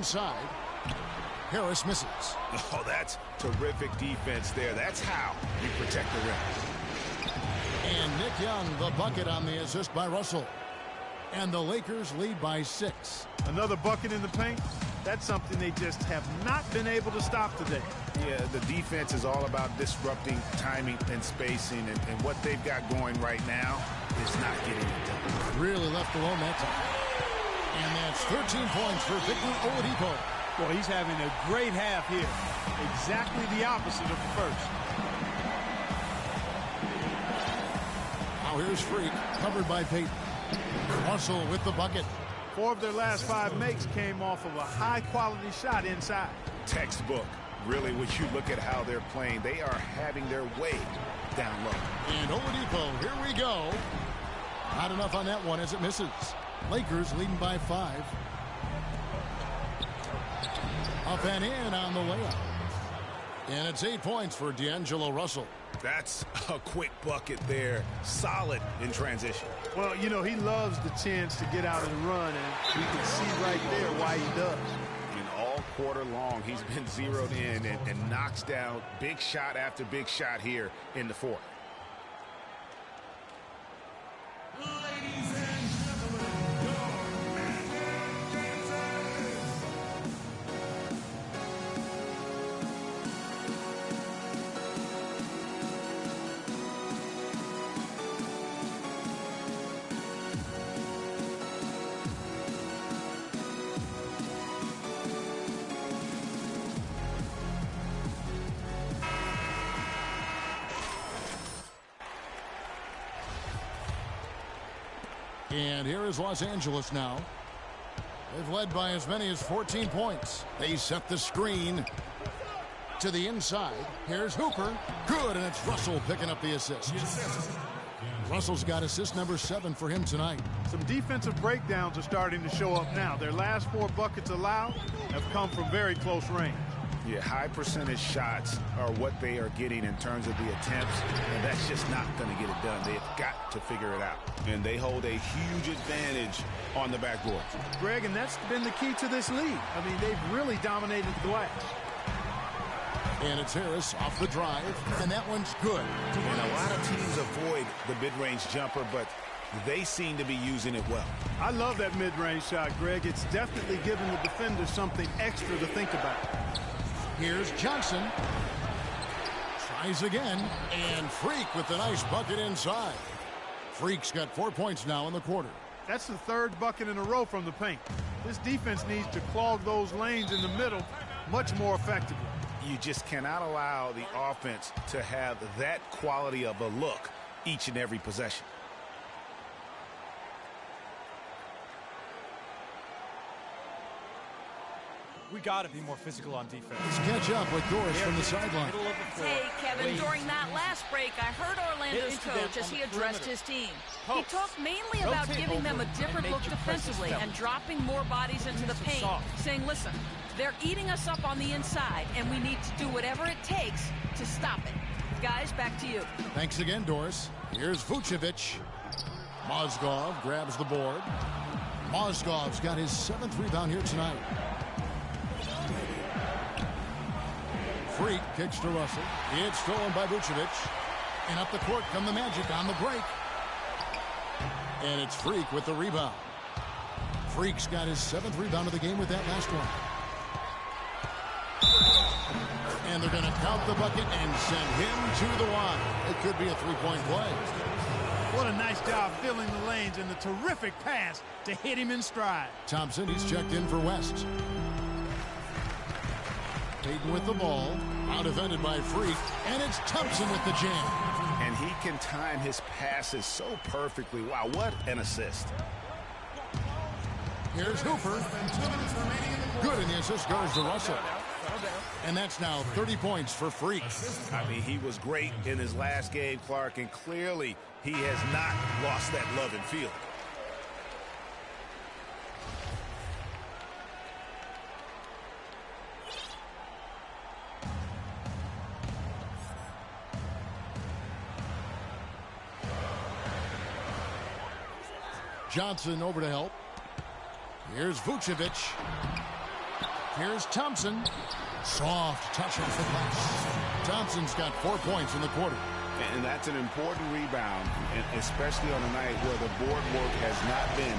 inside. Harris misses. Oh, that's terrific defense there. That's how you protect the rim. And Nick Young, the bucket on the assist by Russell. And the Lakers lead by 6. Another bucket in the paint. That's something they just have not been able to stop today. Yeah, the defense is all about disrupting timing and spacing, and what they've got going right now is not getting it done. Really left alone that time. And that's 13 points for Victor Oladipo. Well, he's having a great half here. Exactly the opposite of the first. Now here's Freak, covered by Payton. Russell with the bucket. 4 of their last 5 makes came off of a high-quality shot inside. Textbook. Really, when you look at how they're playing, they are having their way down low. And Oladipo, here we go. Not enough on that one as it misses. Lakers leading by 5. Up and in on the layup. And it's 8 points for D'Angelo Russell. That's a quick bucket there. Solid in transition. Well, you know, he loves the chance to get out and run, and we can see right there why he does. And all quarter long, he's been zeroed in and knocks down big shot after big shot here in the fourth. Ladies and gentlemen, your And here is Los Angeles now. They've led by as many as 14 points. They set the screen to the inside. Here's Hooper. Good, and it's Russell picking up the assist. Russell's got assist number 7 for him tonight. Some defensive breakdowns are starting to show up now. Their last 4 buckets allowed have come from very close range. Yeah, high percentage shots are what they are getting in terms of the attempts, and that's just not going to get it done. They've got to figure it out. And they hold a huge advantage on the backboard. Greg, and that's been the key to this league. I mean, they've really dominated the glass. And it's Harris off the drive, and that one's good. And a lot of teams avoid the mid-range jumper, but they seem to be using it well. I love that mid-range shot, Greg. It's definitely giving the defender something extra to think about. Here's Johnson. Tries again, and Freak with the nice bucket inside. Freak's got 4 points now in the quarter. That's the 3rd bucket in a row from the paint. This defense needs to clog those lanes in the middle much more effectively. You just cannot allow the offense to have that quality of a look each and every possession. We got to be more physical on defense. Let's catch up with Doris from the sideline. Hey, Kevin, during that last break, I heard Orlando's coach as he addressed his team. He talked mainly about giving them a different look defensively and dropping more bodies into the paint, saying, listen, they're eating us up on the inside, and we need to do whatever it takes to stop it. Guys, back to you. Thanks again, Doris. Here's Vucevic. Mozgov grabs the board. Mozgov's got his 7th rebound here tonight. Freak kicks to Russell. It's stolen by Vucevic. And up the court come the Magic on the break. And it's Freak with the rebound. Freak's got his 7th rebound of the game with that last one. And they're going to count the bucket and send him to the line. It could be a 3-point play. What a nice job filling the lanes and the terrific pass to hit him in stride. Thompson, he's checked in for West. Payton with the ball. Out defended by Freak. And it's Thompson with the jam. And he can time his passes so perfectly. Wow, what an assist. Here's Hooper. Good, and the assist goes to Russell. And that's now 30 points for Freak. I mean, he was great in his last game, Clark, and clearly he has not lost that love and feel. Johnson over to help. Here's Vucevic. Here's Thompson. Soft touch off the glass. Thompson's got 4 points in the quarter. And that's an important rebound, and especially on a night where the board work has not been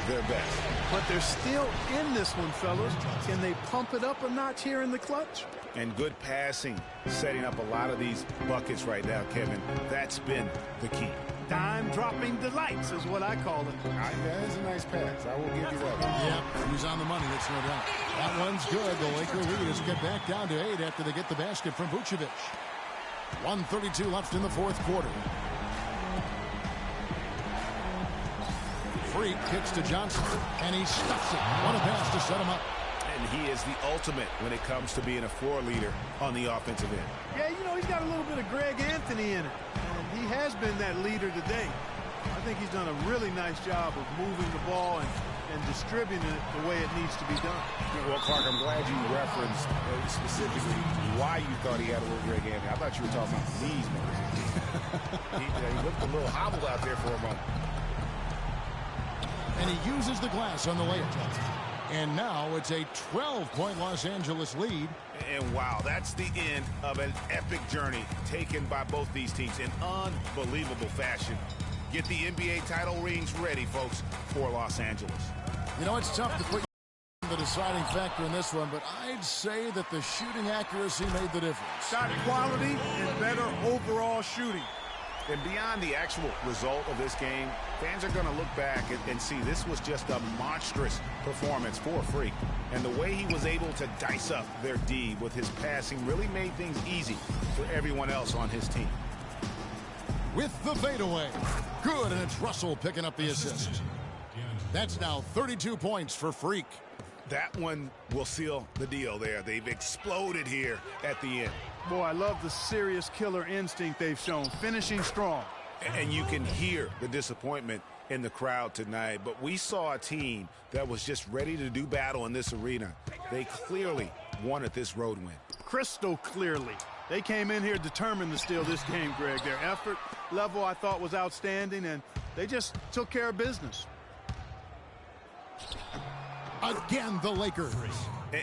their best. But they're still in this one, fellas. Can they pump it up a notch here in the clutch? And good passing, setting up a lot of these buckets right now, Kevin. That's been the key. Dime-dropping delights is what I call it. That is a nice pass. I will give you that. Yep, he's on the money, that's no doubt. That one's good. The Laker lead is get back down to 8 after they get the basket from Vucevic. 1:32 left in the fourth quarter. Freak kicks to Johnson, and he stuffs it. What a pass to set him up. And he is the ultimate when it comes to being a floor leader on the offensive end. Yeah, you know, he's got a little bit of Greg Anthony in it. And he has been that leader today. I think he's done a really nice job of moving the ball and distributing it the way it needs to be done. Well, Clark, I'm glad you referenced specifically why you thought he had a little Greg Anthony. I thought you were talking about knees, man. he looked a little hobbled out there for a moment. And he uses the glass on the layup. And now it's a 12-point Los Angeles lead. And wow, that's the end of an epic journey taken by both these teams in unbelievable fashion. Get the NBA title rings ready, folks, for Los Angeles. You know, it's tough to put the deciding factor in this one, but I'd say that the shooting accuracy made the difference. Shot quality and better overall shooting. And beyond the actual result of this game, fans are going to look back and see this was just a monstrous performance for Freak. And the way he was able to dice up their D with his passing really made things easy for everyone else on his team. With the fadeaway. Good, and it's Russell picking up the assist. That's now 32 points for Freak. That one will seal the deal there. They've exploded here at the end. Boy, I love the serious killer instinct they've shown, finishing strong. And you can hear the disappointment in the crowd tonight. But we saw a team that was just ready to do battle in this arena. They clearly wanted this road win. Crystal clearly. They came in here determined to steal this game, Greg. Their effort level, I thought, was outstanding, and they just took care of business. Again, the Lakers.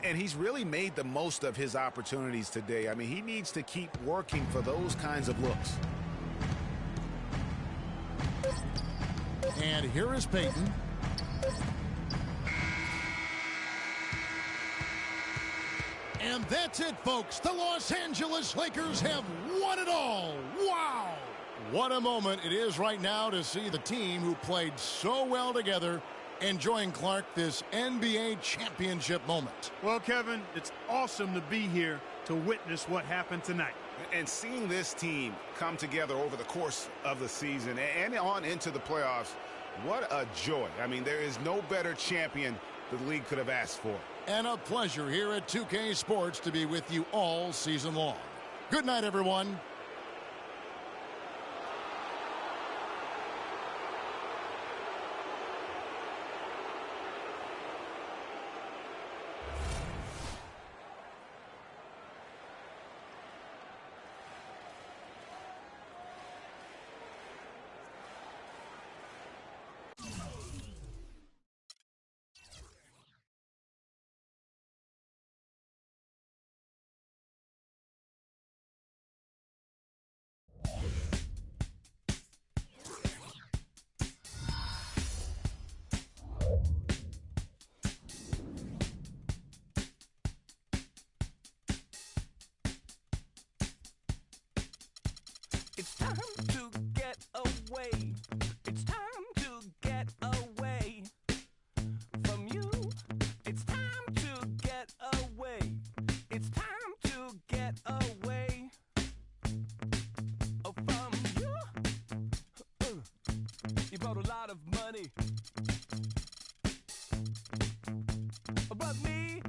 And he's really made the most of his opportunities today. I mean, he needs to keep working for those kinds of looks. And here is Peyton. And that's it, folks. The Los Angeles Lakers have won it all. Wow! What a moment it is right now to see the team who played so well together enjoying, Clark, this NBA championship moment. Well, Kevin, it's awesome to be here to witness what happened tonight. And seeing this team come together over the course of the season and on into the playoffs, what a joy. I mean, there is no better champion the league could have asked for. And a pleasure here at 2K Sports to be with you all season long. Good night, everyone. It's time to get away. It's time to get away from you. It's time to get away. It's time to get away from you. You brought a lot of money, but me,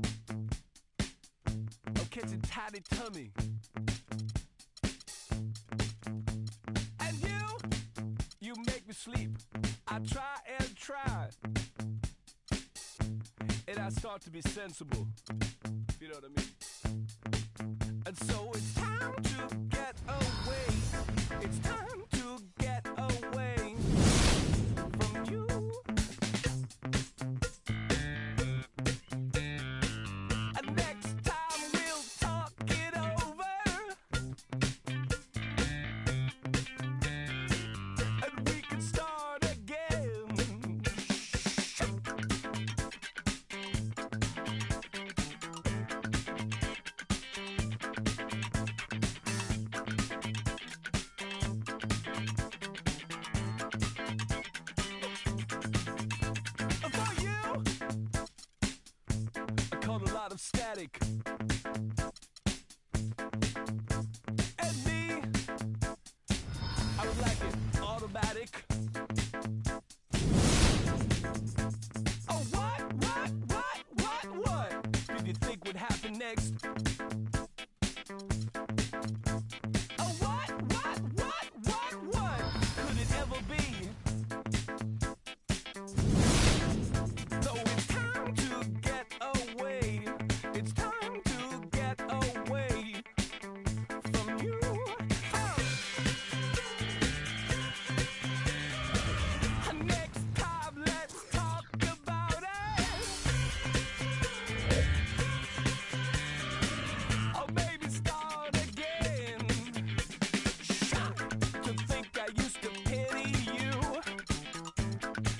I'm catching tidy tummy. You make me sleep. I try and try, and I start to be sensible. You know what I mean? And so it's time to get away. It's time to get away from you. And total lot of static. And me, I would like it automatic. Oh, what? Did you think would happen next? Oh, what? Could it ever be? So it's time to get away. It's time to get away from you. Next time, let's talk about it. Or maybe start again. To think I used to pity you.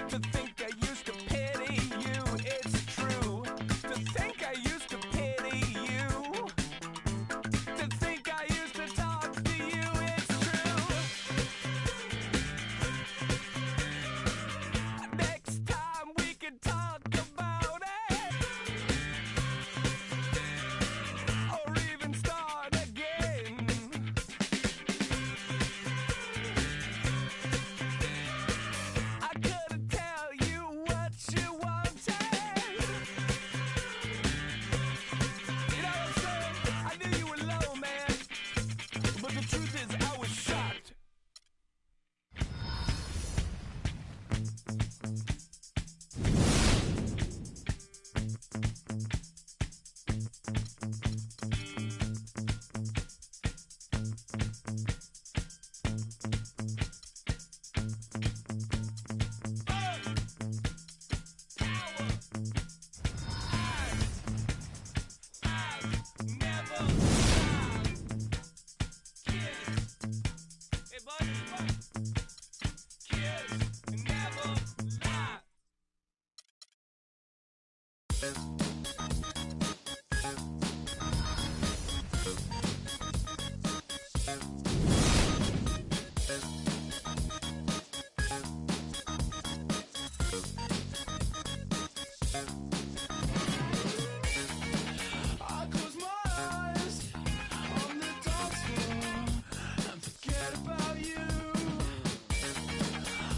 To think I used to pity you. It's true. To think I used to pity you. To think I used to talk to you. It's true. Next time we can talk about it. Or even start again. I couldn't tell you what you wanted. You know what I'm saying? I knew you were low, man. But the truth is, I was shocked. Never lie. Kiss. Hey, bud, kiss. Never lie. I close my eyes on the dance floor and forget about you.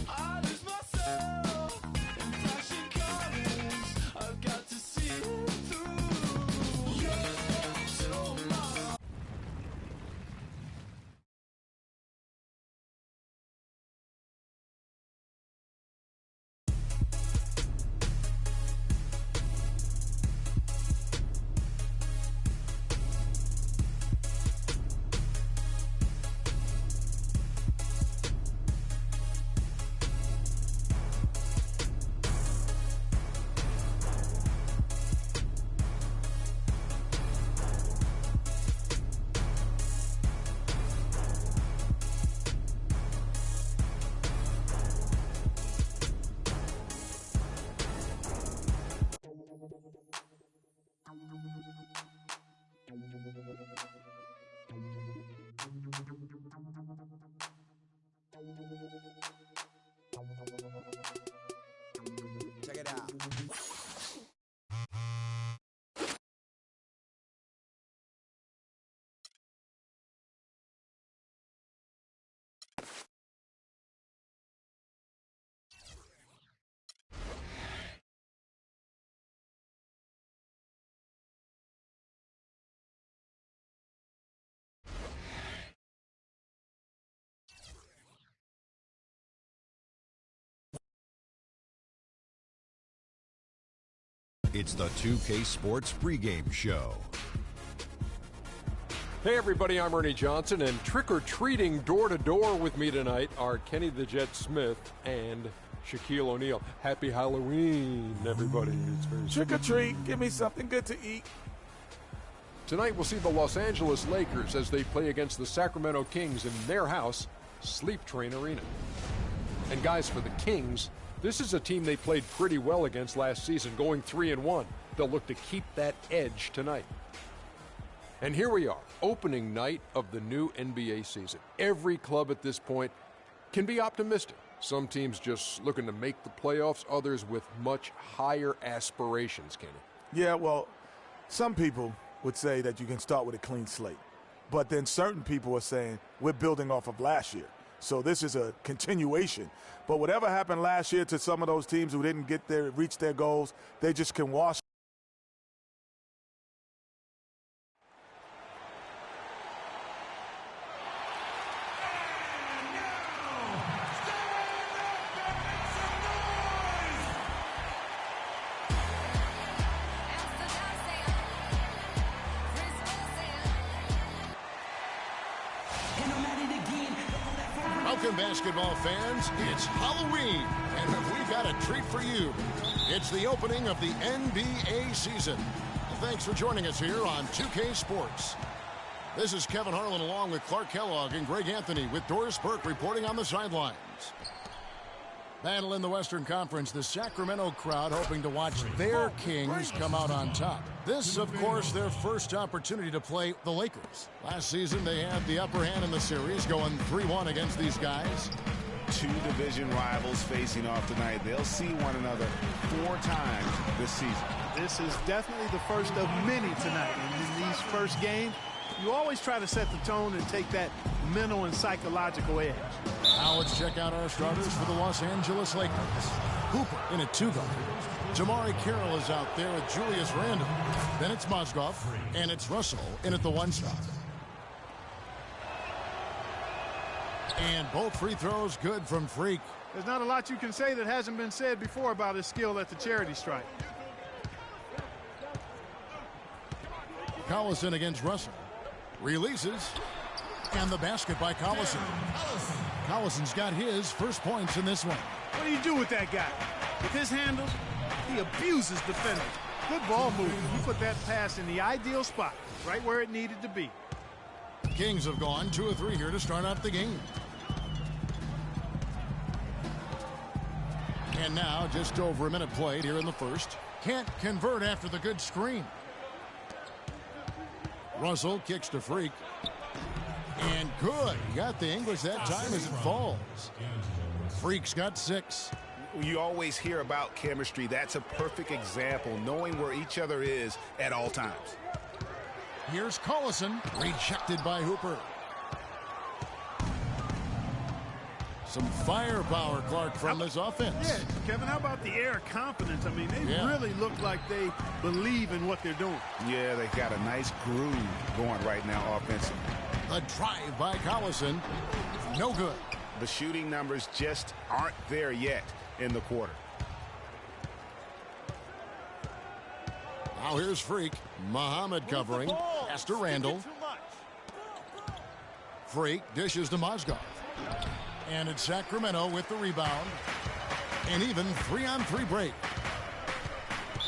I lose myself in flashing colors. I've got to see it through. You're so my. Check it out. It's the 2K Sports pregame show. Hey everybody, I'm Ernie Johnson, and trick-or-treating door-to-door with me tonight are Kenny the Jet Smith and Shaquille O'Neal. Happy Halloween, everybody. It's very Trick-or-treat, give me something good to eat. Tonight we'll see the Los Angeles Lakers as they play against the Sacramento Kings in their house, Sleep Train Arena. And guys, for the Kings, this is a team they played pretty well against last season, going 3-1. They'll look to keep that edge tonight. And here we are, opening night of the new NBA season. Every club at this point can be optimistic. Some teams just looking to make the playoffs, others with much higher aspirations, Kenny. Yeah, well, Some people would say that you can start with a clean slate. But then certain people are saying we're building off of last year. So this is a continuation. But whatever happened last year to some of those teams who didn't reach their goals, they just can wash. Welcome, basketball fans. It's Halloween, and we've got a treat for you. It's the opening of the NBA season. Thanks for joining us here on 2K Sports. This is Kevin Harlan along with Clark Kellogg and Greg Anthony with Doris Burke reporting on the sidelines. Battle in the Western Conference, the Sacramento crowd hoping to watch their Kings come out on top. This, of course, their first opportunity to play the Lakers. Last season, they had the upper hand in the series, going 3-1 against these guys. Two division rivals facing off tonight. They'll see one another 4 times this season. This is definitely the first of many tonight. And in these first games, you always try to set the tone and take that mental and psychological edge. Now let's check out our starters for the Los Angeles Lakers. Hooper in at 2-guard. Jamari Carroll is out there with Julius Randle. Then it's Mozgov, and it's Russell in at the 1 spot. And both free throws good from Freak. There's not a lot you can say that hasn't been said before about his skill at the charity stripe. Collison against Russell. Releases. And the basket by Collison. Collison's got his first points in this one. What do you do with that guy? With his handles, he abuses defenders. Good ball movement. He put that pass in the ideal spot, right where it needed to be. Kings have gone 2 of 3 here to start out the game. And now just over a minute played here in the first. Can't convert after the good screen. Russell kicks to Freak. And good. Got the English that time as it falls. Freak's got 6. You always hear about chemistry. That's a perfect example, knowing where each other is at all times. Here's Collison, rejected by Hooper. Some firepower, Clark, from this offense. Yeah, Kevin, how about the air confidence? I mean, they really look like they believe in what they're doing. Yeah, they got a nice groove going right now offensively. A drive by Collison. No good. The shooting numbers just aren't there yet in the quarter. Now here's Freak. Muhammad covering. Pass to Randall. Freak dishes to Mozgov. And it's Sacramento with the rebound. And even 3-on-3 break.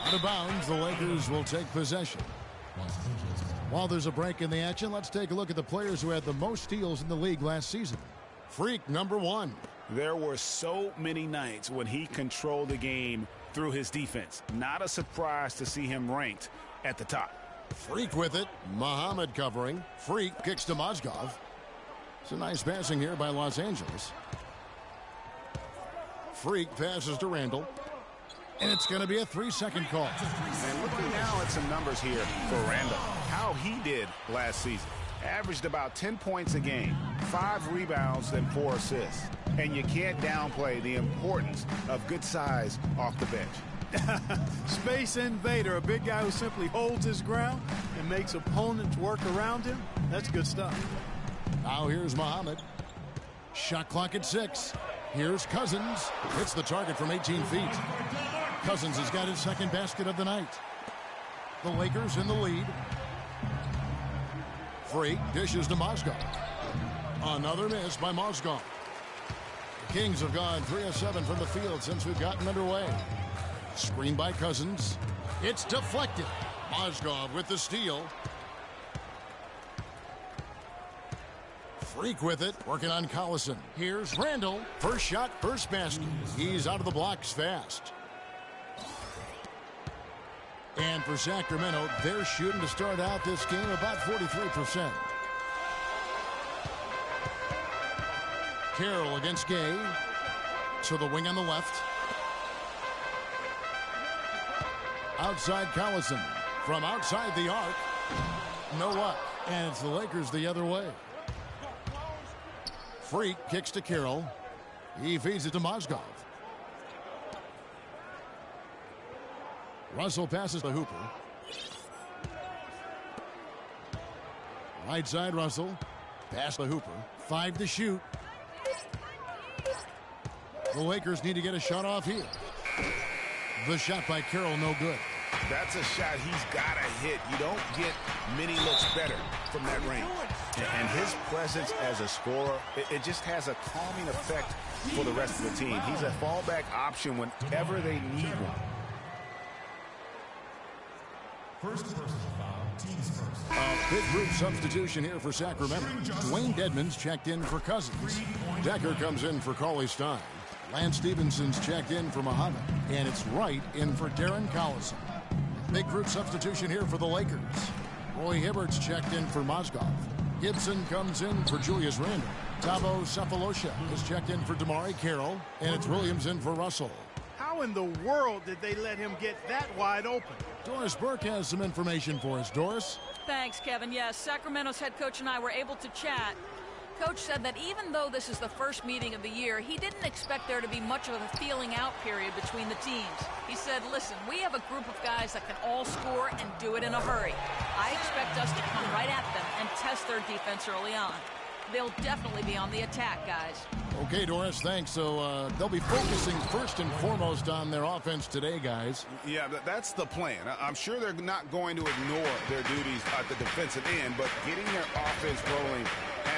Out of bounds, the Lakers will take possession. While there's a break in the action, let's take a look at the players who had the most steals in the league last season. Freak, number 1. There were so many nights when he controlled the game through his defense. Not a surprise to see him ranked at the top. Freak with it. Muhammad covering. Freak kicks to Mozgov. It's a nice passing here by Los Angeles. Freak passes to Randall. And it's going to be a 3-second call. And looking now at some numbers here for Randall. How he did last season. Averaged about 10 points a game, 5 rebounds, and 4 assists. And you can't downplay the importance of good size off the bench. Space invader, a big guy who simply holds his ground and makes opponents work around him. That's good stuff. Now here's Muhammad. Shot clock at 6. Here's Cousins. Hits the target from 18 feet. Cousins has got his second basket of the night. The Lakers in the lead. Freak dishes to Mozgov. Another miss by Mozgov. The Kings have gone 3 of 7 from the field since we've gotten underway. Screen by Cousins. It's deflected. Mozgov with the steal. Freak with it, working on Collison. Here's Randall. First shot, first basket. He's out of the blocks fast. And for Sacramento, they're shooting to start out this game about 43%. Carroll against Gay. To the wing on the left. Outside Collison. from outside the arc. No luck. And it's the Lakers the other way. Freak kicks to Carroll. He feeds it to Mozgov. Russell passes to Hooper. Right side Russell. Pass to Hooper. 5 to shoot. The Lakers need to get a shot off here. The shot by Carroll, no good. That's a shot he's got to hit. You don't get many looks better from that range. And his presence as a scorer, it just has a calming effect for the rest of the team. He's a fallback option whenever they need one. First personal foul, teams first. A big group substitution here for Sacramento. Dwayne Dedmon's checked in for Cousins. Decker comes in for Cauley Stein. Lance Stevenson's checked in for Muhammad. And it's Wright in for Darren Collison. Big group substitution here for the Lakers. Roy Hibbert's checked in for Mozgov. Gibson comes in for Julius Randle. Thabo Sefolosha is checked in for DeMarre Carroll. And it's Williams in for Russell. How in the world did they let him get that wide open? Doris Burke has some information for us. Doris? Thanks, Kevin. Yes, Sacramento's head coach and I were able to chat. Coach said that even though this is the first meeting of the year, he didn't expect there to be much of a feeling out period between the teams. He said, listen, we have a group of guys that can all score and do it in a hurry. I expect us to come right at them and test their defense early on. They'll definitely be on the attack, guys. Okay, Doris, thanks. So they'll be focusing first and foremost on their offense today, guys. Yeah, that's the plan. I'm sure they're not going to ignore their duties at the defensive end, but getting their offense rolling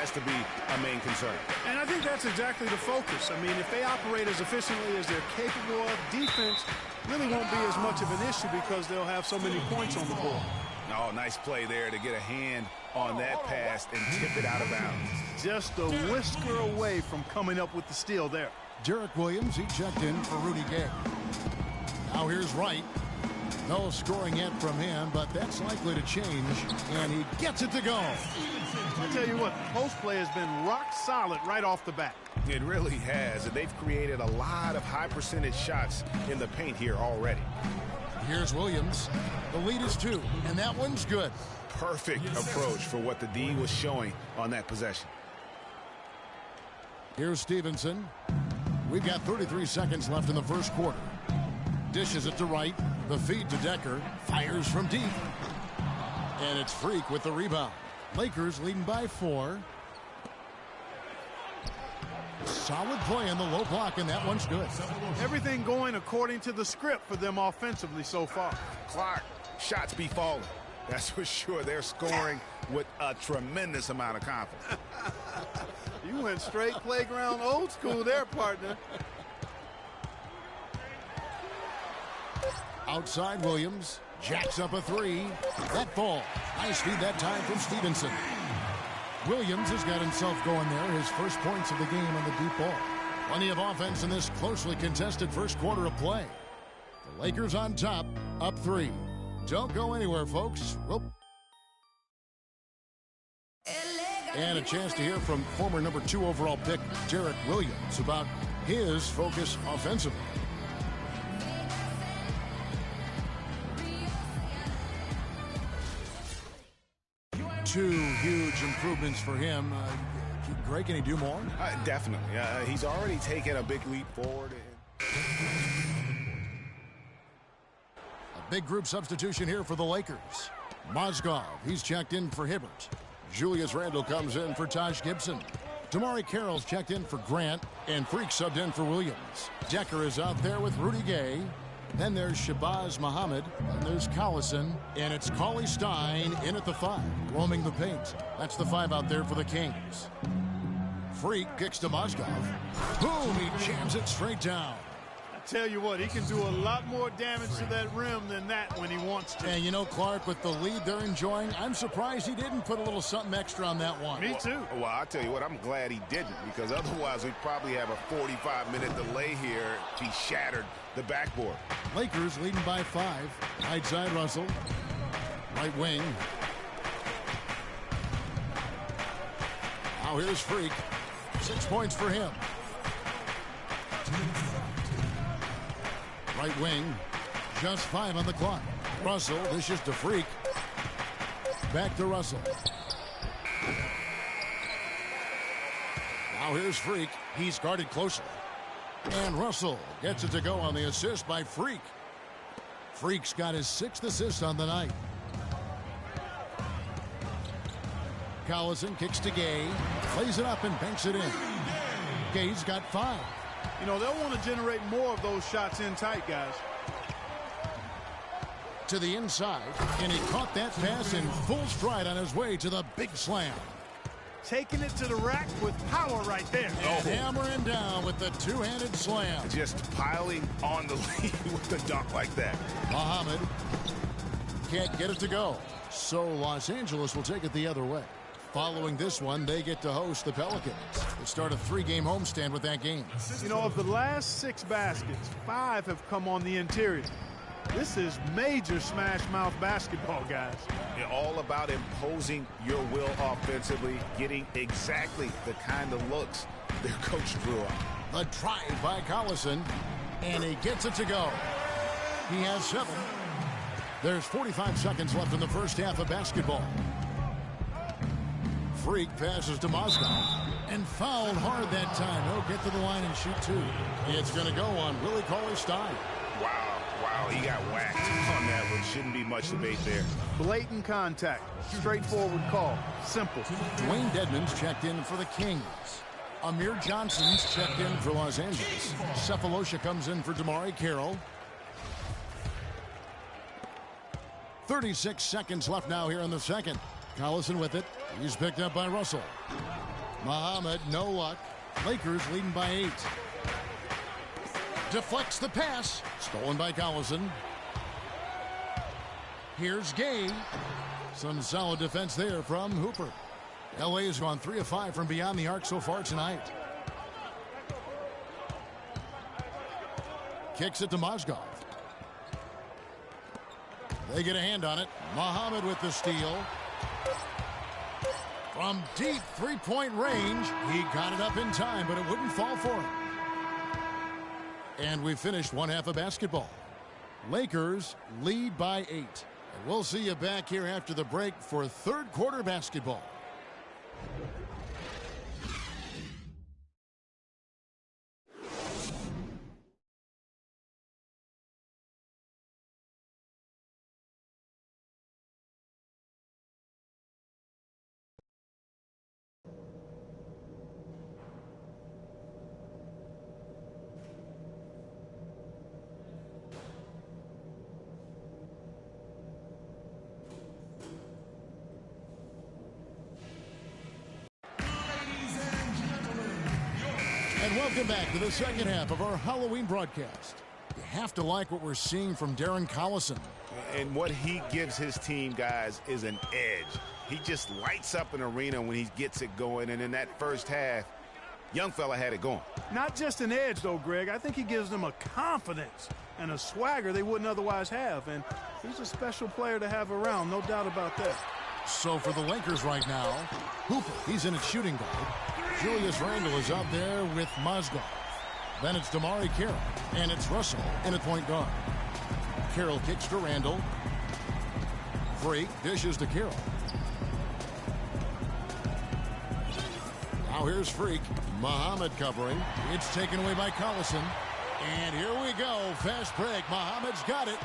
has to be a main concern. And I think that's exactly the focus. I mean, if they operate as efficiently as they're capable of, defense really won't be as much of an issue because they'll have so many points on the board. Oh, nice play there to get a hand on that pass and tip it out of bounds. Just a whisker away from coming up with the steal there. Derek Williams, he checked in for Rudy Gay. Now here's Wright. No scoring yet from him, but that's likely to change, and he gets it to go. I tell you what, the post play has been rock solid right off the bat. It really has, and they've created a lot of high percentage shots in the paint here already. Here's Williams. The lead is 2, and that one's good. Perfect approach for what the D was showing on that possession. Here's Stevenson. We've got 33 seconds left in the first quarter. Dishes it to Wright. The feed to Decker. Fires from deep. And it's Freak with the rebound. Lakers leading by 4. Solid play in the low block, and that one's good. Everything going according to the script for them offensively so far. Clark, shots be falling. That's for sure. They're scoring with a tremendous amount of confidence. You went straight playground old school there, partner. Outside Williams. Jacks up a 3. That ball. Nice feed that time from Stevenson. Williams has got himself going there. His first points of the game on the deep ball. Plenty of offense in this closely contested first quarter of play. The Lakers on top, up 3. Don't go anywhere, folks. And a chance to hear from former number 2 overall pick Derek Williams about his focus offensively. Two huge improvements for him. Greg, can he do more? Definitely. He's already taken a big leap forward. A big group substitution here for the Lakers. Mozgov, he's checked in for Hibbert. Julius Randle comes in for Taj Gibson. DeMarre Carroll's checked in for Grant, and Freak subbed in for Williams. Decker is out there with Rudy Gay. Then there's Shabazz Muhammad, and there's Collison, and it's Cauley Stein in at the 5, roaming the paint. That's the 5 out there for the Kings. Freak kicks to Mozgov. Boom, he jams it straight down. I tell you what, he can do a lot more damage to that rim than that when he wants to. And you know, Clark, with the lead they're enjoying, I'm surprised he didn't put a little something extra on that one. Me too. Well, I'll tell you what, I'm glad he didn't, because otherwise we'd probably have a 45-minute delay here if he shattered the backboard. Lakers leading by 5. Right side Russell. Right wing. Now here's Freak. 6 points for him. Right wing. Just 5 on the clock. Russell dishes to Freak. Back to Russell. Now here's Freak. He's guarded closely. And Russell gets it to go on the assist by Freak. Freak's got his 6th assist on the night. Collison kicks to Gay. Plays it up and banks it in. Gay's got 5. You know, they'll want to generate more of those shots in tight, guys. To the inside, and he caught that pass in full stride on his way to the big slam. Taking it to the rack with power right there. And hammering down with the two-handed slam. Just piling on the lead with the dunk like that. Muhammad can't get it to go. So Los Angeles will take it the other way. Following this one, they get to host the Pelicans. They start a 3-game homestand with that game. You know, of the last 6 baskets, 5 have come on the interior. This is major smash-mouth basketball, guys. You're all about imposing your will offensively, getting exactly the kind of looks their coach drew up. The drive by Collison, and he gets it to go. He has 7. There's 45 seconds left in the first half of basketball. Freak passes to Mozgov, and fouled hard that time. He'll get to the line and shoot 2. It's going to go on Willie Cauley-Stein. Wow, he got whacked on that one. Shouldn't be much debate there. Blatant contact. Straightforward call. Simple. Dwayne Dedmon's checked in for the Kings. Amir Johnson's checked in for Los Angeles. Cephalosha comes in for DeMarre Carroll. 36 seconds left now here in the second. Collison with it. He's picked up by Russell. Muhammad, no luck. Lakers leading by 8. Deflects the pass. Stolen by Collison. Here's Gay. Some solid defense there from Hooper. LA has gone 3 of 5 from beyond the arc so far tonight. Kicks it to Mozgov. They get a hand on it. Muhammad with the steal. From deep 3-point range, he got it up in time, but it wouldn't fall for him. And we finished one half of basketball. Lakers lead by 8. And we'll see you back here after the break for 3rd quarter basketball. And welcome back to the second half of our Halloween broadcast. You have to like what we're seeing from Darren Collison. And what he gives his team, guys, is an edge. He just lights up an arena when he gets it going. And in that first half, young fella had it going. Not just an edge, though, Greg. I think he gives them a confidence and a swagger they wouldn't otherwise have. And he's a special player to have around, no doubt about that. So for the Lakers right now, Hooper, he's in at shooting guard. Julius Randle is out there with Mozgov. Then it's DeMarre Carroll, and it's Russell in at point guard. Carroll kicks to Randle. Freak dishes to Carroll. Now here's Freak. Muhammad covering. It's taken away by Collison. And here we go. Fast break. Muhammad's got it.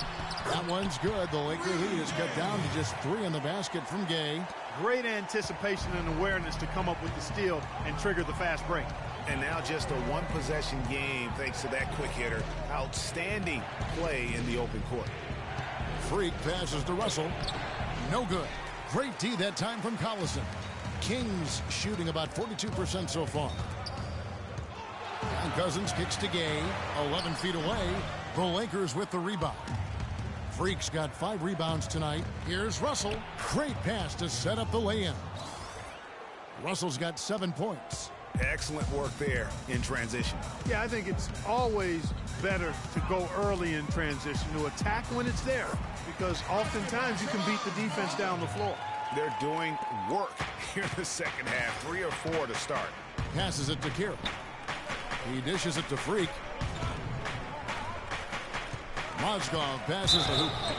That one's good. The Laker lead is cut down to just 3 in the basket from Gay. Great anticipation and awareness to come up with the steal and trigger the fast break. And now just a one-possession game thanks to that quick hitter. Outstanding play in the open court. Freak passes to Russell. No good. Great D that time from Collison. Kings shooting about 42% so far. And Cousins kicks to Gay. 11 feet away. The Lakers with the rebound. Freak's got 5 rebounds tonight. Here's Russell. Great pass to set up the lay-in. Russell's got 7 points. Excellent work there in transition. Yeah, I think it's always better to go early in transition, to attack when it's there, because oftentimes you can beat the defense down the floor. They're doing work here in the second half. 3 or 4 to start. Passes it to Carroll. He dishes it to Freak. Mozgov passes to Hooper.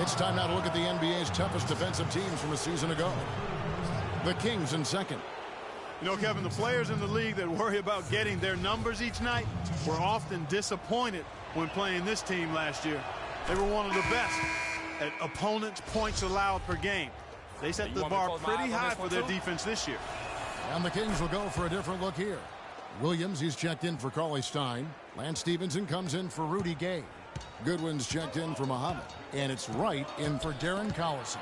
It's time now to look at the NBA's toughest defensive teams from a season ago. The Kings in second. You know, Kevin, the players in the league that worry about getting their numbers each night were often disappointed when playing this team last year. They were one of the best at opponents' points allowed per game. They set the bar pretty high for their defense this year. And the Kings will go for a different look here. Williams, he's checked in for Cauley Stein. Lance Stevenson comes in for Rudy Gay. Goodwin's checked in for Muhammad. And it's Wright in for Darren Collison.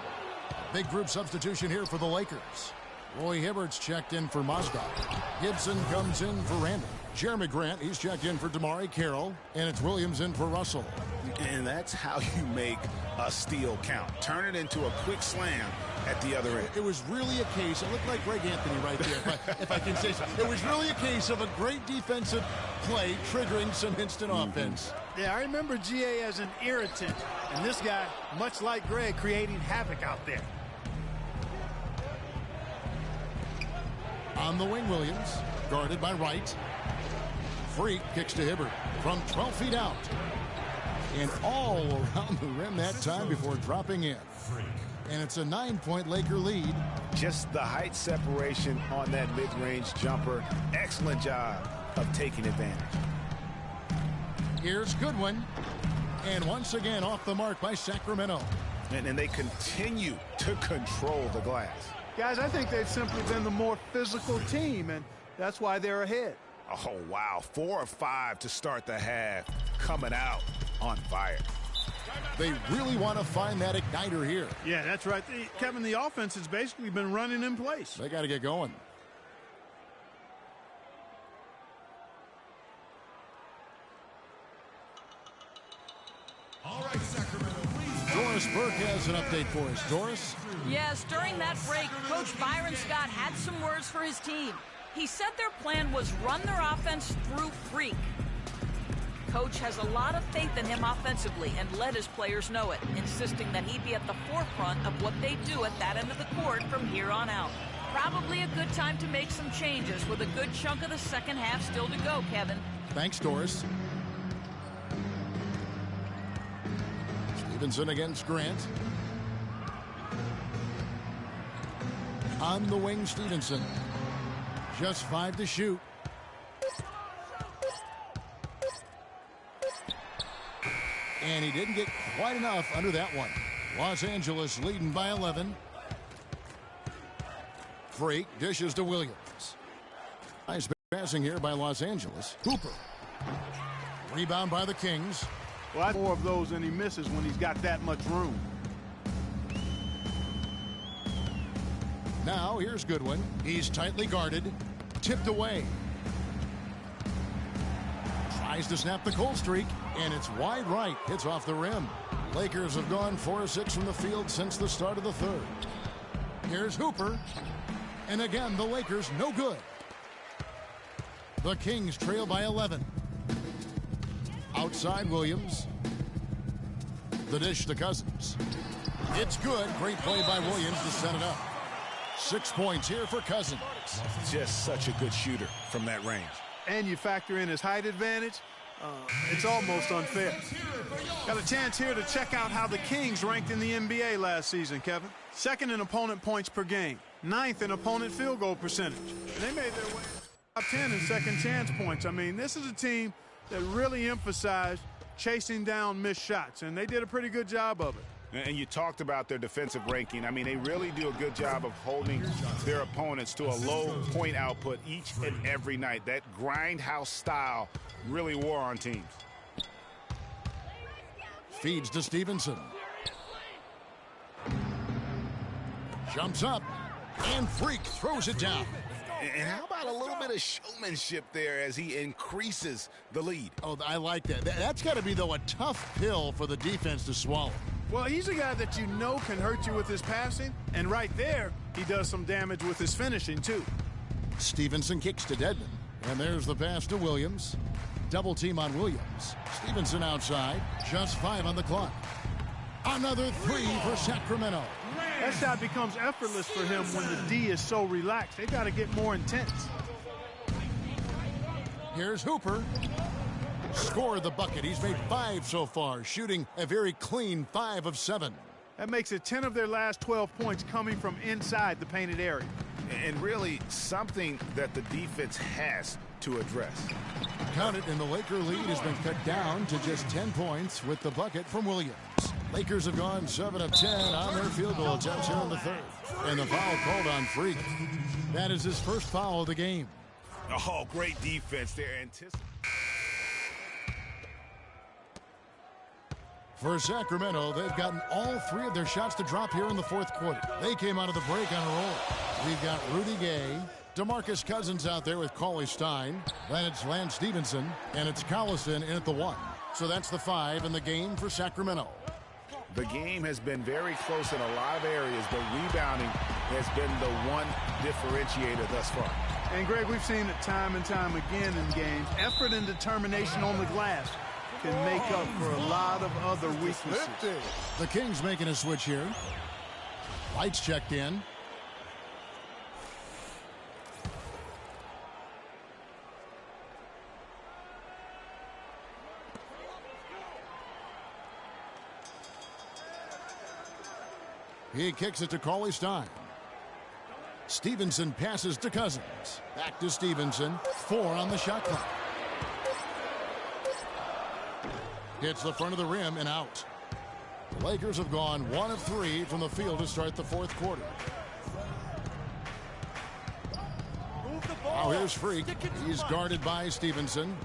A big group substitution here for the Lakers. Roy Hibbert's checked in for Mozgov. Gibson comes in for Randall. Jeremy Grant, he's checked in for Damari Carroll. And it's Williams in for Russell. And that's how you make a steal count. Turn it into a quick slam at the other end. It was really a case, it looked like Greg Anthony right there, if I can say so. It was really a case of a great defensive play triggering some instant offense. Yeah, I remember GA as an irritant. And this guy, much like Greg, creating havoc out there. On the wing, Williams, guarded by Wright. Freak kicks to Hibbert from 12 feet out. And all around the rim that time before dropping in. And it's a 9-point Laker lead. Just the height separation on that mid-range jumper. Excellent job of taking advantage. Here's Goodwin. And once again off the mark by Sacramento. And they continue to control the glass. Guys, I think they've simply been the more physical team, and that's why they're ahead. Oh, wow. 4 of 5 to start the half. Coming out on fire. They really want to find that igniter here. Yeah, that's right. Kevin, the offense has basically been running in place. They got to get going. All right, Sacramento, please. Doris Burke has an update for us. Doris? Yes, during that break, Coach Byron Scott had some words for his team. He said their plan was run their offense through Freak. Coach has a lot of faith in him offensively and let his players know it, insisting that he be at the forefront of what they do at that end of the court from here on out. Probably a good time to make some changes with a good chunk of the second half still to go, Kevin. Thanks, Doris. Stevenson against Grant. On the wing, Stevenson. Just 5 to shoot. And he didn't get quite enough under that one. Los Angeles leading by 11. Freak dishes to Williams. Nice passing here by Los Angeles. Hooper. Rebound by the Kings. Well, more of those than he misses when he's got that much room. Now here's Goodwin. He's tightly guarded. Tipped away. Tries to snap the cold streak, and it's wide right. Hits off the rim. Lakers have gone 4 of 6 from the field since the start of the third. Here's Hooper. And again, the Lakers no good. The Kings trail by 11. Outside Williams. The dish to Cousins. It's good. Great play by Williams to set it up. 6 points here for Cousins. Just such a good shooter from that range. And you factor in his height advantage, it's almost unfair. Got a chance here to check out how the Kings ranked in the NBA last season, Kevin. 2nd in opponent points per game, 9th in opponent field goal percentage. And they made their way top 10 in second chance points. I mean, this is a team that really emphasized chasing down missed shots, and they did a pretty good job of it. And you talked about their defensive ranking. I mean, they really do a good job of holding their opponents to a low point output each and every night. That grindhouse style really wore on teams. Feeds to Stevenson. Jumps up, and Freak throws it down. And how about a little bit of showmanship there as he increases the lead? Oh, I like that. That's got to be, though, a tough pill for the defense to swallow. Well, he's a guy that you know can hurt you with his passing, and right there, he does some damage with his finishing, too. Stevenson kicks to Dedmon, and there's the pass to Williams. Double team on Williams. Stevenson outside, just 5 on the clock. Another 3 for Sacramento. That shot becomes effortless for him when the D is so relaxed. They've got to get more intense. Here's Hooper. scored the bucket. He's made 5 so far, shooting a very clean 5 of 7. That makes it 10 of their last 12 points coming from inside the painted area. And really something that the defense has to address. Count it, and the Laker lead has been cut down to just 10 points with the bucket from Williams. Lakers have gone 7 of 10 on their field goal attempts here in the third. And the foul called on Freak. That is his first foul of the game. Oh, great defense there. For Sacramento, they've gotten all 3 of their shots to drop here in the fourth quarter. They came out of the break on a roll. We've got Rudy Gay, DeMarcus Cousins out there with Cauley Stein. Then it's Lance Stevenson, and it's Collison in at the 1. So that's the 5 in the game for Sacramento. The game has been very close in a lot of areas, but rebounding has been the one differentiator thus far. And, Greg, we've seen it time and time again in games. Effort and determination on the glass can make up for a lot of other weaknesses. The Kings making a switch here. Lights checked in. He kicks it to Cauley Stein. Stevenson passes to Cousins. Back to Stevenson. 4 on the shot clock. Hits the front of the rim and out. The Lakers have gone 1 of 3 from the field to start the fourth quarter. Now here's Freak. He's guarded by Stevenson.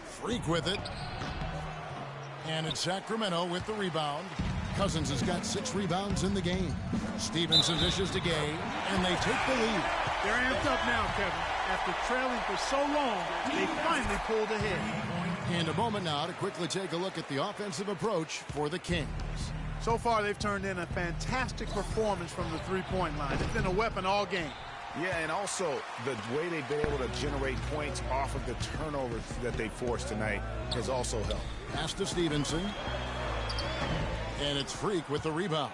Freak with it. And it's Sacramento with the rebound. Cousins has got 6 rebounds in the game. Stevenson dishes to Gay, and they take the lead. They're amped up now, Kevin. After trailing for so long, they finally pulled ahead. And a moment now to quickly take a look at the offensive approach for the Kings. So far, they've turned in a fantastic performance from the three-point line. It's been a weapon all game. Yeah, and also the way they've been able to generate points off of the turnovers that they forced tonight has also helped. Pass to Stevenson. And it's Freak with the rebound.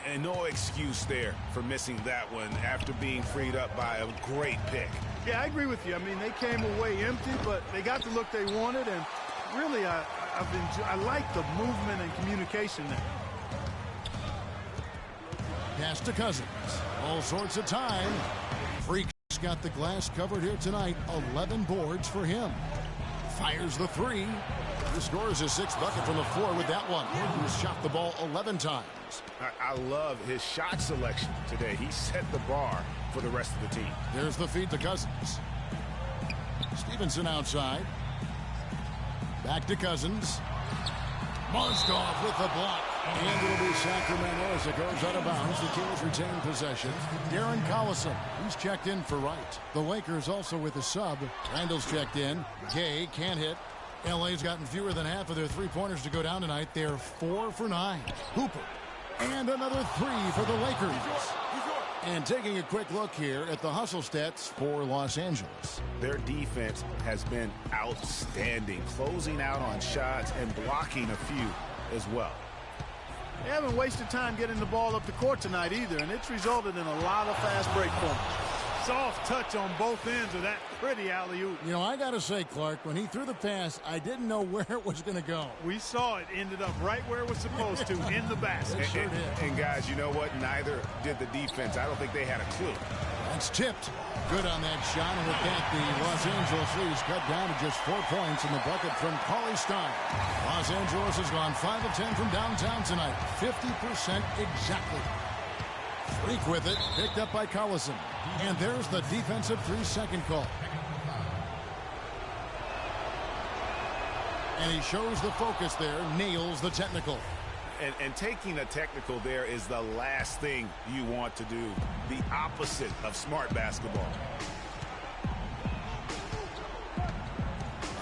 And no excuse there for missing that one after being freed up by a great pick. Yeah, I agree with you. I mean, they came away empty, but they got the look they wanted, and really, I like the movement and communication there. Pass to Cousins. All sorts of time. Freak's got the glass covered here tonight. 11 boards for him. Fires the 3. He scores his 6th bucket from the floor with that one. He's shot the ball 11 times. I love his shot selection today. He set the bar for the rest of the team. There's the feed to Cousins. Stevenson outside. Back to Cousins. Mozgov with the block. And it'll be Sacramento as it goes out of bounds. The Kings retain possession. Darren Collison, he's checked in for Wright. The Lakers also with a sub. Randall's checked in. Gay can't hit. LA's gotten fewer than half of their three-pointers to go down tonight. They're 4 for 9. Hooper. And another 3 for the Lakers. And taking a quick look here at the hustle stats for Los Angeles. Their defense has been outstanding, closing out on shots and blocking a few as well. They haven't wasted time getting the ball up the court tonight either, and it's resulted in a lot of fast break points. Soft touch on both ends of that pretty alley-oop. You know, I got to say, Clark, when he threw the pass, I didn't know where it was going to go. We saw it ended up right where it was supposed to, in the basket. Sure did. And guys, you know what? Neither did the defense. I don't think they had a clue. That's tipped. Good on that shot. And with that, the Los Angeles lead is cut down to just 4 points in the bucket from Cauley Stein. Los Angeles has gone 5 of 10 from downtown tonight. 50% exactly. Freak with it, picked up by Collison. And there's the defensive 3-second call. And he shows the focus there, nails the technical. And taking a technical there is the last thing you want to do. The opposite of smart basketball.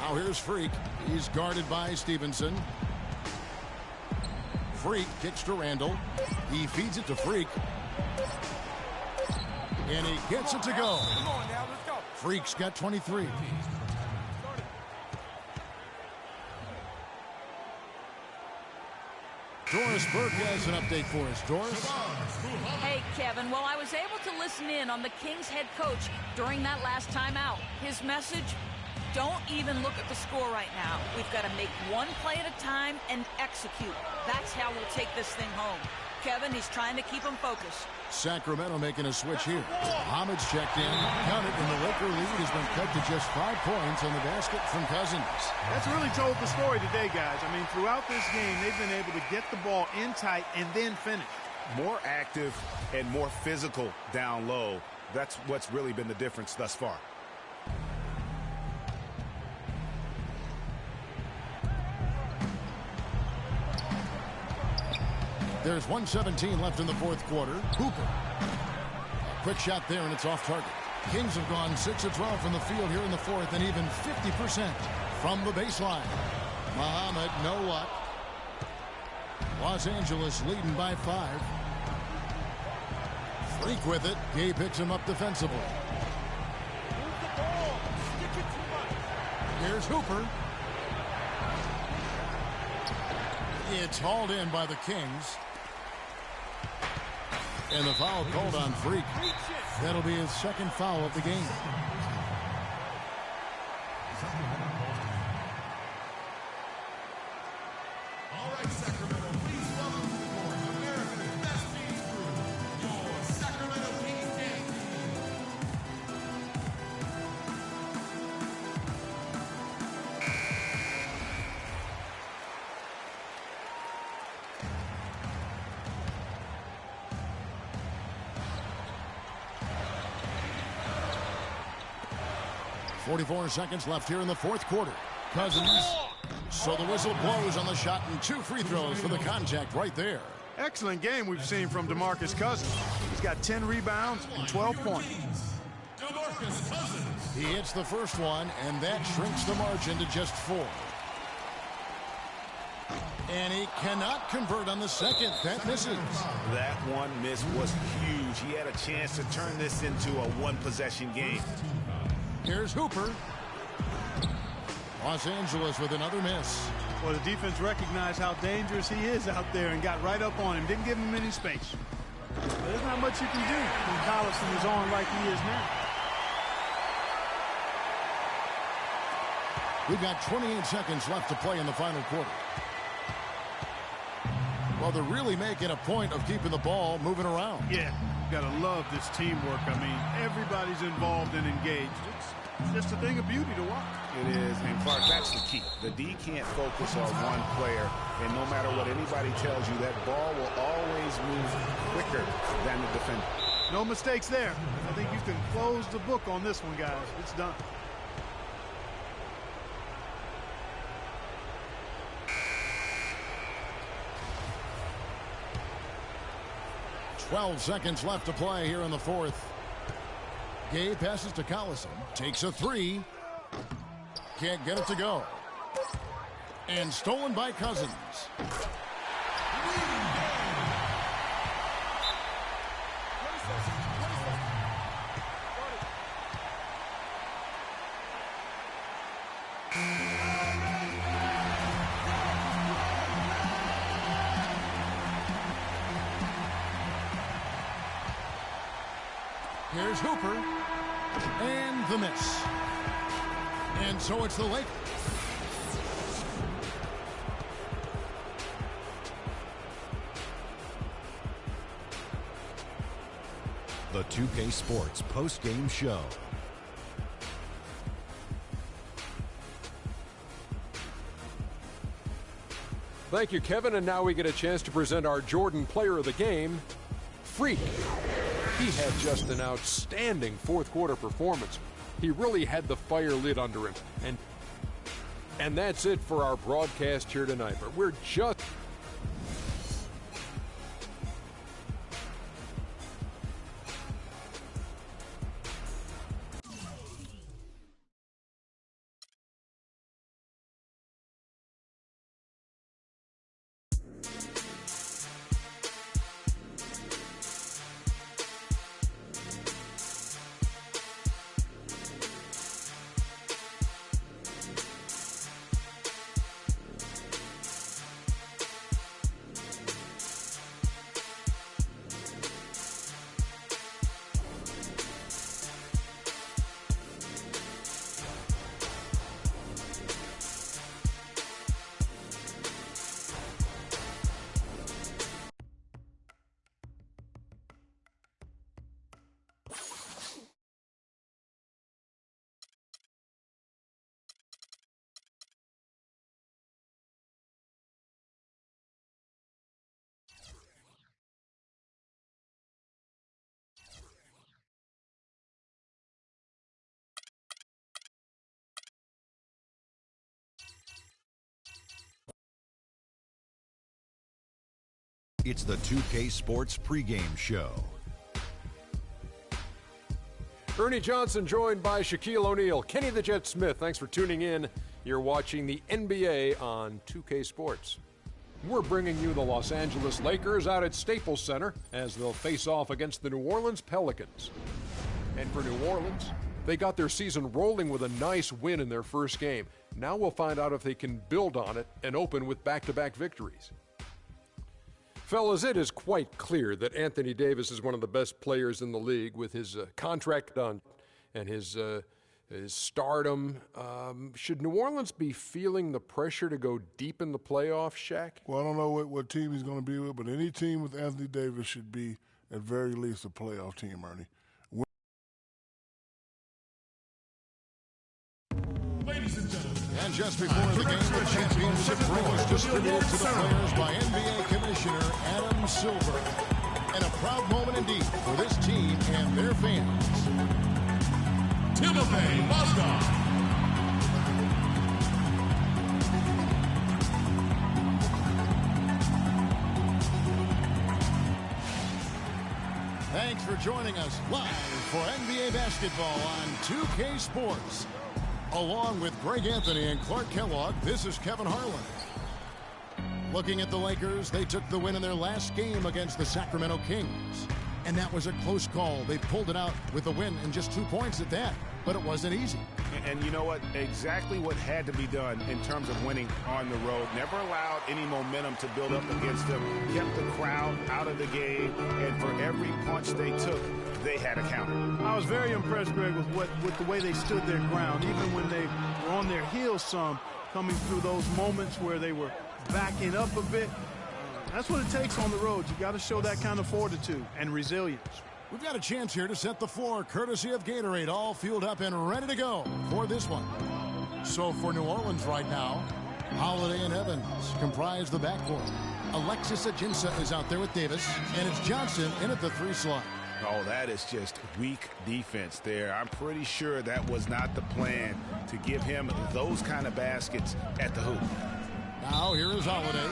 Now here's Freak. He's guarded by Stevenson. Freak kicks to Randall. He feeds it to Freak. And he gets it to go. Freak's got 23. Doris Burke has an update for us. Doris? Hey, Kevin. Well, I was able to listen in on the Kings head coach during that last timeout. His message, don't even look at the score right now. We've got to make one play at a time and execute. That's how we'll take this thing home. Kevin, he's trying to keep him focused. Sacramento making a switch here. Hamid's checked in. Counted, and the Laker lead has been cut to just 5 points on the basket from Cousins. That's really told the story today, guys. I mean, throughout this game, they've been able to get the ball in tight and then finish. More active and more physical down low. That's what's really been the difference thus far. There's 1:17 left in the fourth quarter. Hooper. A quick shot there, and it's off target. Kings have gone 6 of 12 from the field here in the fourth, and even 50% from the baseline. Muhammad, no luck. Los Angeles leading by 5. Freak with it. Gay picks him up defensively. Here's Hooper. It's hauled in by the Kings. And the foul called on Freak. That'll be his second foul of the game. All right, Sacramento, please welcome North America's best teams crew, your Sacramento Kings dance team. 44 seconds left here in the fourth quarter. Cousins. So the whistle blows on the shot, and 2 free throws for the contact right there. Excellent game we've seen from DeMarcus Cousins. He's got 10 rebounds and 12 points. DeMarcus Cousins. He hits the first one, and that shrinks the margin to just 4. And he cannot convert on the second. That misses. That one miss was huge. He had a chance to turn this into a one-possession game. Here's Hooper. Los Angeles with another miss. Well, the defense recognized how dangerous he is out there and got right up on him. Didn't give him any space. There's not much you can do when Collison is on like he is now. We've got 28 seconds left to play in the final quarter. Well, they're really making a point of keeping the ball moving around. Yeah, you got to love this teamwork. I mean, everybody's involved and engaged. It's just a thing of beauty to watch. It is, and Clark, that's the key. The D can't focus on one player, and no matter what anybody tells you, that ball will always move quicker than the defender. No mistakes there. I think you can close the book on this one, guys. It's done. .12 seconds left to play here in the fourth. Gay passes to Collison. Takes a 3. Can't get it to go. And stolen by Cousins. Here's Hooper. And the miss. And so it's the Lakers. The 2K Sports post-game show. Thank you, Kevin. And now we get a chance to present our Jordan Player of the Game, Freak. He had just an outstanding fourth quarter performance. He really had the fire lit under him. And that's it for our broadcast here tonight. But we're just... It's the 2K Sports pregame show. Ernie Johnson joined by Shaquille O'Neal. Kenny the Jet Smith, thanks for tuning in. You're watching the NBA on 2K Sports. We're bringing you the Los Angeles Lakers out at Staples Center as they'll face off against the New Orleans Pelicans. And for New Orleans, they got their season rolling with a nice win in their first game. Now we'll find out if they can build on it and open with back-to-back victories. Fellas, it is quite clear that Anthony Davis is one of the best players in the league with his contract done and his stardom. Should New Orleans be feeling the pressure to go deep in the playoffs, Shaq? Well, I don't know what team he's going to be with, but any team with Anthony Davis should be, at very least, a playoff team, Ernie. Ladies and gentlemen. And just before the game, the championship ring was distributed to the players by NBA Commissioner Adam Silver. And a proud moment indeed for this team and their fans. Timothy Mozgov. Thanks for joining us live for NBA basketball on 2K Sports. Along with Greg Anthony and Clark Kellogg, this is Kevin Harlan. Looking at the Lakers, they took the win in their last game against the Sacramento Kings. And that was a close call. They pulled it out with a win and just 2 points at that. But it wasn't easy. And you know what? Exactly what had to be done in terms of winning on the road. Never allowed any momentum to build up against them. Kept the crowd out of the game. And for every punch they took, they had a counter. I was very impressed, Greg, with the way they stood their ground, even when they were on their heels some, coming through those moments where they were backing up a bit. That's what it takes on the road. You got to show that kind of fortitude and resilience. We've got a chance here to set the floor, courtesy of Gatorade, all fueled up and ready to go for this one. So for New Orleans right now, Holiday and Evans comprise the backcourt. Alexis Ajinça is out there with Davis, and it's Johnson in at the 3 slot. Oh, that is just weak defense there. I'm pretty sure that was not the plan, to give him those kind of baskets at the hoop. Now here is Holiday.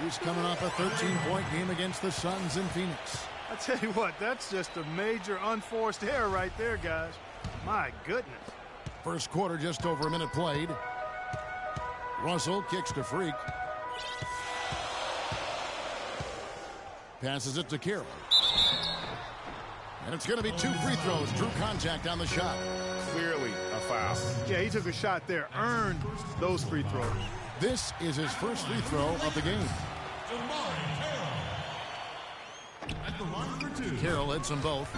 He's coming off a 13-point game against the Suns in Phoenix. I tell you what, that's just a major unforced error right there, guys. My goodness. First quarter, just over a minute played. Russell kicks to Freak. Passes it to Carroll. And it's going to be 2 free throws. Drew contact on the shot. Clearly a foul. Yeah, he took a shot there, earned those free throws. This is his first free throw of the game. At the line for 2. Carroll hits them both.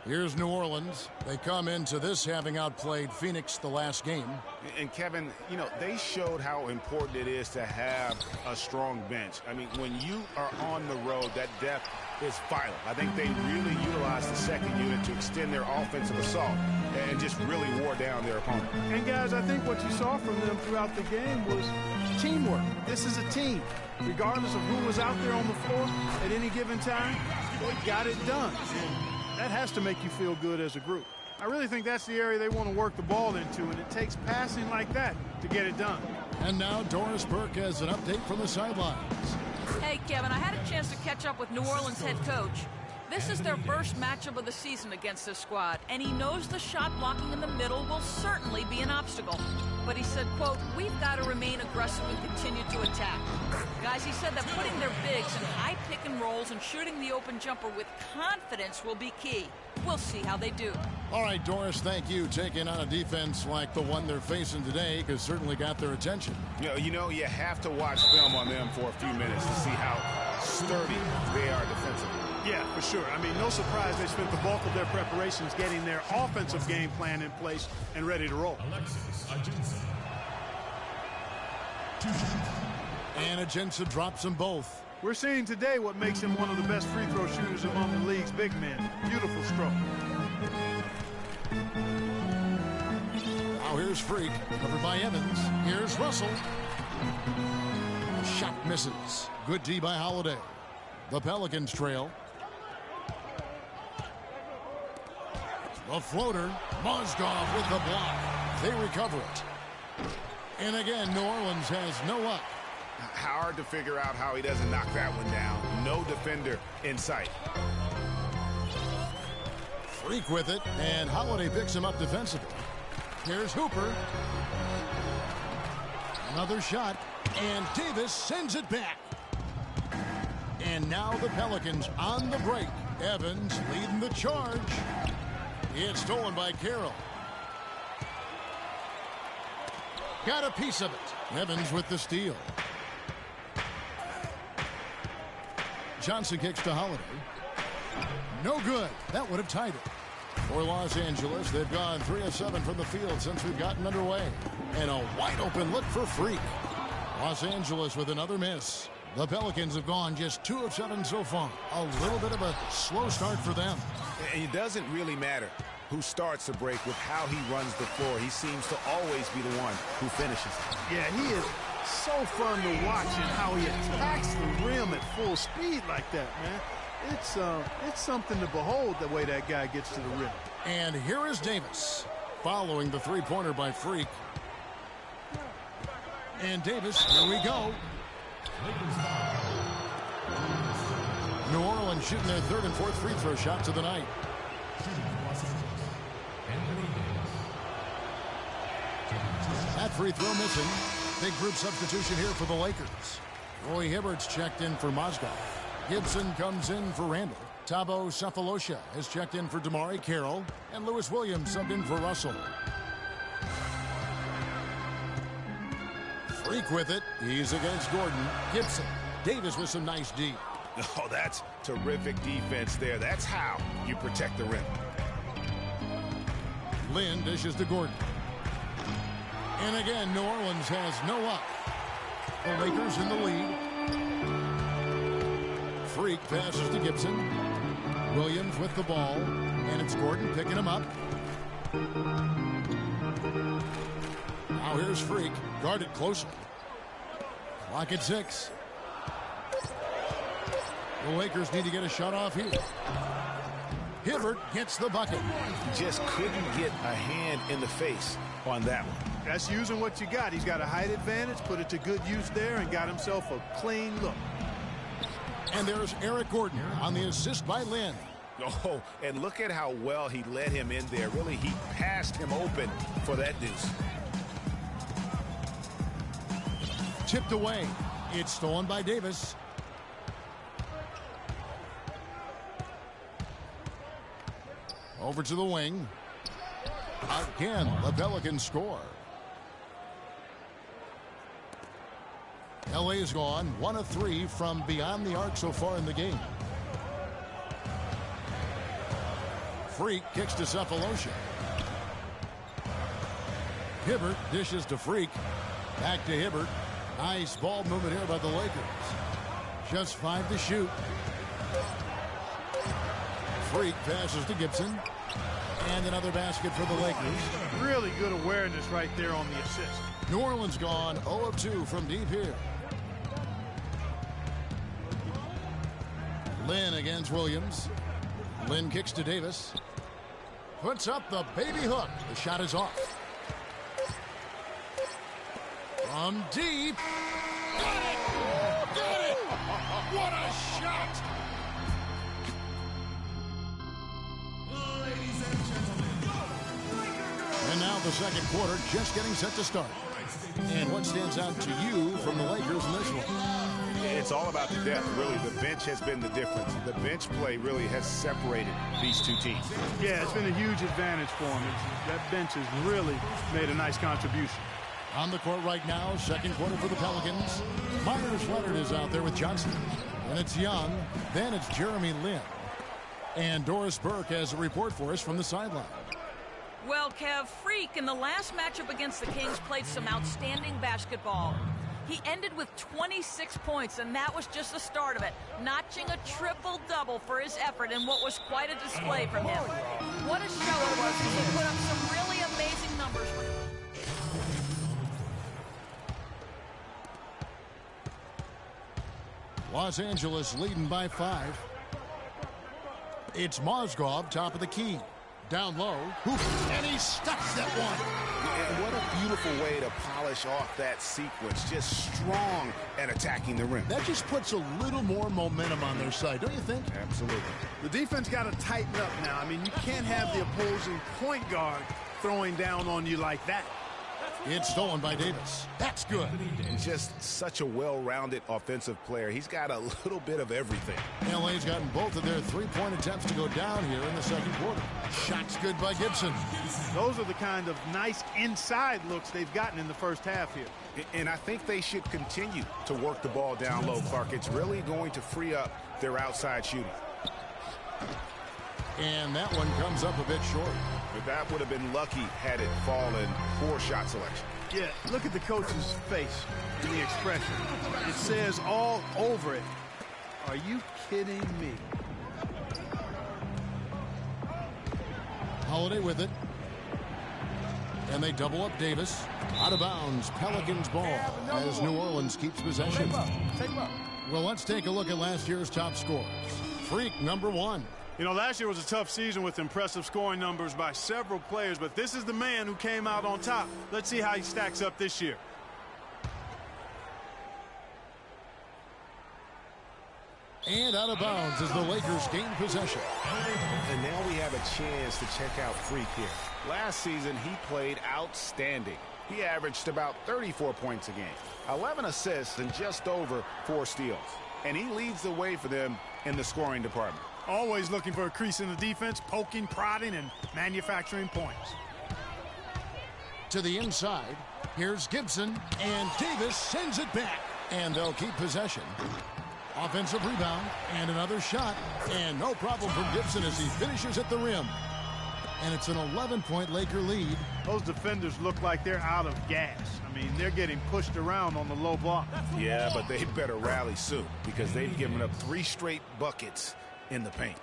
Here's New Orleans. They come into this having outplayed Phoenix the last game. And Kevin, you know, they showed how important it is to have a strong bench. I mean, when you are on the road, that depth is vital. I think they really utilized the second unit to extend their offensive assault and just really wore down their opponent. And guys, I think what you saw from them throughout the game was teamwork. This is a team. Regardless of who was out there on the floor at any given time, they got it done. That has to make you feel good as a group. I really think that's the area they want to work the ball into, and it takes passing like that to get it done. And now Doris Burke has an update from the sidelines. Hey, Kevin, I had a chance to catch up with New Orleans head coach. This is their first matchup of the season against this squad, and he knows the shot blocking in the middle will certainly be an obstacle. But he said, quote, we've got to remain aggressive and continue to attack. Guys, he said that putting their bigs in high pick and rolls and shooting the open jumper with confidence will be key. We'll see how they do. All right, Doris, thank you. Taking on a defense like the one they're facing today has certainly got their attention. You know, you have to watch film on them for a few minutes to see how sturdy they are defensively. Yeah, for sure. I mean, no surprise they spent the bulk of their preparations getting their offensive game plan in place and ready to roll. Alexis Ajinça. And Ajinça drops them both. We're seeing today what makes him one of the best free throw shooters among the league's big men. Beautiful stroke. Now here's Freak, covered by Evans. Here's Russell. Shot misses. Good D by Holiday. The Pelicans trail. The floater. Mozgov with the block. They recover it. And again, New Orleans has no luck. Hard to figure out how he doesn't knock that one down. No defender in sight. Freak with it, and Holiday picks him up defensively. Here's Hooper. Another shot, and Davis sends it back. And now the Pelicans on the break. Evans leading the charge. It's stolen by Carroll. Got a piece of it. Evans with the steal. Johnson kicks to Holiday. No good. That would have tied it. For Los Angeles, they've gone 3 of 7 from the field since we've gotten underway. And a wide open look for Freak. Los Angeles with another miss. The Pelicans have gone just 2 of 7 so far. A little bit of a slow start for them. It doesn't really matter who starts the break with how he runs the floor. He seems to always be the one who finishes. Yeah, he is so fun to watch and how he attacks the rim at full speed like that, man. It's something to behold the way that guy gets to the rim. And here is Davis following the three-pointer by Freak. And Davis, here we go. New Orleans shooting their 3rd and 4th free throw shots of the night. That free throw missing. Big group substitution here for the Lakers. Roy Hibbert's checked in for Mozgov. Gibson comes in for Randall. Thabo Sefolosha has checked in for Damari Carroll. And Lewis Williams subbed in for Russell. Freak with it. He's against Gordon. Gibson. Davis with some nice D. Oh, that's terrific defense there. That's how you protect the rim. Lynn dishes to Gordon. And again, New Orleans has no luck. The Lakers in the lead. Freak passes to Gibson. Williams with the ball. And it's Gordon picking him up. Now here's Freak. Guarded closely. Clock at 6. The Lakers need to get a shot off here. Hibbert gets the bucket. Just couldn't get a hand in the face on that one. That's using what you got. He's got a height advantage, put it to good use there, and got himself a clean look. And there's Eric Gordon on the assist by Lynn. Oh, and look at how well he led him in there. Really, he passed him open for that deuce. Tipped away. It's stolen by Davis. Over to the wing. Again, the Pelicans score. LA's gone 1 of 3 from beyond the arc so far in the game. Freak kicks to Sefolosha. Hibbert dishes to Freak. Back to Hibbert. Nice ball movement here by the Lakers. Just 5 to shoot. Freak passes to Gibson. And another basket for the Lakers. Really good awareness right there on the assist. New Orleans gone 0 of 2 from deep here. Lynn against Williams. Lynn kicks to Davis. Puts up the baby hook. The shot is off. From deep. Got it! Got it! What a shot! Ladies and gentlemen, And now the second quarter just getting set to start. And what stands out to you from the Lakers in this one? It's all about the depth, really. The bench has been the difference. The bench play really has separated these two teams. Yeah, it's been a huge advantage for them. That bench has really made a nice contribution. On the court right now, second quarter for the Pelicans. Myers Leonard is out there with Johnson. And it's Young. Then it's Jeremy Lin. And Doris Burke has a report for us from the sideline. Well, Kev, Freak in the last matchup against the Kings played some outstanding basketball. He ended with 26 points, and that was just the start of it, notching a triple-double for his effort in what was quite a display from him. What a show it was as he put up some really amazing numbers. Los Angeles leading by 5. It's Mozgov, top of the key. Down low, and he stuffs that one. what a beautiful way to polish off that sequence. Just strong at attacking the rim. That just puts a little more momentum on their side, don't you think? Absolutely. The defense got to tighten up now. I mean, you can't have the opposing point guard throwing down on you like that. It's stolen by Davis. That's good. And just such a well-rounded offensive player. He's got a little bit of everything. LA's gotten both of their three-point attempts to go down here in the second quarter. Shot's good by Gibson. Those are the kind of nice inside looks they've gotten in the first half here. And I think they should continue to work the ball down low, Clark. It's really going to free up their outside shooting. And that one comes up a bit short. But that would have been lucky had it fallen. Poor shot selection. Yeah, look at the coach's face and the expression. It says all over it, are you kidding me? Holiday with it. And they double up Davis. Out of bounds, Pelicans ball as New Orleans keeps possession. Well, let's take a look at last year's top scorers. Freak number 1. You know, last year was a tough season with impressive scoring numbers by several players, but this is the man who came out on top. Let's see how he stacks up this year. And out of bounds as the Lakers gain possession. And now we have a chance to check out Freak here. Last season, he played outstanding. He averaged about 34 points a game, 11 assists, and just over 4 steals. And he leads the way for them in the scoring department. Always looking for a crease in the defense, poking, prodding, and manufacturing points. To the inside, here's Gibson, and Davis sends it back. And they'll keep possession. Offensive rebound, and another shot, and no problem from Gibson as he finishes at the rim. And it's an 11-point Laker lead. Those defenders look like they're out of gas. I mean, they're getting pushed around on the low block. Yeah, but they better rally soon because they've given up 3 straight buckets in the paint.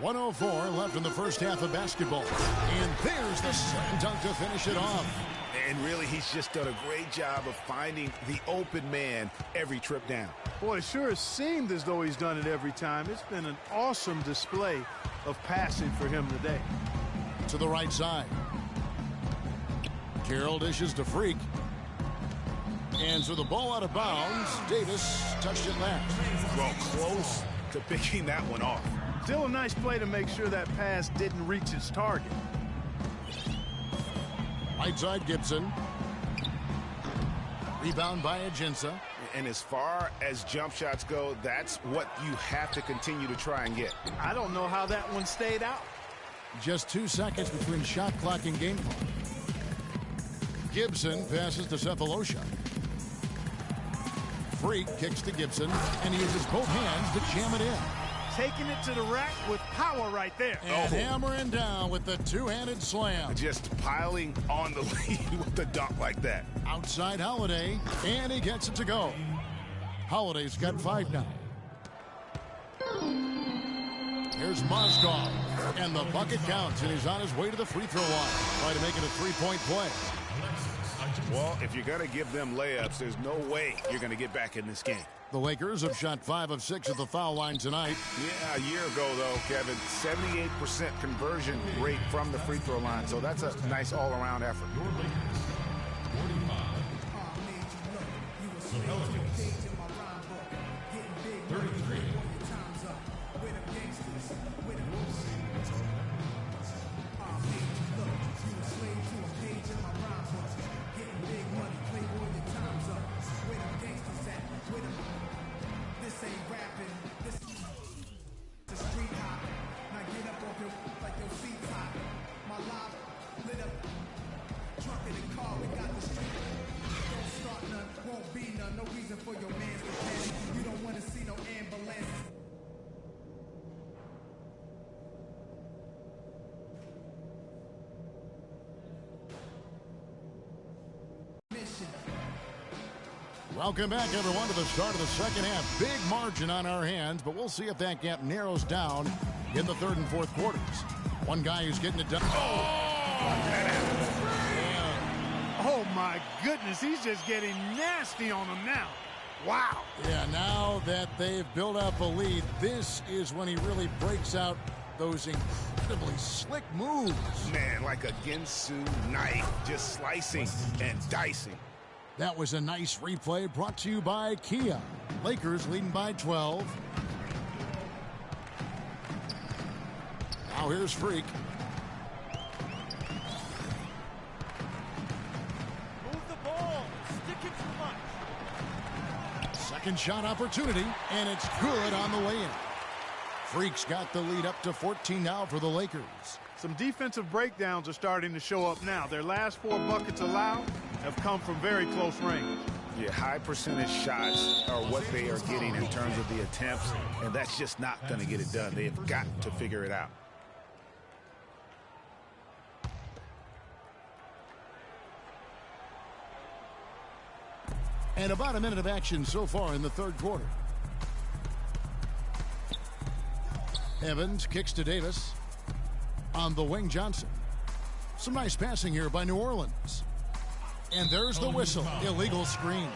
104 left in the first half of basketball. And there's the slam dunk to finish it off. And really, he's just done a great job of finding the open man every trip down. Boy, it sure has seemed as though he's done it every time. It's been an awesome display of passing for him today. To the right side. Carroll dishes to Freak. And so the ball out of bounds. Davis touched it last. Well, close to picking that one off. Still a nice play to make sure that pass didn't reach its target. Right side Gibson. Rebound by Ajinça. And as far as jump shots go, that's what you have to continue to try and get. I don't know how that one stayed out. Just 2 seconds between shot clock and game clock. Gibson passes to Cephalosha. Freak kicks to Gibson, and he uses both hands to jam it in. Taking it to the rack with power right there. And hammering down with the two-handed slam. Just piling on the lead with the dunk like that. Outside Holiday, and he gets it to go. Holiday's got 5 now. Here's Mozgov, and the bucket counts, and he's on his way to the free throw line. Try to make it a 3-point play. Well, if you're going to give them layups, there's no way you're going to get back in this game. The Lakers have shot 5 of 6 at the foul line tonight. Yeah, a year ago, though, Kevin, 78% conversion rate from the free throw line. So that's a nice all-around effort. Welcome back, everyone, to the start of the second half. Big margin on our hands, but we'll see if that gap narrows down in the third and fourth quarters. One guy who's getting it done. Oh, my goodness. He's just getting nasty on him now. Wow. Yeah, now that they've built up a lead, this is when he really breaks out Those incredibly slick moves. Man, like a Ginsu knife, just slicing and dicing. That was a nice replay brought to you by Kia. Lakers leading by 12. Now here's Freak. Move the ball. Stick it too much. Second shot opportunity, and it's good on the way in. Freak's got the lead up to 14 now for the Lakers. Some defensive breakdowns are starting to show up now. Their last 4 buckets allowed have come from very close range. Yeah, high percentage shots are what they are getting in terms of the attempts, and that's just not going to get it done. They've got to figure it out. And about a minute of action so far in the third quarter. Evans kicks to Davis. On the wing, Johnson. Some nice passing here by New Orleans. And there's the whistle. Illegal screen.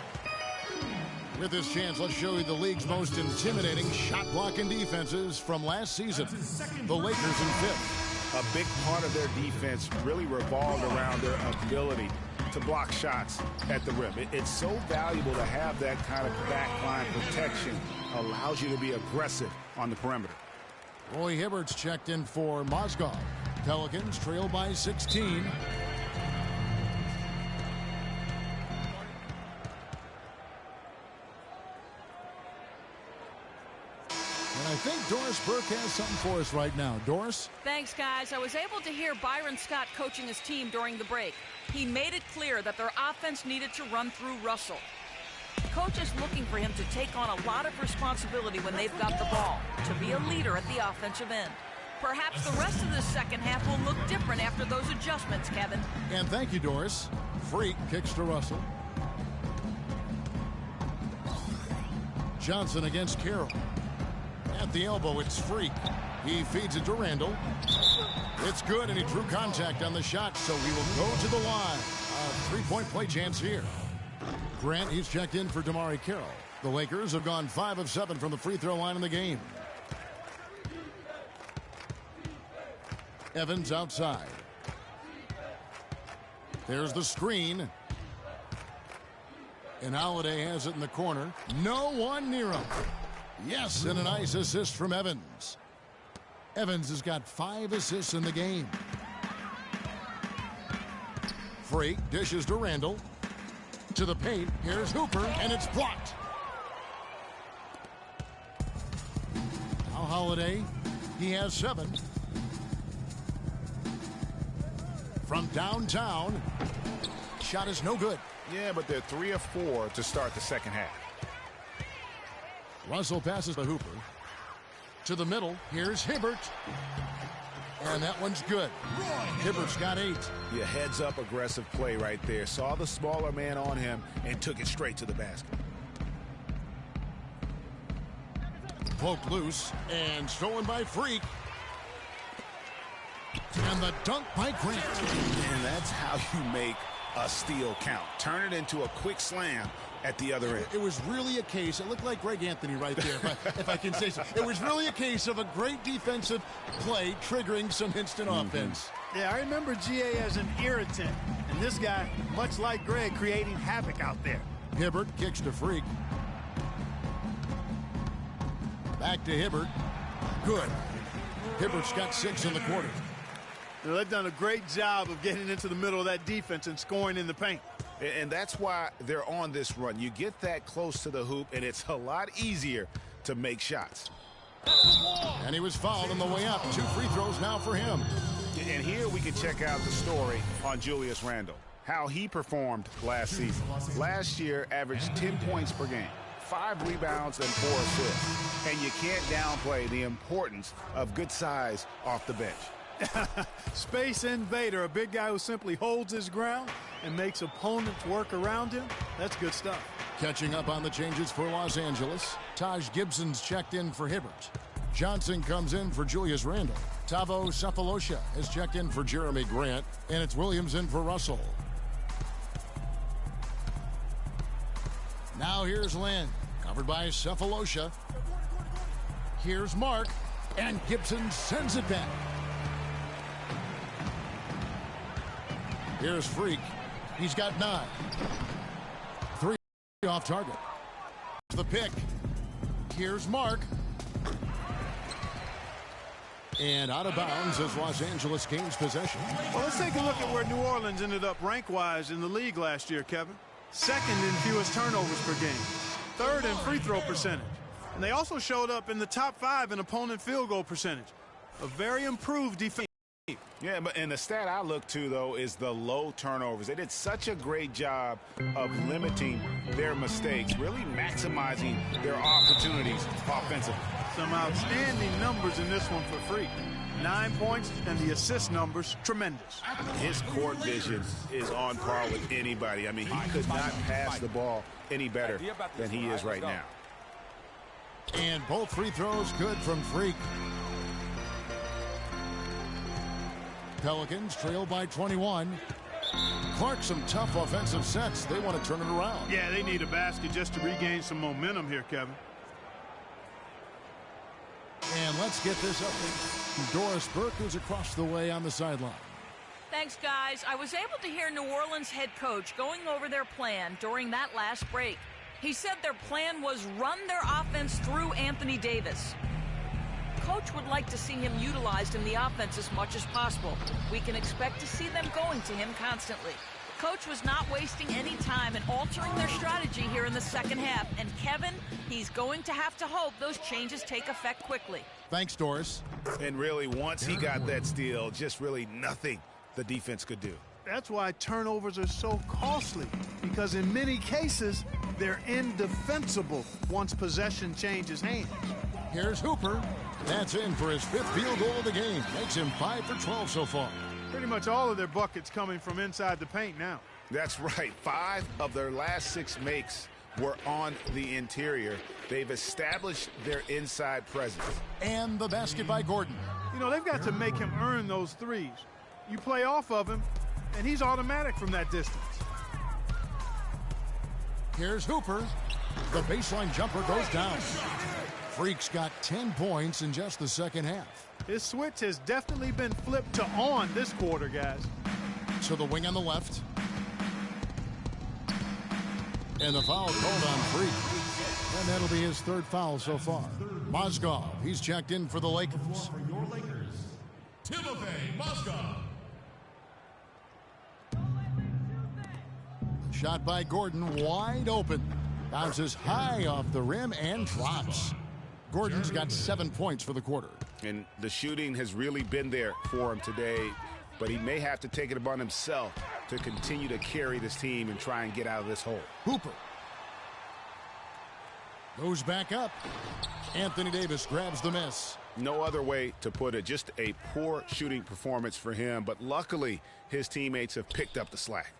With this chance, let's show you the league's most intimidating shot-blocking defenses from last season. The Lakers in 5th. A big part of their defense really revolved around their ability to block shots at the rim. It's so valuable to have that kind of backline protection. Allows you to be aggressive on the perimeter. Roy Hibbert's checked in for Mozgov. Pelicans trail by 16. And I think Doris Burke has something for us right now. Doris? Thanks, guys. I was able to hear Byron Scott coaching his team during the break. He made it clear that their offense needed to run through Russell. Coach is looking for him to take on a lot of responsibility when they've got the ball, to be a leader at the offensive end. Perhaps the rest of the second half will look different after those adjustments, Kevin. And thank you, Doris. Freak kicks to Russell. Johnson against Carroll. At the elbow, it's Freak. He feeds it to Randall. It's good, and he drew contact on the shot, so he will go to the line. A three-point play chance here. Grant, he's checked in for Damari Carroll. The Lakers have gone 5 of 7 from the free throw line in the game. Evans outside. There's the screen. And Holiday has it in the corner. No one near him. Yes, and a nice assist from Evans. Evans has got 5 assists in the game. Freak dishes to Randall. To the paint. Here's Hooper, and it's blocked. Now Holiday. He has 7. From downtown. Shot is no good. Yeah, but they're 3 of 4 to start the second half. Russell passes to Hooper. To the middle. Here's Hibbert. And that one's good. Hibbert's got 8. Yeah, heads up aggressive play right there. Saw the smaller man on him and took it straight to the basket. Poked loose and stolen by Freak. And the dunk by Grant. And that's how you make a steal count. Turn it into a quick slam at the other end. It was really a case, it looked like Greg Anthony right there, if I can say so. It was really a case of a great defensive play triggering some instant offense. Yeah, I remember GA as an irritant. And this guy, much like Greg, creating havoc out there. Hibbert kicks to Freak. Back to Hibbert. Good. Hibbert's got 6 in the quarter. Now, they've done a great job of getting into the middle of that defense and scoring in the paint. And that's why they're on this run. You get that close to the hoop, and it's a lot easier to make shots. And he was fouled on the way up. 2 free throws now for him. And here we can check out the story on Julius Randle, how he performed last season. Last year, averaged 10 points per game, 5 rebounds, and 4 assists. And you can't downplay the importance of good size off the bench. Space invader, a big guy who simply holds his ground and makes opponents work around him. That's good stuff. Catching up on the changes for Los Angeles. Taj Gibson's checked in for Hibbert. Johnson comes in for Julius Randle. Tavo Cephalosha has checked in for Jeremy Grant. And it's Williams in for Russell. Now here's Lynn. Covered by Cephalosha. Here's Mark. And Gibson sends it back. Here's Freak. He's got 9. 3 off target. The pick. Here's Mark. And out of bounds as Los Angeles gains possession. Well, let's take a look at where New Orleans ended up rank-wise in the league last year, Kevin. 2nd in fewest turnovers per game. 3rd in free throw percentage. And they also showed up in the top 5 in opponent field goal percentage. A very improved defense. Yeah, and the stat I look to, though, is the low turnovers. They did such a great job of limiting their mistakes, really maximizing their opportunities offensively. Some outstanding numbers in this one for Freak. 9 points, and the assist numbers, tremendous. His court vision is on par with anybody. I mean, he could not pass the ball any better than he is right now. And both free throws good from Freak. Pelicans trail by 21. Clark, some tough offensive sets. They want to turn it around. Yeah, they need a basket just to regain some momentum here, Kevin. And let's get this update. Doris Burke, who's across the way on the sideline. Thanks, guys. I was able to hear New Orleans head coach going over their plan during that last break. He said their plan was run their offense through Anthony Davis. Coach would like to see him utilized in the offense as much as possible. We can expect to see them going to him constantly. Coach was not wasting any time in altering their strategy here in the second half. And Kevin, he's going to have to hope those changes take effect quickly. Thanks, Doris. And really, once he got that steal, just really nothing the defense could do. That's why turnovers are so costly, because in many cases, they're indefensible once possession changes hands. Here's Hooper. That's in for his 5th field goal of the game. Makes him 5 for 12 so far. Pretty much all of their buckets coming from inside the paint now. That's right. 5 of their last 6 makes were on the interior. They've established their inside presence. And the basket by Gordon. You know, they've got to make him earn those threes. You play off of him, and he's automatic from that distance. Here's Hooper. The baseline jumper goes down. Freak's got 10 points in just the second half. His switch has definitely been flipped to on this quarter, guys. To the wing on the left. And the foul called on Freak. And that'll be his 3rd foul so far. Mozgov, he's checked in for the Lakers. For your Lakers, Timofey Mozgov. Shot by Gordon, wide open. Bounces high off the rim and drops. Gordon's got 7 points for the quarter. And the shooting has really been there for him today, but he may have to take it upon himself to continue to carry this team and try and get out of this hole. Hooper goes back up. Anthony Davis grabs the miss. No other way to put it. Just a poor shooting performance for him, but luckily his teammates have picked up the slack.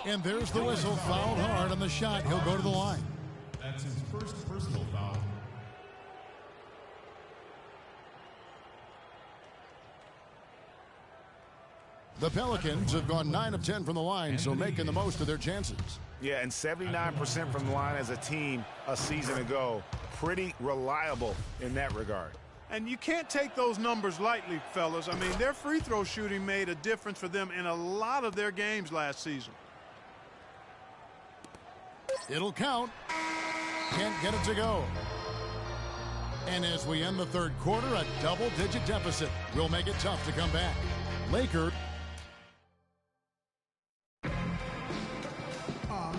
And there's the whistle. Fouled hard on the shot. He'll go to the line. That's his first personal foul. The Pelicans have gone 9 of 10 from the line, so making the most of their chances. Yeah, and 79% from the line as a team a season ago. Pretty reliable in that regard. And you can't take those numbers lightly, fellas. I mean, their free throw shooting made a difference for them in a lot of their games last season. It'll count. Can't get it to go. And as we end the 3rd quarter, a double-digit deficit will make it tough to come back. Lakers.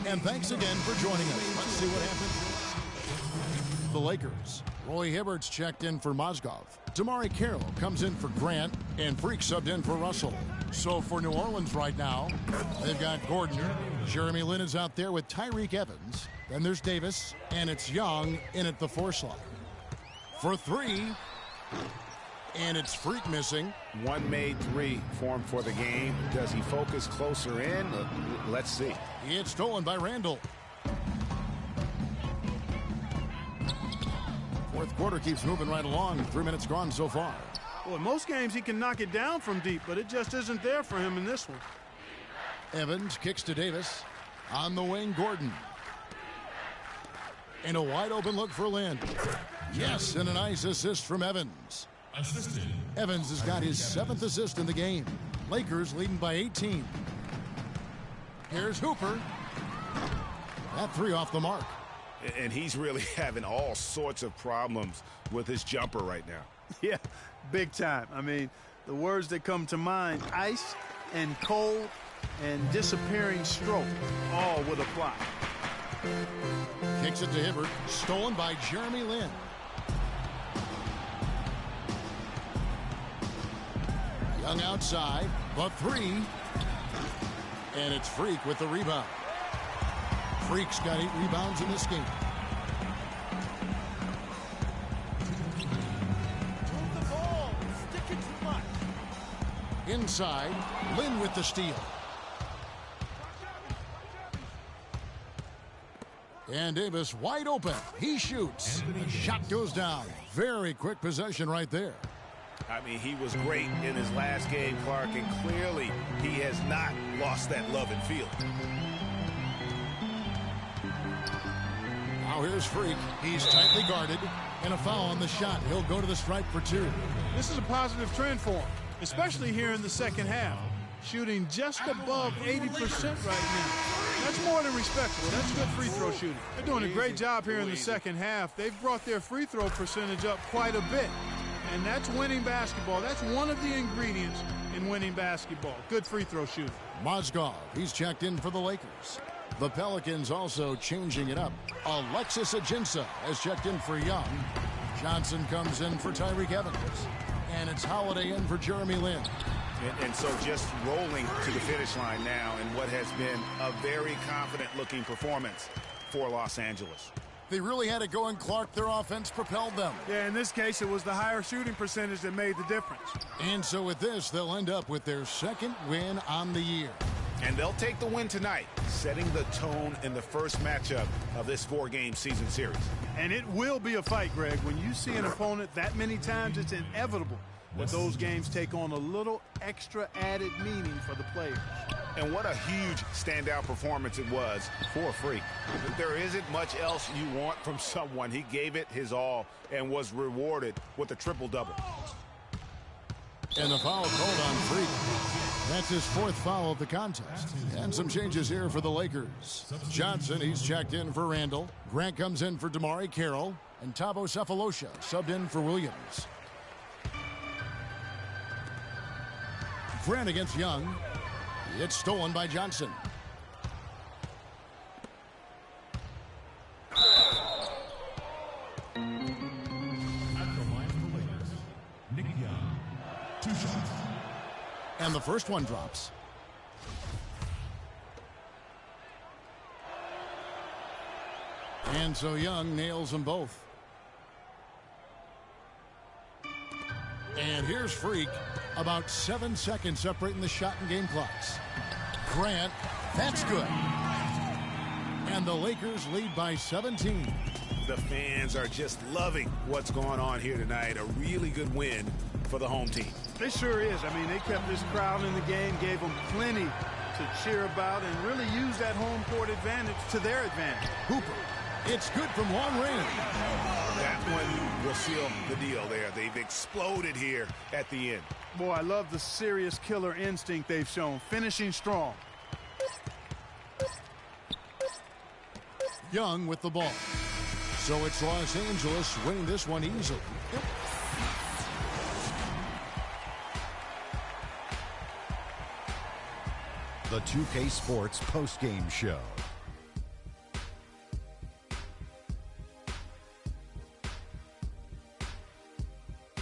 And thanks again for joining us. Let's see what happens. The Lakers. Roy Hibbert's checked in for Mozgov. Damari Carroll comes in for Grant, and Freak subbed in for Russell. So for New Orleans right now, they've got Gordon. Jeremy Lin is out there with Tyreek Evans. Then there's Davis, and it's Young in at the 4 slot. For 3, and it's Freak missing. 1 made 3 for him for the game. Does he focus closer in? Let's see. It's stolen by Randall. 4th quarter keeps moving right along. 3 minutes gone so far. Well, in most games he can knock it down from deep, but it just isn't there for him in this one. Evans kicks to Davis. On the wing, Gordon. And a wide open look for Lynn. Yes, and a nice assist from Evans. Assisted. Evans has got his 7th assist in the game. Lakers leading by 18. Here's Hooper. That 3 off the mark. And he's really having all sorts of problems with his jumper right now. Yeah, big time. I mean, the words that come to mind, ice and cold and disappearing stroke, all would apply. Kicks it to Hibbert. Stolen by Jeremy Lin. Young outside. The 3. And it's Freak with the rebound. Freak's got 8 rebounds in this game. Move the ball. Stick it too much. Inside. Lin with the steal. And Davis wide open. He shoots. Shot goes down. Very quick possession right there. I mean, he was great in his last game, Clark, and clearly he has not lost that love and feel. Now here's Freak. He's tightly guarded. And a foul on the shot. He'll go to the stripe for 2. This is a positive trend for him, especially here in the second half. Shooting just above 80% right now. That's more than respectable. That's good free throw shooting. They're doing a great job here in the second half. They've brought their free throw percentage up quite a bit. And that's winning basketball. That's one of the ingredients in winning basketball. Good free throw shooting. Mozgov, he's checked in for the Lakers. The Pelicans also changing it up. Alexis Ajinça has checked in for Young. Johnson comes in for Tyreek Evans. And it's Holiday in for Jeremy Lin. And so just rolling to the finish line now in what has been a very confident-looking performance for Los Angeles. They really had it going, Clark. Their offense propelled them. Yeah, in this case, it was the higher shooting percentage that made the difference. And so with this, they'll end up with their 2nd win on the year. And they'll take the win tonight, setting the tone in the first matchup of this 4-game season series. And it will be a fight, Greg. When you see an opponent that many times, it's inevitable that those games take on a little extra added meaning for the players. And what a huge standout performance it was for Freak. There isn't much else you want from someone. He gave it his all and was rewarded with a triple-double. And the foul called on Freak. That's his 4th foul of the contest. And some changes here for the Lakers. Johnson, he's checked in for Randall. Grant comes in for Damari Carroll. And Thabo Sefolosha subbed in for Williams. Grant against Young. It's stolen by Johnson. At the line for the Lakers, Nick Young, 2 shots. And the first one drops. And so Young nails them both. And here's Freak. About 7 seconds separating the shot and game clocks. Grant, that's good. And the Lakers lead by 17. The fans are just loving what's going on here tonight. A really good win for the home team. It sure is. I mean, they kept this crowd in the game, gave them plenty to cheer about, and really used that home court advantage to their advantage. Hooper, it's good from long range. That one will seal the deal there. They've exploded here at the end. Boy, I love the serious killer instinct they've shown, finishing strong. Young with the ball. So it's Los Angeles winning this one easily. The 2K Sports postgame show.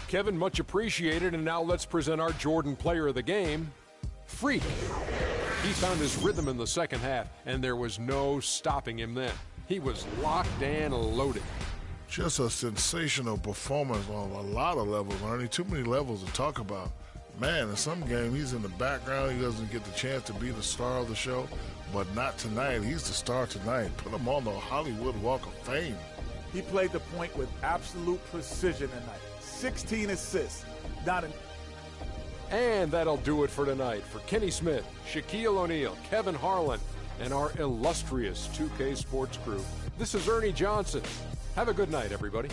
Kevin, much appreciated, and now let's present our Jordan player of the game, Freak. He found his rhythm in the second half, and there was no stopping him then. He was locked and loaded. Just a sensational performance on a lot of levels, Ernie. Too many levels to talk about. Man, in some game, he's in the background. He doesn't get the chance to be the star of the show, but not tonight. He's the star tonight. Put him on the Hollywood Walk of Fame. He played the point with absolute precision tonight. 16 assists. And that'll do it for tonight. For Kenny Smith, Shaquille O'Neal, Kevin Harlan, and our illustrious 2K Sports crew. This is Ernie Johnson. Have a good night, everybody.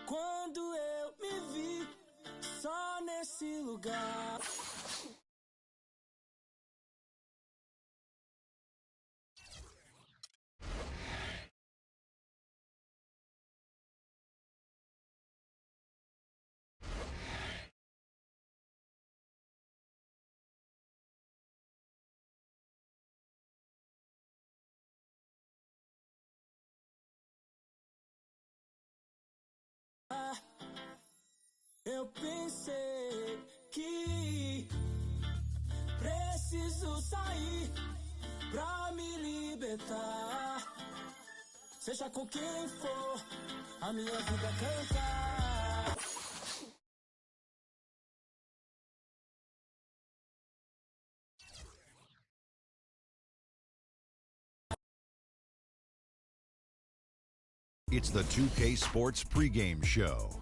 Quando eu me vi só nesse lugar. Eu pensei que preciso sair pra me libertar. Seja com quem for, a minha vida cantar. It's the 2K Sports pregame show.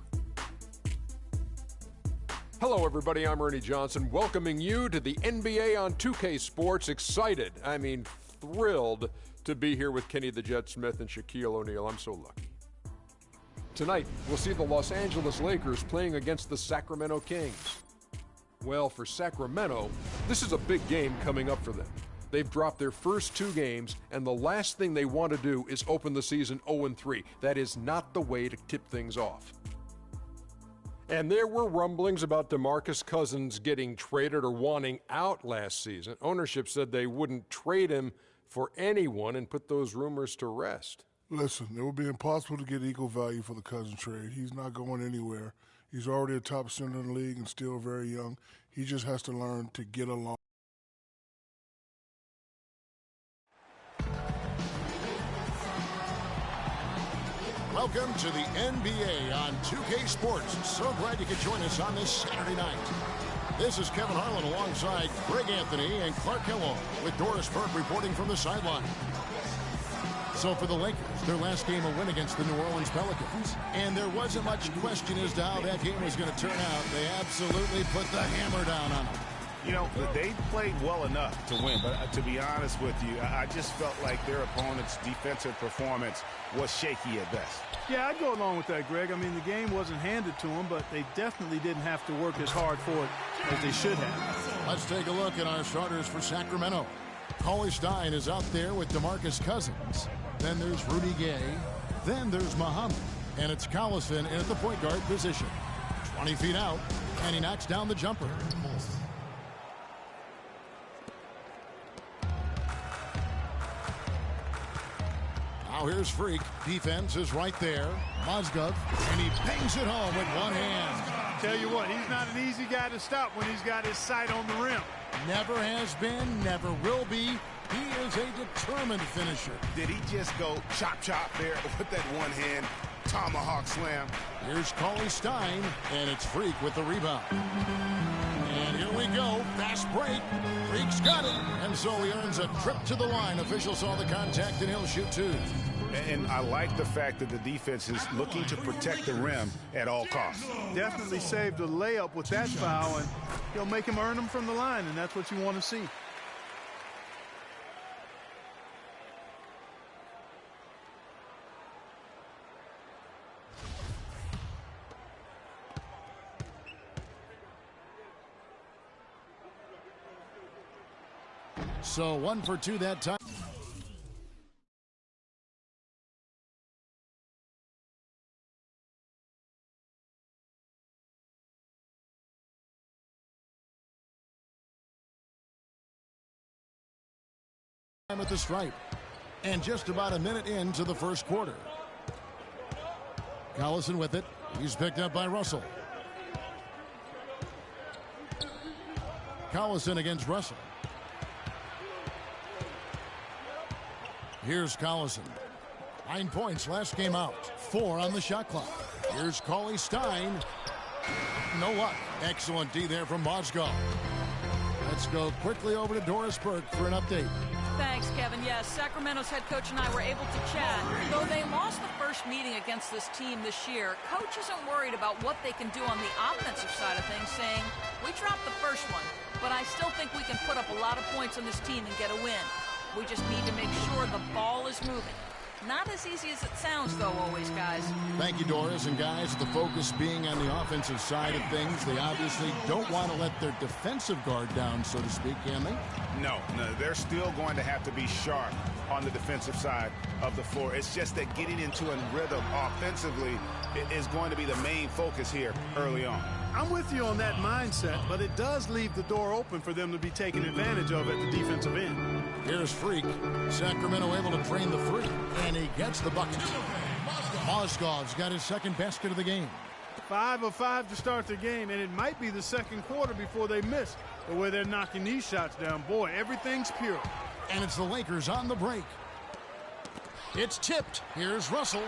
Hello, everybody. I'm Ernie Johnson, welcoming you to the NBA on 2K Sports. Excited, I mean thrilled to be here with Kenny the Jet Smith and Shaquille O'Neal. I'm so lucky. Tonight, we'll see the Los Angeles Lakers playing against the Sacramento Kings. Well, for Sacramento, this is a big game coming up for them. They've dropped their first 2 games, and the last thing they want to do is open the season 0-3. That is not the way to tip things off. And there were rumblings about DeMarcus Cousins getting traded or wanting out last season. Ownership said they wouldn't trade him for anyone and put those rumors to rest. Listen, it would be impossible to get equal value for the Cousins trade. He's not going anywhere. He's already a top center in the league and still very young. He just has to learn to get along. Welcome to the NBA on 2K Sports. So glad you could join us on this Saturday night. This is Kevin Harlan alongside Greg Anthony and Clark Kellogg with Doris Burke reporting from the sideline. So for the Lakers, their last game a win against the New Orleans Pelicans. And there wasn't much question as to how that game was going to turn out. They absolutely put the hammer down on them. You know, they played well enough to win, but to be honest with you, I just felt like their opponent's defensive performance was shaky at best. Yeah, I'd go along with that, Greg. I mean, the game wasn't handed to them, but they definitely didn't have to work as hard for it as they should have. Let's take a look at our starters for Sacramento. Cauley Stein is out there with DeMarcus Cousins. Then there's Rudy Gay. Then there's Muhammad. And it's Collison in at the point guard position. 20 feet out, and he knocks down the jumper. Now here's Freak. Defense is right there. Mozgov, and he bangs it home with one hand. Tell you what, he's not an easy guy to stop when he's got his sight on the rim. Never has been, never will be. He is a determined finisher. Did he just go chop there with that one hand tomahawk slam? Here's Cauley Stein, and it's Freak with the rebound. And here we go, fast break. Freak's got it, and so he earns a trip to the line. Official saw the contact, and he'll shoot 2. And I like the fact that the defense is looking to protect the rim at all costs. Definitely saved a layup with that foul, and he'll make him earn them from the line, and that's what you want to see. So 1 for 2 that time. Time at the stripe. And just about a minute into the first quarter. Collison with it. He's picked up by Russell. Collison against Russell. Here's Collison. 9 points last game out. 4 on the shot clock. Here's Cauley Stein. No luck. Excellent D there from Mozgov. Let's go quickly over to Doris Burke for an update. Thanks, Kevin. Yes, Sacramento's head coach and I were able to chat. Though they lost the first meeting against this team this year, coach isn't worried about what they can do on the offensive side of things, saying, we dropped the first one, but I still think we can put up a lot of points on this team and get a win. We just need to make sure the ball is moving. Not as easy as it sounds, though, always, guys. Thank you, Doris. And, guys, the focus being on the offensive side of things, they obviously don't want to let their defensive guard down, so to speak, can they? No, they're still going to have to be sharp on the defensive side of the floor. It's just that getting into a rhythm offensively is going to be the main focus here early on. I'm with you on that mindset, but it does leave the door open for them to be taken advantage of at the defensive end. Here's Freak. Sacramento able to drain the three, and he gets the bucket. Mozgov's got his second basket of the game. 5 of 5 to start the game, and it might be the second quarter before they miss the way they're knocking these shots down. Boy, everything's pure. And it's the Lakers on the break. It's tipped. Here's Russell.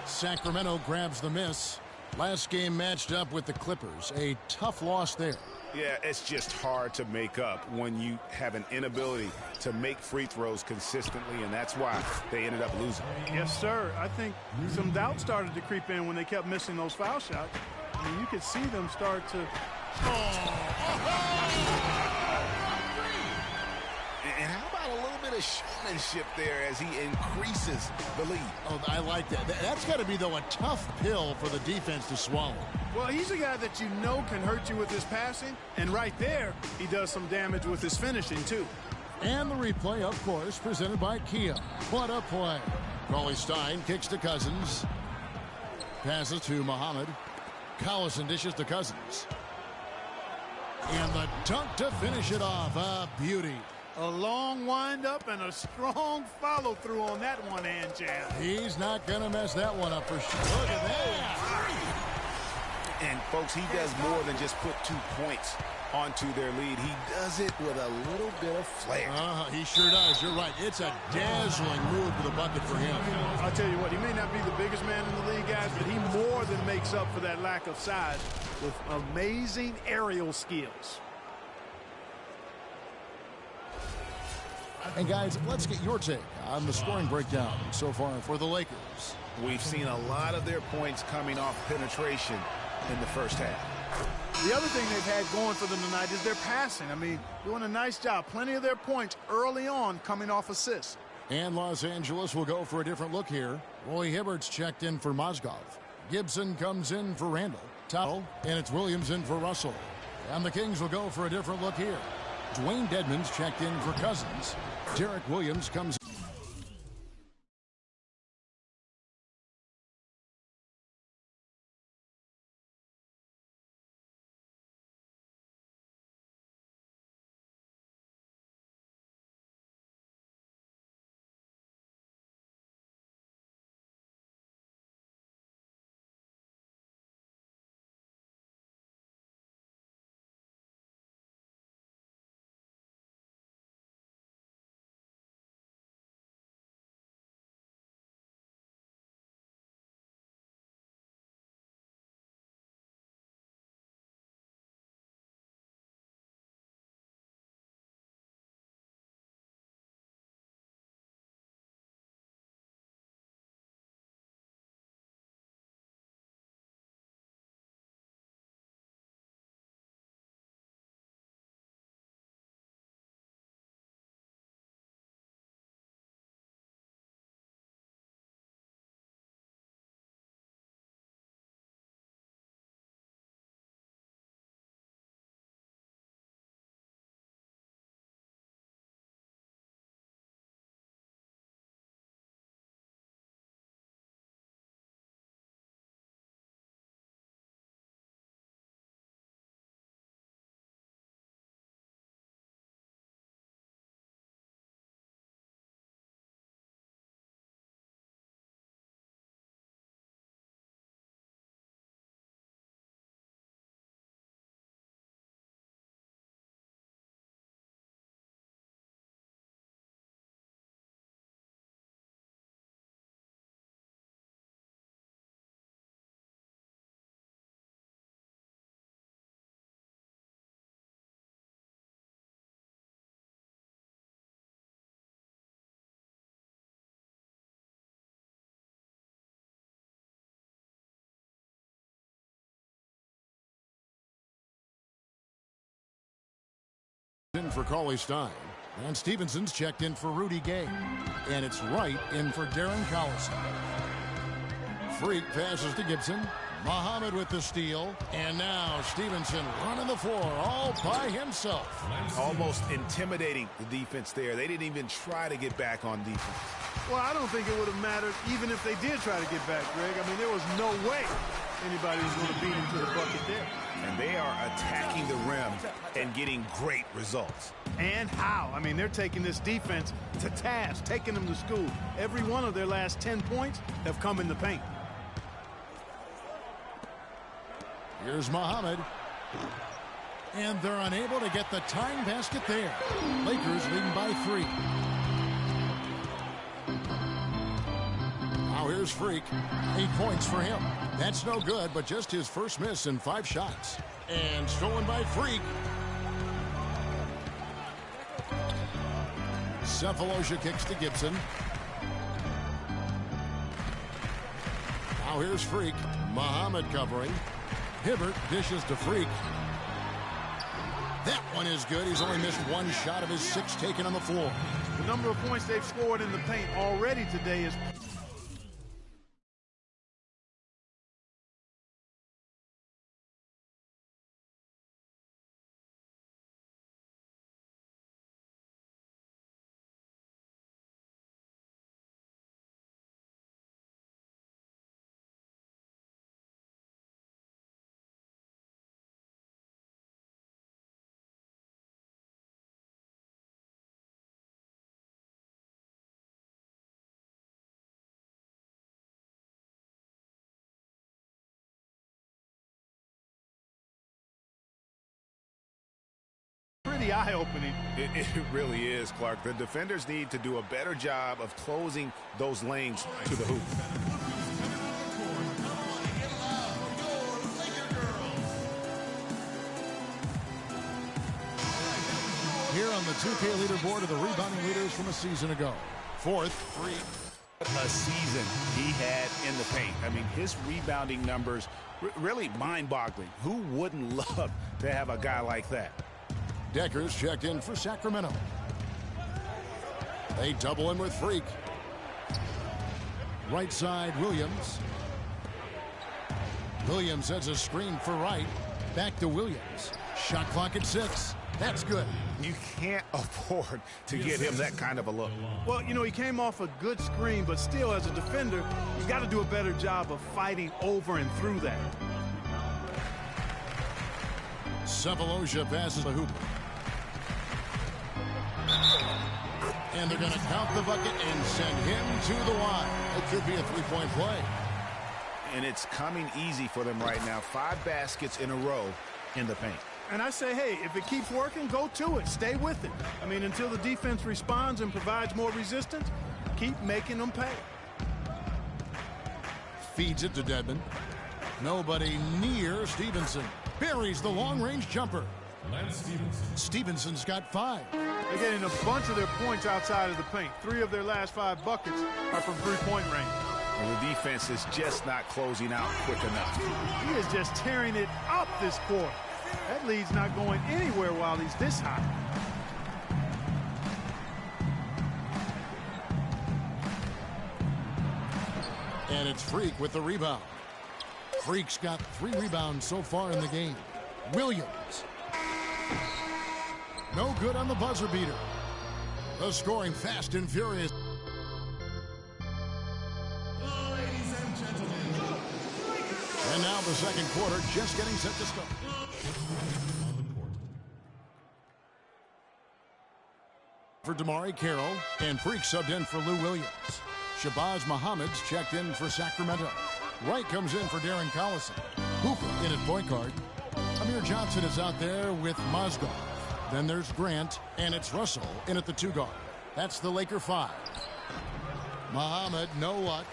Sacramento grabs the miss. Last game matched up with the Clippers. A tough loss there. Yeah, it's just hard to make up when you have an inability to make free throws consistently, and that's why they ended up losing. Yes, sir. I think some doubt started to creep in when they kept missing those foul shots. I mean, you could see them start to... And how about a little bit of showmanship there as he increases the lead? Oh, I like that. That's got to be, though, a tough pill for the defense to swallow. Well, he's a guy that you know can hurt you with his passing, and right there, he does some damage with his finishing, too. And the replay, of course, presented by Kia. What a play. Cauley Stein kicks to Cousins. Passes to Muhammad. Collison dishes to Cousins. And the dunk to finish it off. A beauty. A long wind-up and a strong follow-through on that one-hand jam. He's not going to mess that one up for sure. Look at that. And, folks, he does more than just put 2 points onto their lead. He does it with a little bit of flair. He sure does. You're right. It's a dazzling move to the bucket for him. I'll tell you what, he may not be the biggest man in the league, guys, but he more than makes up for that lack of size with amazing aerial skills. And, guys, let's get your take on the scoring breakdown so far for the Lakers. We've seen a lot of their points coming off penetration in the first half. The other thing they've had going for them tonight is their passing. I mean, doing a nice job. Plenty of their points early on coming off assists. And Los Angeles will go for a different look here. Roy Hibbert's checked in for Mozgov. Gibson comes in for Randall. Towel, and it's Williams in for Russell. And the Kings will go for a different look here. Dwayne Dedmon's checked in for Cousins. Derek Williams comes in for Cauley-Stein. And Stevenson's checked in for Rudy Gay. And it's Wright in for Darren Collison. Freak passes to Gibson. Muhammad with the steal. And now Stevenson running the floor all by himself. Almost intimidating the defense there. They didn't even try to get back on defense. Well, I don't think it would have mattered even if they did try to get back, Greg. I mean, there was no way anybody was going to beat him to the bucket there. And they are attacking the rim and getting great results. And how? I mean, they're taking this defense to task, taking them to school. Every one of their last 10 points have come in the paint. Here's Muhammad. And they're unable to get the tying basket there. Lakers leading by 3. Now here's Freak. 8 points for him. That's no good, but just his first miss in 5 shots. And stolen by Freak. Cephalosha kicks to Gibson. Now here's Freak. Muhammad covering. Hibbert dishes to Freak. That one is good. He's only missed 1 shot of his 6 taken on the floor. The number of points they've scored in the paint already today is... pretty eye-opening. It really is, Clark. The defenders need to do a better job of closing those lanes to the hoop. Here on the 2K leaderboard are the rebounding leaders from a season ago. 4th, Freak. A season he had in the paint. I mean, his rebounding numbers really mind-boggling. Who wouldn't love to have a guy like that? Decker's checked in for Sacramento. They double in with Freak. Right side, Williams. Williams has a screen for Wright. Back to Williams. Shot clock at 6. That's good. You can't afford to get him that kind of a look. Well, you know, he came off a good screen, but still, as a defender, he's got to do a better job of fighting over and through that. Cephalosha passes the hoop. And they're going to count the bucket and send him to the line. It could be a 3-point play. And it's coming easy for them right now. 5 baskets in a row in the paint. And I say, hey, if it keeps working, go to it. Stay with it. I mean, until the defense responds and provides more resistance, keep making them pay. Feeds it to Dedmon. Nobody near Stevenson. Buries the long-range jumper. Stevenson's got 5. They're getting a bunch of their points outside of the paint. 3 of their last 5 buckets are from 3-point range. And the defense is just not closing out quick enough. He is just tearing it up this quarter. That lead's not going anywhere while he's this hot. And it's Freak with the rebound. Freak's got 3 rebounds so far in the game. Williams. No good on the buzzer beater. The scoring fast and furious. Ladies and gentlemen. And now the second quarter just getting set to start. For Damari Carroll, and Freak subbed in for Lou Williams. Shabazz Muhammad's checked in for Sacramento. Wright comes in for Darren Collison. Hooper in at point guard. Amir Johnson is out there with Mozgov. Then there's Grant, and it's Russell in at the 2 guard. That's the Laker 5. Muhammad, no luck.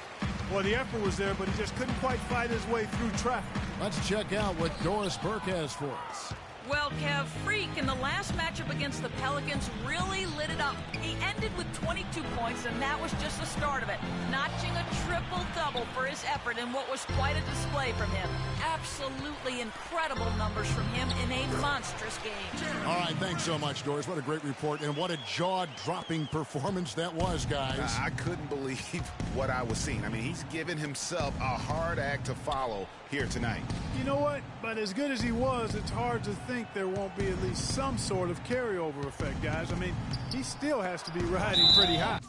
Well, the effort was there, but he just couldn't quite fight his way through traffic. Let's check out what Doris Burke has for us. Well, Kev, Freak in the last matchup against the Pelicans really lit it up. He ended with 22 points, and that was just the start of it, notching a triple-double for his effort in what was quite a display from him. Absolutely incredible numbers from him in a monstrous game. All right, thanks so much, Doris. What a great report, and what a jaw-dropping performance that was, guys. I couldn't believe what I was seeing. I mean, he's given himself a hard act to follow here tonight. You know what? But as good as he was, it's hard to think there won't be at least some sort of carryover effect, guys. I mean, he still has to be riding pretty high.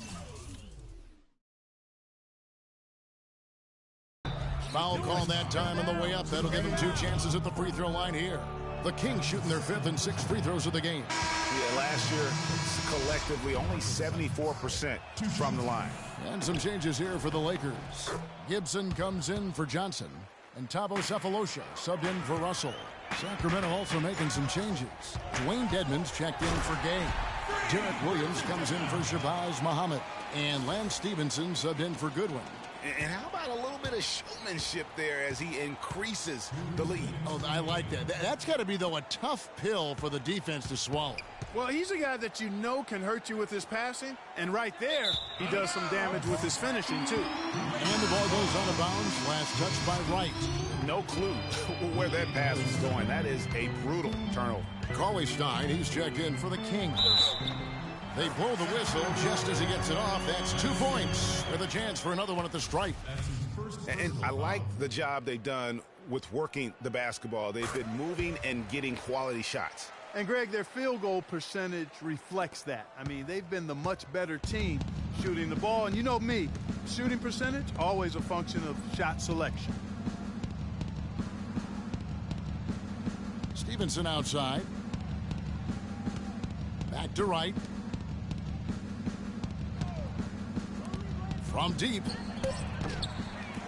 Foul call that time on the way up. That'll give him 2 chances at the free throw line here. The Kings shooting their 5th and 6th free throws of the game. Yeah, last year, collectively, only 74% from the line. And some changes here for the Lakers. Gibson comes in for Johnson. And Tabo Cephalosha subbed in for Russell. Sacramento also making some changes. Dwayne Dedmon's checked in for Gay. Derek Williams comes in for Shabazz Muhammad. And Lance Stevenson subbed in for Goodwin. And how about a little bit of showmanship there as he increases the lead? Oh, I like that. That's got to be, though, a tough pill for the defense to swallow. Well, he's a guy that you know can hurt you with his passing, and right there, he does some damage with his finishing, too. And the ball goes out of bounds. Last touch by Wright. No clue where that pass was going. That is a brutal turnover. Cauley Stein, he's checked in for the Kings. They blow the whistle just as he gets it off. That's 2 points with a chance for another one at the stripe. And I like the job they've done with working the basketball. They've been moving and getting quality shots. And, Greg, their field goal percentage reflects that. I mean, they've been the much better team shooting the ball. And you know me, shooting percentage, always a function of shot selection. Stevenson outside. Back to Wright. From deep.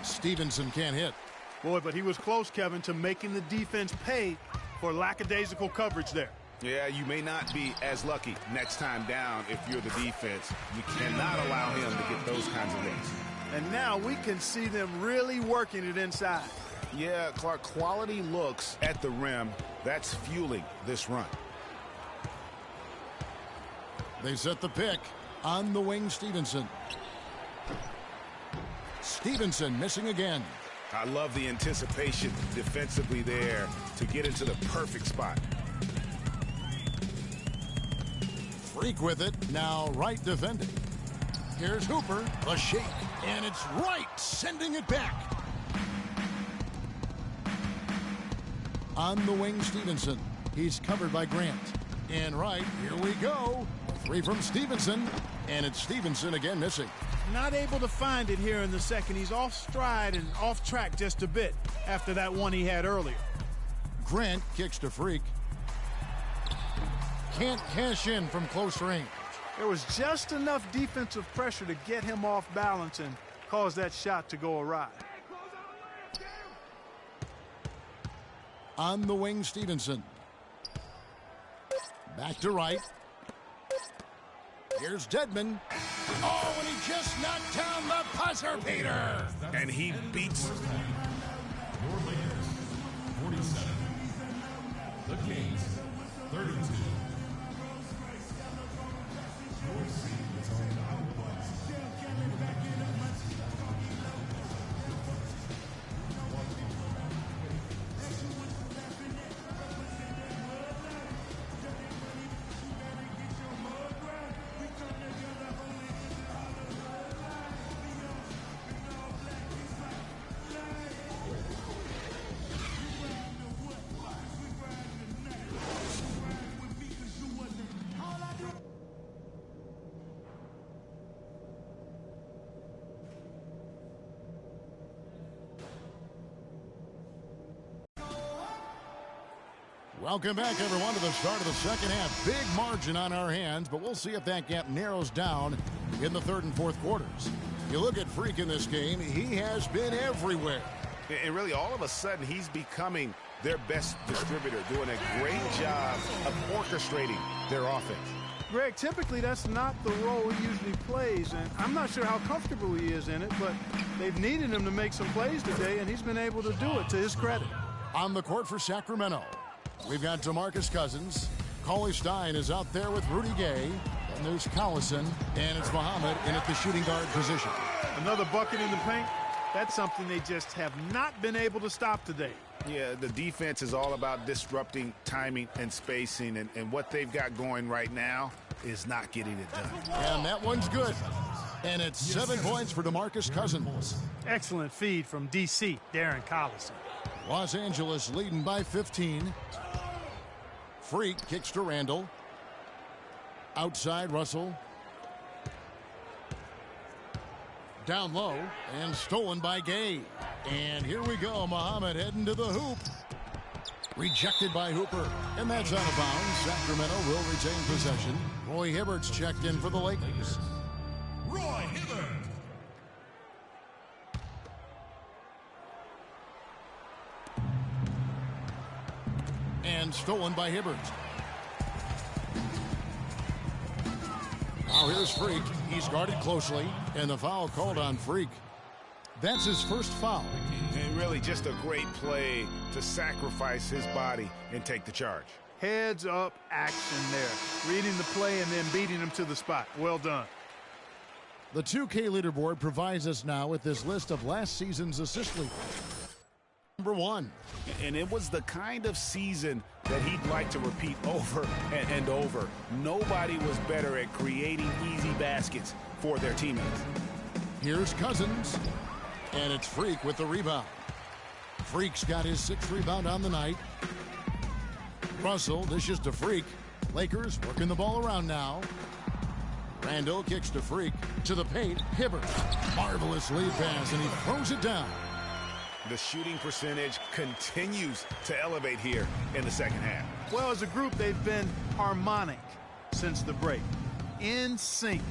Stevenson can't hit. Boy, but he was close, Kevin, to making the defense pay for lackadaisical coverage there. Yeah, you may not be as lucky next time down if you're the defense. You cannot allow him to get those kinds of hits. And now we can see them really working it inside. Yeah, Clark, quality looks at the rim. That's fueling this run. They set the pick on the wing. Stevenson. Stevenson missing again. I love the anticipation defensively there to get into the perfect spot. Freak with it. Now Wright defending. Here's Hooper. A shake. And it's Wright sending it back. On the wing, Stevenson. He's covered by Grant. And Wright, here we go. 3 from Stevenson. And it's Stevenson again missing. Not able to find it here in the second. He's off stride and off track just a bit after that one he had earlier. Grant kicks to Freak. Can't cash in from close range. There was just enough defensive pressure to get him off balance and cause that shot to go awry. On the wing, Stevenson. Back to Wright. Here's Dedmon. Oh, and he just knocked down the buzzer beater. And he beats. Your Lakers, 47. The Kings, 32. Your seed is on the outpost. Welcome back, everyone, to the start of the second half. Big margin on our hands, but we'll see if that gap narrows down in the third and fourth quarters. You look at Freak in this game, he has been everywhere. And really, all of a sudden, he's becoming their best distributor, doing a great job of orchestrating their offense. Greg, typically that's not the role he usually plays, and I'm not sure how comfortable he is in it, but they've needed him to make some plays today, and he's been able to do it to his credit. On the court for Sacramento, We've got DeMarcus Cousins. Cauley Stein is out there with Rudy Gay. And there's Collison. And it's Muhammad in at the shooting guard position. Another bucket in the paint. That's something they just have not been able to stop today. Yeah, the defense is all about disrupting timing and spacing. And what they've got going right now is not getting it done. And that one's good. And it's 7 points for DeMarcus Cousins. Excellent feed from D.C., Darren Collison. Los Angeles leading by 15. Freak kicks to Randall. Outside Russell. Down low and stolen by Gay. And here we go. Muhammad heading to the hoop. Rejected by Hooper. And that's out of bounds. Sacramento will retain possession. Roy Hibbert's checked in for the Lakers. Roy Hibbert. And stolen by Hibbert. Now here's Freak. He's guarded closely. And the foul called on Freak. That's his first foul. And really just a great play to sacrifice his body and take the charge. Heads up action there. Reading the play and then beating him to the spot. Well done. The 2K leaderboard provides us now with this list of last season's assist leaders. Number 1. And it was the kind of season that he'd like to repeat over and over. Nobody was better at creating easy baskets for their teammates. Here's Cousins. And it's Freak with the rebound. Freak's got his 6th rebound on the night. Russell dishes to Freak. Lakers working the ball around now. Randall kicks to Freak. To the paint. Hibbert. Marvelous lead pass, and he throws it down. The shooting percentage continues to elevate here in the second half. Well, as a group, they've been harmonic since the break. In sync.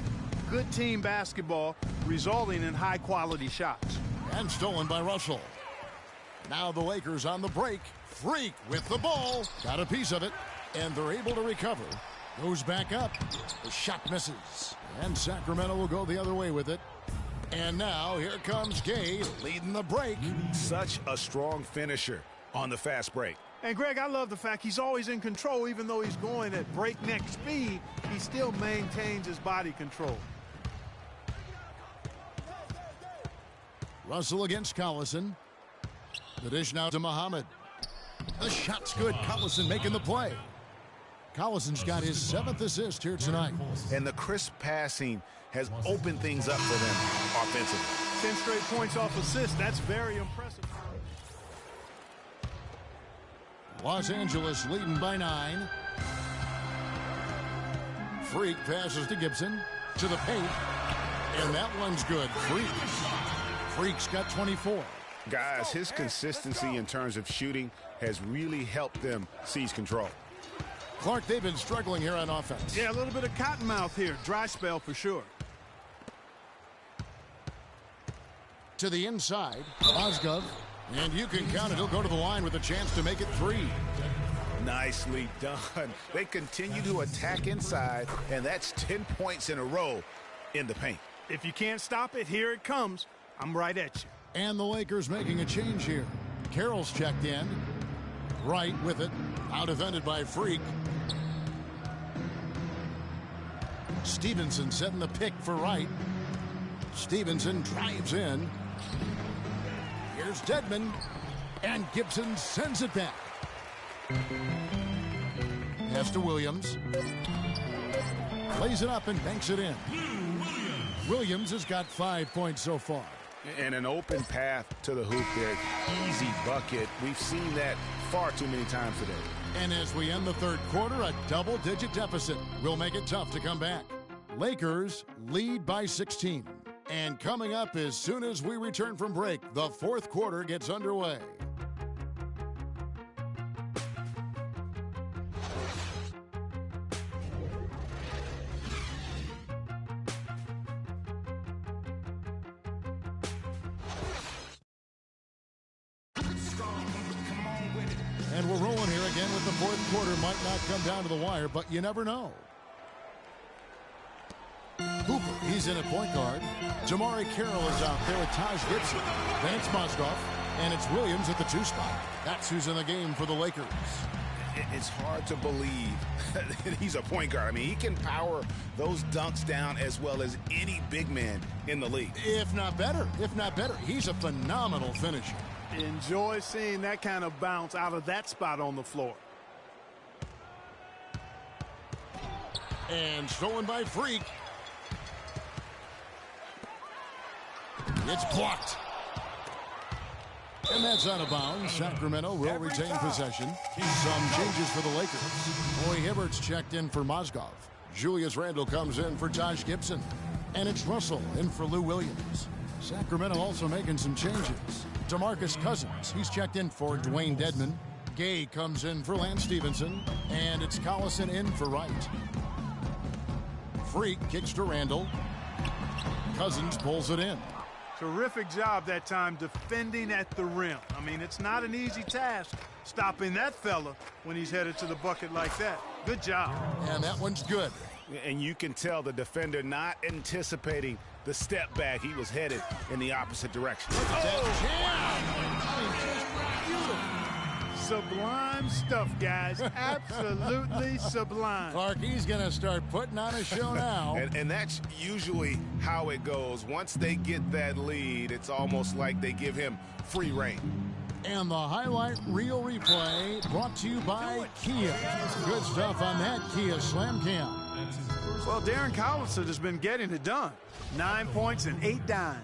Good team basketball, resulting in high-quality shots. And stolen by Russell. Now the Lakers on the break. Freak with the ball. Got a piece of it. And they're able to recover. Goes back up. The shot misses. And Sacramento will go the other way with it. And now here comes Gay leading the break. Such a strong finisher on the fast break. And, Greg, I love the fact he's always in control. Even though he's going at breakneck speed, he still maintains his body control. Russell against Collison. The dish now to Muhammad. The shot's good. Collison making the play. Collison's got his 7th assist here tonight. And the crisp passing has opened things up for them offensively. 10 straight points off assists. That's very impressive. Los Angeles leading by 9. Freak passes to Gibson. To the paint. And that one's good. Freak's got 24. Guys, his consistency in terms of shooting has really helped them seize control. Clark, they've been struggling here on offense. Yeah, a little bit of cottonmouth here. Dry spell for sure. To the inside, Ozgov. And you can count it. He'll go to the line with a chance to make it 3. Nicely done. They continue to attack inside, and that's 10 points in a row in the paint. If you can't stop it, here it comes. I'm right at you. And the Lakers making a change here. Carroll's checked in. Wright with it. Out defended by Freak. Stevenson setting the pick for Wright. Stevenson drives in. Here's Dedmon. And Gibson sends it back. Pass to Williams. Plays it up and banks it in. Williams has got 5 points so far. And an open path to the hoop there. Easy bucket. We've seen that far too many times today. And as we end the 3rd quarter, a double-digit deficit will make it tough to come back. Lakers lead by 16. And coming up as soon as we return from break, the 4th quarter gets underway. And we're rolling here again with the 4th quarter. Might not come down to the wire, but you never know. Hooper, he's in at point guard. Jamari Carroll is out there with Taj Gibson. Then it's Mozgov, and it's Williams at the 2 spot. That's who's in the game for the Lakers. It's hard to believe that he's a point guard. I mean, he can power those dunks down as well as any big man in the league. If not better. He's a phenomenal finisher. Enjoy seeing that kind of bounce out of that spot on the floor. And stolen by Freak. It's blocked. And that's out of bounds. Sacramento will retain possession. Some changes for the Lakers. Roy Hibbert's checked in for Mozgov. Julius Randle comes in for Josh Gibson. And it's Russell in for Lou Williams. Sacramento also making some changes. DeMarcus Cousins, he's checked in for Dwayne Dedman. Gay comes in for Lance Stevenson. And it's Collison in for Wright. Freak kicks to Randle. Cousins pulls it in. Terrific job that time defending at the rim. I mean, it's not an easy task stopping that fella when he's headed to the bucket like that. Good job. And that one's good. And you can tell the defender not anticipating the step back. He was headed in the opposite direction. Sublime stuff, guys. Absolutely sublime. Clark, he's going to start putting on a show now. And that's usually how it goes. Once they get that lead, it's almost like they give him free reign. And the highlight reel replay brought to you by Kia. Good stuff on that Kia Slam Cam. Well, Darren Collison has been getting it done. 9 points and 8 dimes.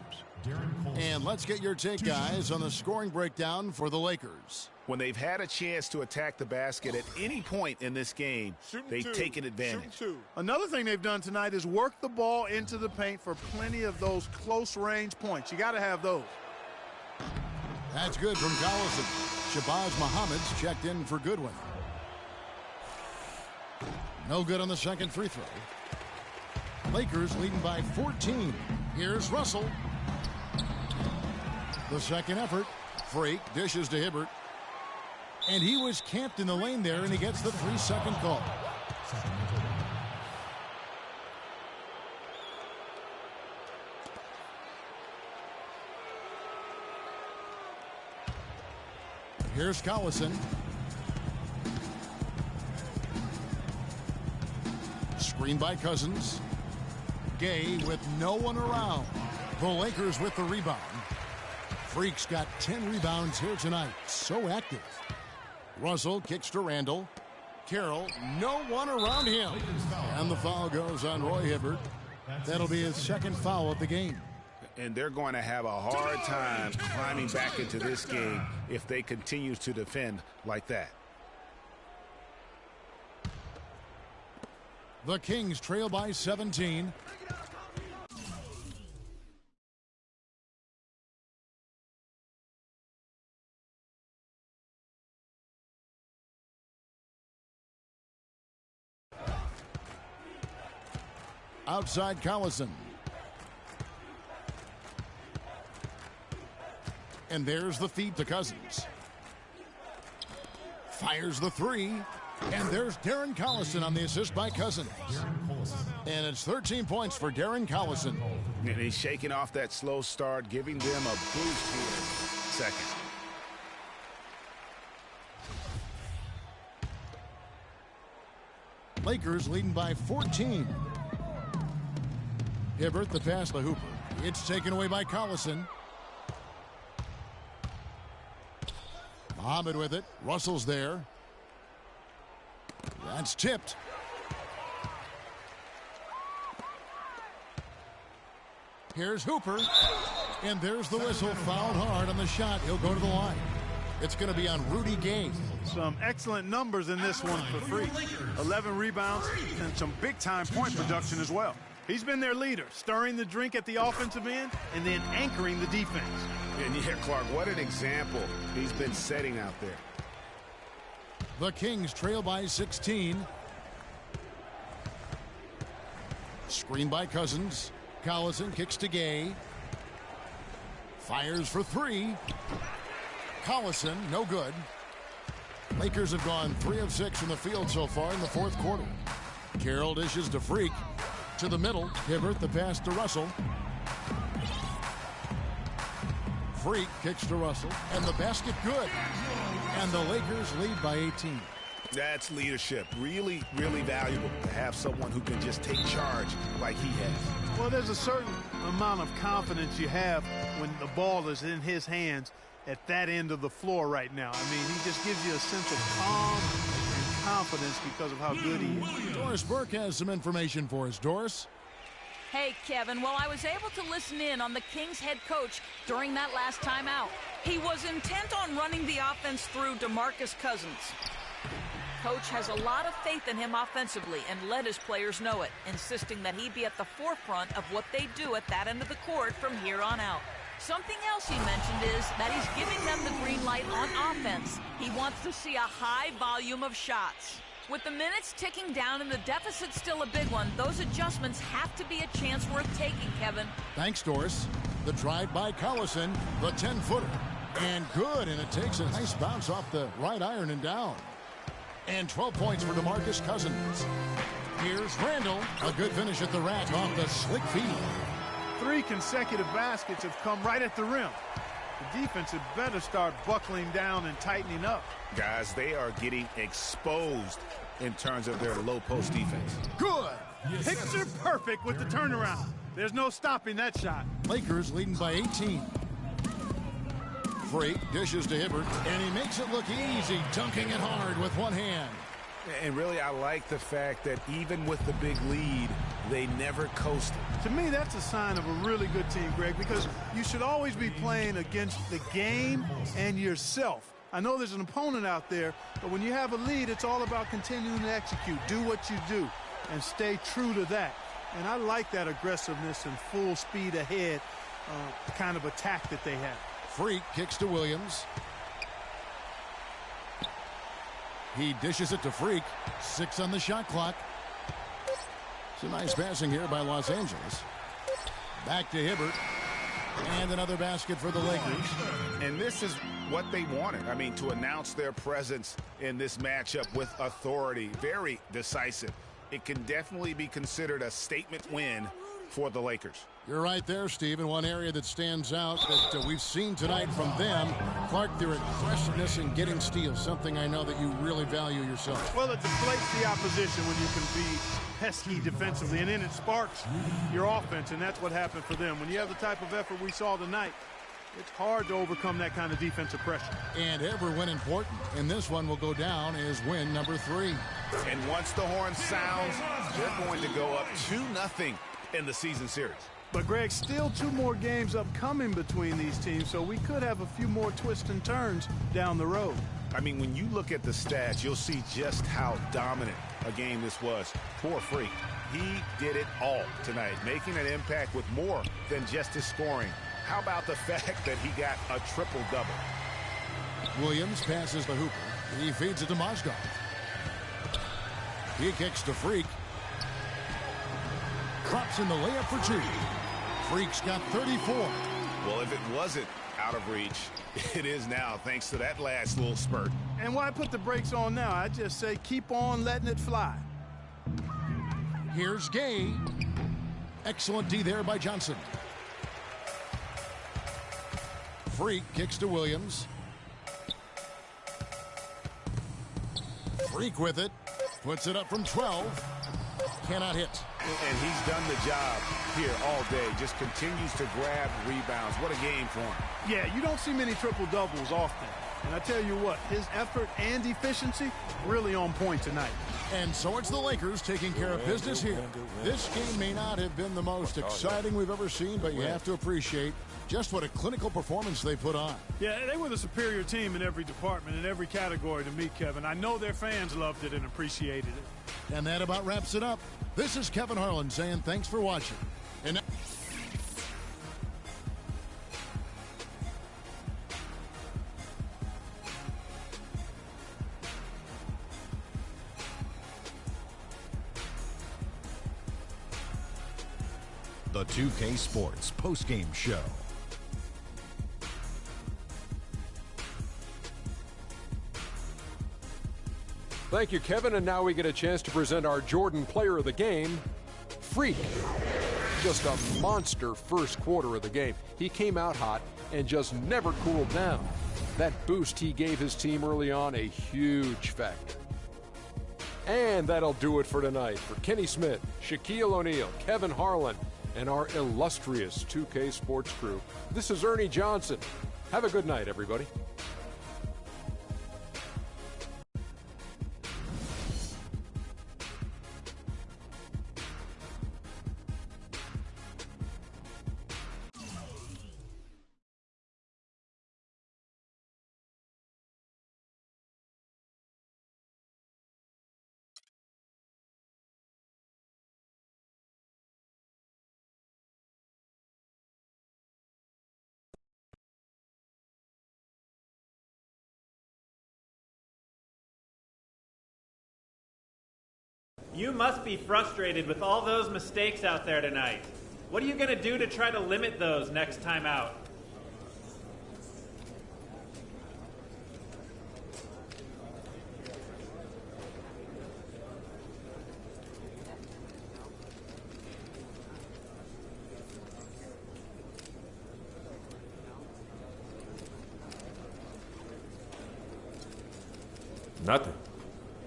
And let's get your take, guys, on the scoring breakdown for the Lakers. When they've had a chance to attack the basket at any point in this game, they've taken advantage. Another thing they've done tonight is work the ball into the paint for plenty of those close-range points. You got to have those. That's good from Collison. Shabazz Muhammad's checked in for Goodwin. No good on the second free throw. Lakers leading by 14. Here's Russell. The second effort. Freak dishes to Hibbert. And he was camped in the lane there, and he gets the 3-second call. Here's Collison. Screen by Cousins. Gay with no one around. The Lakers with the rebound. Freak's got 10 rebounds here tonight. So active. Russell kicks to Randle. Carroll, no one around him. And the foul goes on Roy Hibbert. That'll be his second foul of the game. And they're going to have a hard time climbing back into this game if they continue to defend like that. The Kings trail by 17. Outside Collison. And there's the feed to Cousins. Fires the three. And there's Darren Collison on the assist by Cousins. And it's 13 points for Darren Collison. And he's shaking off that slow start, giving them a boost here. Second. Lakers leading by 14. Hibbert, the pass to Hooper. It's taken away by Collison. Muhammad with it. Russell's there. That's tipped. Here's Hooper. And there's the whistle. Fouled hard on the shot. He'll go to the line. It's going to be on Rudy Gay. Some excellent numbers in this one for Freak. 11 rebounds and some big-time point production as well. He's been their leader, stirring the drink at the offensive end and then anchoring the defense. And yeah, Clark, what an example he's been setting out there. The Kings trail by 16. Screen by Cousins. Collison kicks to Gay. Fires for three. Collison, no good. Lakers have gone 3 of 6 from the field so far in the fourth quarter. Carroll dishes to Freak. To the middle. Hibbert, the pass to Russell. Freak kicks to Russell. And the basket good. And the Lakers lead by 18. That's leadership. Really, really valuable to have someone who can just take charge like he has. Well, there's a certain amount of confidence you have when the ball is in his hands at that end of the floor right now. I mean, he just gives you a sense of calm and confidence because of how good he is. Doris Burke has some information for us. Doris? Hey, Kevin. Well, I was able to listen in on the Kings head coach during that last timeout. He was intent on running the offense through DeMarcus Cousins. Coach has a lot of faith in him offensively and let his players know it, insisting that he be at the forefront of what they do at that end of the court from here on out. Something else he mentioned is that he's giving them the green light on offense. He wants to see a high volume of shots. With the minutes ticking down and the deficit still a big one, those adjustments have to be a chance worth taking, Kevin. Thanks, Doris. The drive by Collison, the 10-footer. And good, and it takes a nice bounce off the right iron and down. And 12 points for DeMarcus Cousins. Here's Randall. A good finish at the rack off the slick feed. 3 consecutive baskets have come right at the rim. The defense had better start buckling down and tightening up. Guys, they are getting exposed in terms of their low post defense. Good. Picture perfect with the turnaround. There's no stopping that shot. Lakers leading by 18. Freak dishes to Hibbert, and he makes it look easy, dunking it hard with one hand. And really, I like the fact that even with the big lead, they never coasted. To me, that's a sign of a really good team, Greg, because you should always be playing against the game and yourself. I know there's an opponent out there, but when you have a lead, it's all about continuing to execute. Do what you do and stay true to that. And I like that aggressiveness and full speed ahead kind of attack that they have. Freak kicks to Williams. He dishes it to Freak. 6 on the shot clock. It's a nice passing here by Los Angeles. Back to Hibbert. And another basket for the Lakers. And this is what they wanted. I mean, to announce their presence in this matchup with authority. Very decisive. It can definitely be considered a statement win for the Lakers. You're right there, Steve. And one area that stands out that we've seen tonight from them, Clark, their aggressiveness in getting steals, something I know that you really value yourself. Well, it deflates the opposition when you can be pesky defensively, and then it sparks your offense, and that's what happened for them. When you have the type of effort we saw tonight, it's hard to overcome that kind of defensive pressure. And every win important, and this one will go down as win number 3. And once the horn sounds, they're going to go up 2-0 in the season series. But, Greg, still 2 more games upcoming between these teams, so we could have a few more twists and turns down the road. I mean, when you look at the stats, you'll see just how dominant a game this was. Poor Freak. He did it all tonight, making an impact with more than just his scoring. How about the fact that he got a triple-double? Williams passes to Hooper. He feeds it to Mozgov. He kicks to Freak. Drops in the layup for 2. Freak's got 34. Well, if it wasn't out of reach, it is now, thanks to that last little spurt. And why put the brakes on now? I just say keep on letting it fly. Here's Gay. Excellent D there by Johnson. Freak kicks to Williams. Freak with it. Puts it up from 12. Cannot hit. And he's done the job here all day. Just continues to grab rebounds. What a game for him. Yeah, you don't see many triple-doubles often. And I tell you what, his effort and efficiency really on point tonight. And so it's the Lakers taking care of business here. This game may not have been the most exciting we've ever seen, but you have to appreciate just what a clinical performance they put on. Yeah, they were the superior team in every department, in every category to me, Kevin. I know their fans loved it and appreciated it. And that about wraps it up. This is Kevin Harlan saying thanks for watching. And The 2K Sports postgame show. Thank you, Kevin. And now we get a chance to present our Jordan Player of the Game, Freak. Just a monster first quarter of the game. He came out hot and just never cooled down. That boost he gave his team early on, a huge factor. And that'll do it for tonight. For Kenny Smith, Shaquille O'Neal, Kevin Harlan, and our illustrious 2K Sports crew, this is Ernie Johnson. Have a good night, everybody. You must be frustrated with all those mistakes out there tonight. What are you going to do to try to limit those next time out? Nothing.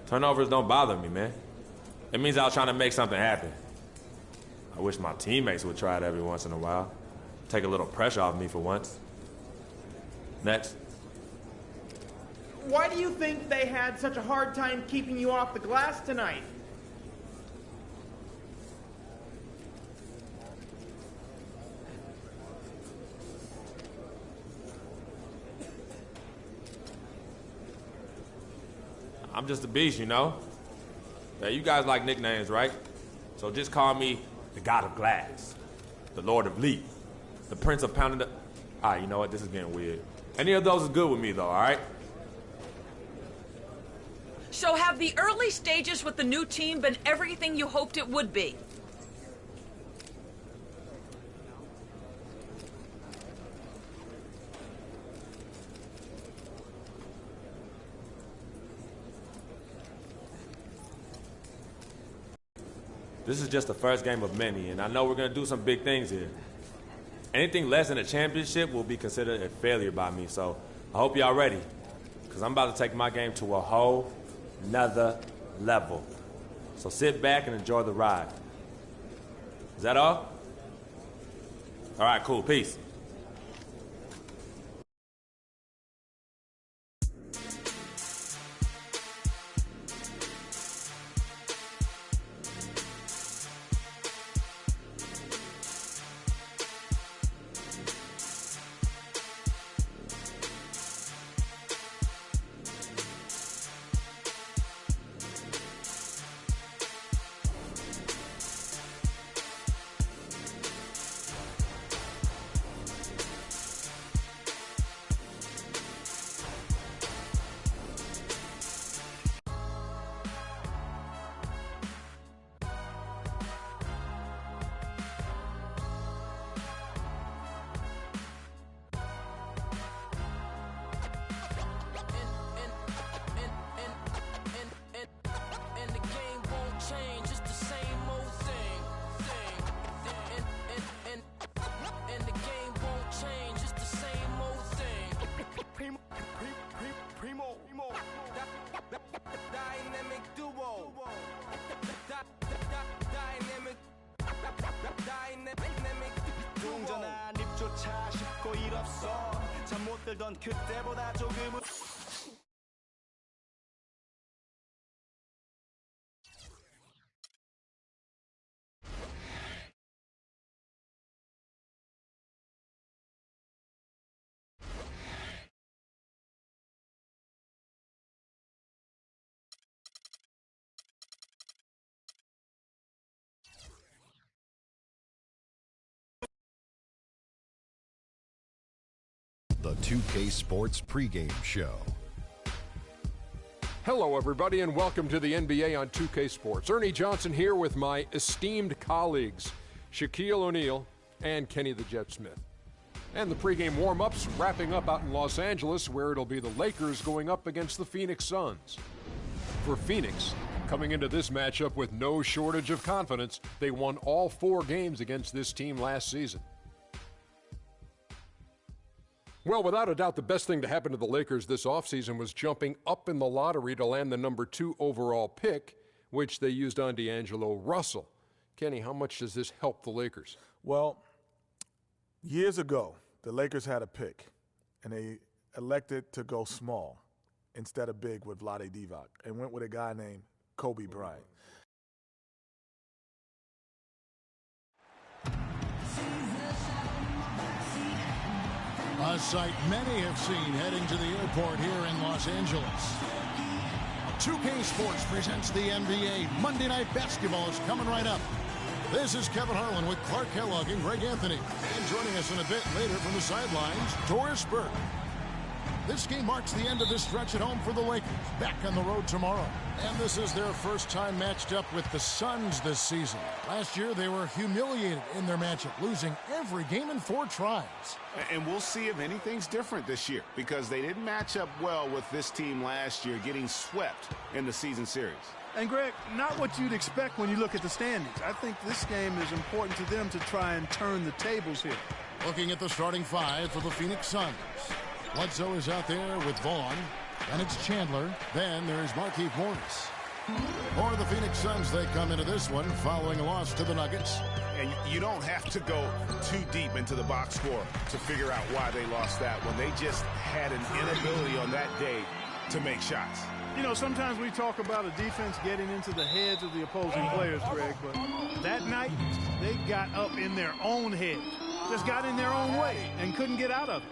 Turnovers don't bother me, man. It means I was trying to make something happen. I wish my teammates would try it every once in a while. Take a little pressure off me for once. Next. Why do you think they had such a hard time keeping you off the glass tonight? I'm just a beast, you know? Yeah, you guys like nicknames, right? So just call me the God of Glass, the Lord of Leap, the Prince of Pounding the... All right, you know what? This is getting weird. Any of those is good with me, though, all right? So have the early stages with the new team been everything you hoped it would be? This is just the first game of many, and I know we're going to do some big things here. Anything less than a championship will be considered a failure by me, so I hope y'all ready, because I'm about to take my game to a whole nother level. So sit back and enjoy the ride. Is that all? All right, cool. Peace. 그때보다 조금은 The 2K Sports pregame show. Hello, everybody, and welcome to the NBA on 2K Sports. Ernie Johnson here with my esteemed colleagues, Shaquille O'Neal and Kenny the Jet Smith. And the pregame warm-ups wrapping up out in Los Angeles, where it'll be the Lakers going up against the Phoenix Suns. For Phoenix, coming into this matchup with no shortage of confidence, they won all 4 games against this team last season. Well, without a doubt, the best thing to happen to the Lakers this offseason was jumping up in the lottery to land the number 2 overall pick which they used on D'Angelo Russell. Kenny, how much does this help the Lakers? Well, years ago, the Lakers had a pick, and they elected to go small instead of big with Vlade Divac and went with a guy named Kobe Bryant. A sight many have seen heading to the airport here in Los Angeles. 2K Sports presents the NBA. Monday Night Basketball is coming right up. This is Kevin Harlan with Clark Kellogg and Greg Anthony. And joining us in a bit later from the sidelines, Doris Burke. This game marks the end of this stretch at home for the Lakers. Back on the road tomorrow. And this is their first time matched up with the Suns this season. Last year, they were humiliated in their matchup, losing every game in 4 tries. And we'll see if anything's different this year, because they didn't match up well with this team last year, getting swept in the season series. And, Greg, not what you'd expect when you look at the standings. I think this game is important to them to try and turn the tables here. Looking at the starting 5 for the Phoenix Suns. Bledsoe is out there with Vaughn. And it's Chandler. Then there's Markieff Morris. For the Phoenix Suns, they come into this one following a loss to the Nuggets. And you don't have to go too deep into the box score to figure out why they lost that one. They just had an inability on that day to make shots. You know, sometimes we talk about a defense getting into the heads of the opposing players, Greg, but that night they got up in their own heads, just got in their own way and couldn't get out of it.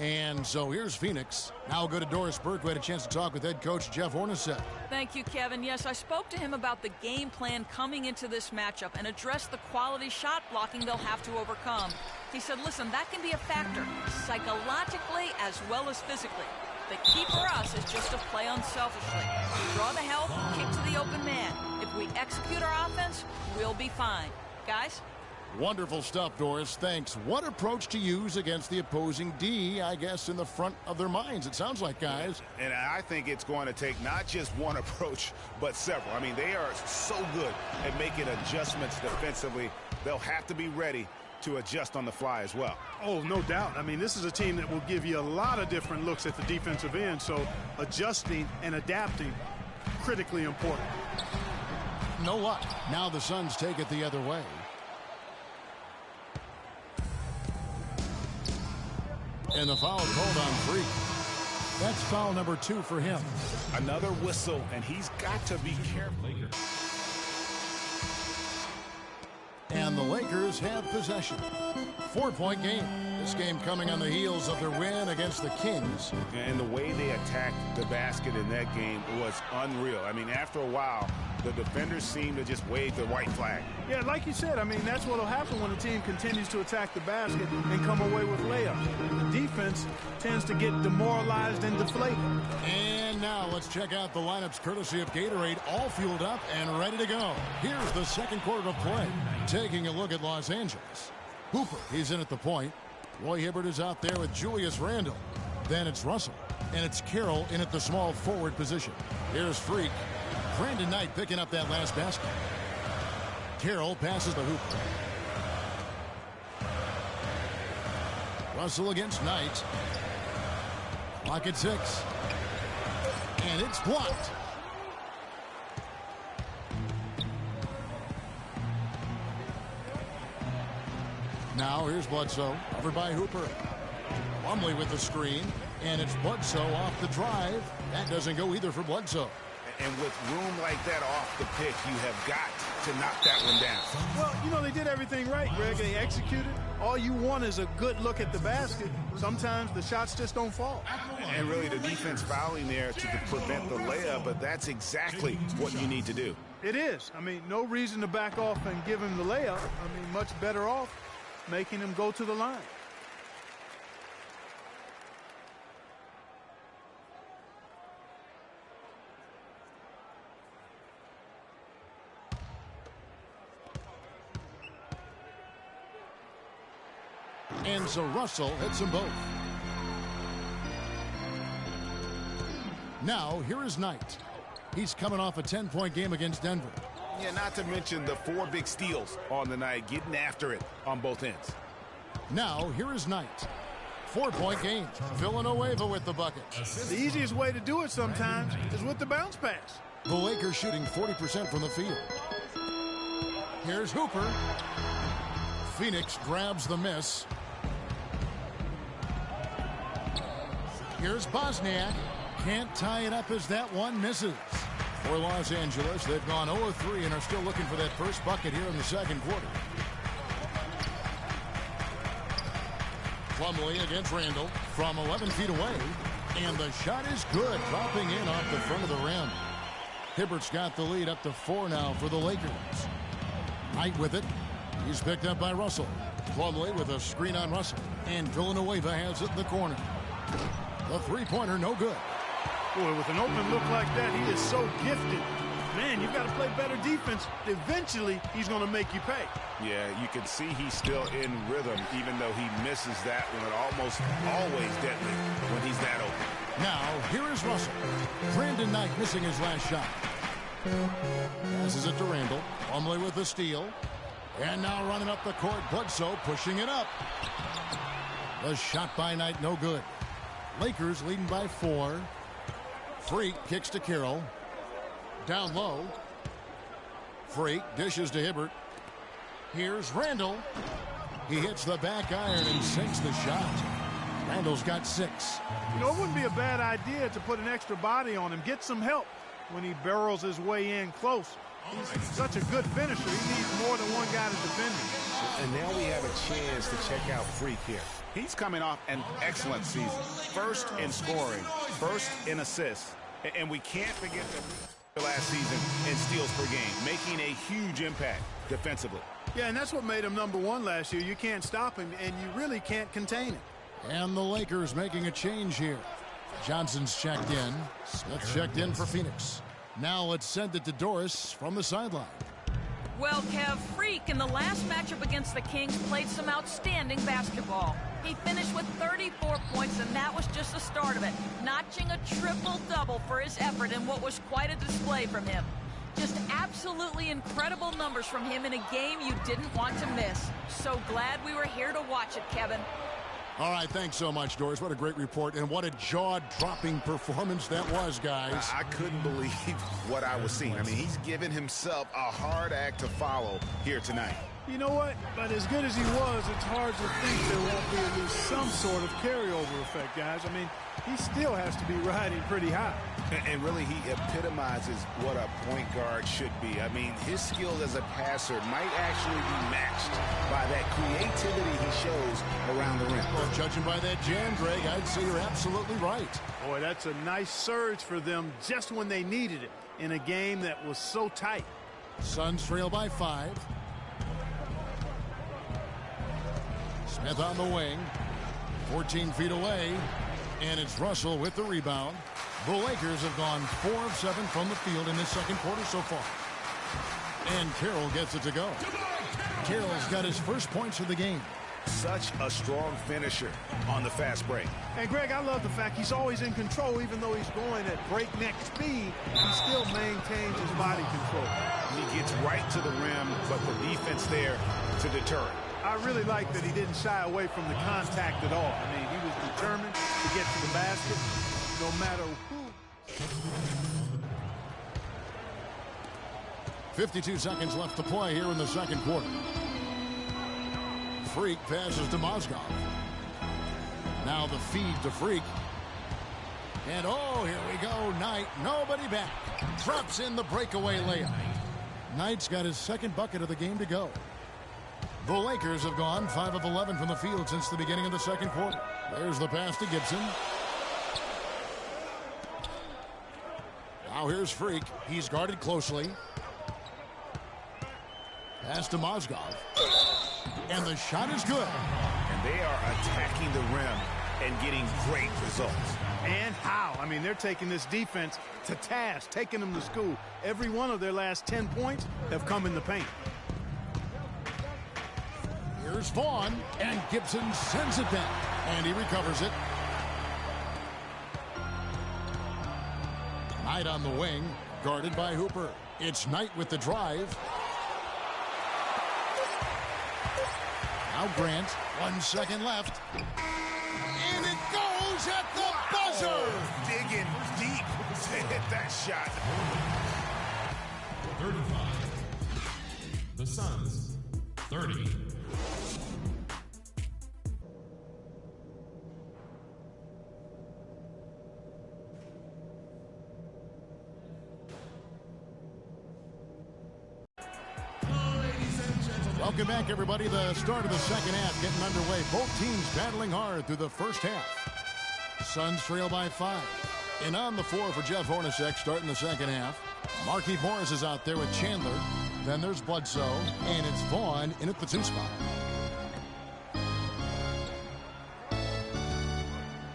And so here's Phoenix. Now we'll go to Doris Burke, who had a chance to talk with head coach Jeff Hornacek. Thank you, Kevin. Yes, I spoke to him about the game plan coming into this matchup and addressed the quality shot blocking they'll have to overcome. He said, listen, that can be a factor, psychologically as well as physically. The key for us is just to play unselfishly. Draw the help, kick to the open man. If we execute our offense, we'll be fine. Guys? Wonderful stuff, Doris. Thanks. What approach to use against the opposing D, I guess, in the front of their minds, it sounds like, guys. And I think it's going to take not just one approach, but several. I mean, they are so good at making adjustments defensively. They'll have to be ready to adjust on the fly as well. Oh, no doubt. I mean, this is a team that will give you a lot of different looks at the defensive end, so adjusting and adapting, critically important. No luck. Now the Suns take it the other way. And the foul called on Freak. That's foul number 2 for him. Another whistle, and he's got to be careful. And the Lakers have possession. 4-point game. This game coming on the heels of their win against the Kings. And the way they attacked the basket in that game was unreal. I mean, after a while, the defenders seemed to just wave the white flag. Yeah, like you said, I mean, that's what will happen when a team continues to attack the basket and come away with layups. The defense tends to get demoralized and deflated. And now let's check out the lineups courtesy of Gatorade, all fueled up and ready to go. Here's the second quarter of play. Taking a look at Los Angeles. Hooper, he's in at the point. Roy Hibbert is out there with Julius Randle. Then it's Russell. And it's Carroll in at the small forward position. Here's Freak. Brandon Knight picking up that last basket. Carroll passes to Hooper. Russell against Knight. Clock at 6. And it's blocked. Now here's Bledsoe, covered by Hooper. Plumlee with the screen, and it's Bledsoe off the drive. That doesn't go either for Bledsoe. And with room like that off the pick, you have got to knock that one down. Well, you know, they did everything right, Greg. They executed. All you want is a good look at the basket. Sometimes the shots just don't fall. And really the defense fouling there to prevent the layup, but that's exactly what you need to do. It is. I mean, no reason to back off and give him the layup. I mean, much better off making him go to the line. And so Russell hits them both. Now, here is Knight. He's coming off a 10-point game against Denver. Yeah, not to mention the 4 big steals on the night, getting after it on both ends. Now, here is Knight. 4-point game. Villanueva with the bucket. The easiest way to do it sometimes is with the bounce pass. The Lakers shooting 40% from the field. Here's Hooper. Phoenix grabs the miss. Here's Bosniak. Can't tie it up as that one misses. For Los Angeles, they've gone 0-3 and are still looking for that first bucket here in the second quarter. Plumlee against Randall from 11 feet away. And the shot is good, dropping in off the front of the rim. Hibbert's got the lead up to 4 now for the Lakers. Knight with it. He's picked up by Russell. Plumlee with a screen on Russell. And Villanueva has it in the corner. The three-pointer, no good. Boy, with an open look like that, he is so gifted. Man, you've got to play better defense. Eventually, he's going to make you pay. Yeah, you can see he's still in rhythm, even though he misses that one. Almost always deadly when he's that open. Now, here is Russell. Brandon Knight missing his last shot. Passes it to Randall. Plumlee with the steal. And now running up the court, Bledsoe pushing it up. The shot by Knight, no good. Lakers leading by 4. Freak kicks to Carroll. Down low. Freak dishes to Hibbert. Here's Randall. He hits the back iron and sinks the shot. Randall's got 6. You know, it wouldn't be a bad idea to put an extra body on him. Get some help when he barrels his way in close. He's such a good finisher. He needs more than one guy to defend him. And now we have a chance to check out Freak here. He's coming off an excellent season. First in scoring, first in assists. And we can't forget the last season in steals per game, making a huge impact defensively. Yeah, and that's what made him #1 last year. You can't stop him, and you really can't contain him. And the Lakers making a change here. Johnson's checked in. Smith checked in for Phoenix. Now let's send it to Doris from the sideline. Well, Kev, Freak in the last matchup against the Kings played some outstanding basketball. He finished with 34 points, and that was just the start of it, notching a triple-double for his effort in what was quite a display from him. Just absolutely incredible numbers from him in a game you didn't want to miss. So glad we were here to watch it, Kevin. All right, thanks so much, Doris. What a great report, and what a jaw-dropping performance that was, guys. I couldn't believe what I was seeing. I mean, he's given himself a hard act to follow here tonight. You know what? But as good as he was, it's hard to think there won't be at least some sort of carryover effect, guys. I mean, he still has to be riding pretty high. And really, he epitomizes what a point guard should be. I mean, his skill as a passer might actually be matched by that creativity he shows around the rim. Well, judging by that jam, Greg, I'd say you're absolutely right. Boy, that's a nice surge for them just when they needed it in a game that was so tight. Suns trail by 5. Smith on the wing, 14 feet away, and it's Russell with the rebound. The Lakers have gone 4 of 7 from the field in this second quarter so far. And Carroll gets it to go. Carroll's got his first points of the game. Such a strong finisher on the fast break. And Greg, I love the fact he's always in control. Even though he's going at breakneck speed, he still maintains his body control. He gets right to the rim, but the defense there to deter it. I really like that he didn't shy away from the contact at all. I mean, he was determined to get to the basket no matter who. 52 seconds left to play here in the second quarter. Freak passes to Mozgov. Now the feed to Freak. And oh, here we go. Knight, nobody back. Drops in the breakaway layup. Knight's got his second bucket of the game to go. The Lakers have gone 5 of 11 from the field since the beginning of the second quarter. There's the pass to Gibson. Now here's Freak. He's guarded closely. Pass to Mozgov. And the shot is good. And they are attacking the rim and getting great results. And how? I mean, they're taking this defense to task, taking them to school. Every one of their last 10 points have come in the paint. Here's Vaughn, and Gibson sends it back, and he recovers it. Knight on the wing, guarded by Hooper. It's Knight with the drive. Now Grant, 1 second left. And it goes at the buzzer! Digging deep to hit that shot. 35. The Suns, 30. Welcome back, everybody. The start of the second half getting underway. Both teams battling hard through the first half. Suns trail by 5. And on the floor for Jeff Hornacek starting the second half. Markieff Morris is out there with Chandler. Then there's Bledsoe. And it's Vaughn in at the 2 spot.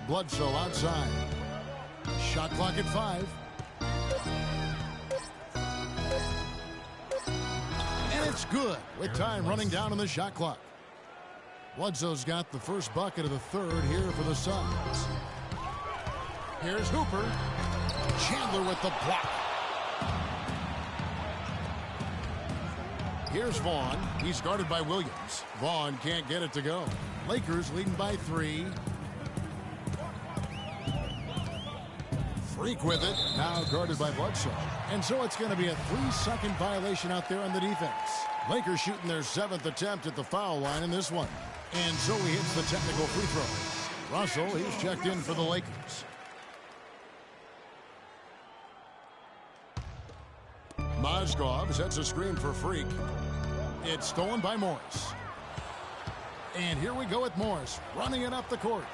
Bledsoe outside. Shot clock at 5. It's good with time running down on the shot clock. Bledsoe's got the first bucket of the third here for the Suns. Here's Hooper. Chandler with the block. Here's Vaughn. He's guarded by Williams. Vaughn can't get it to go. Lakers leading by 3. Freak with it. Now guarded by Bledsoe. And so it's going to be a 3-second violation out there on the defense. Lakers shooting their 7th attempt at the foul line in this one. And so he hits the technical free throw. Russell, he's checked in for the Lakers. Mozgov sets a screen for Freak. It's stolen by Morris. And here we go with Morris running it up the court.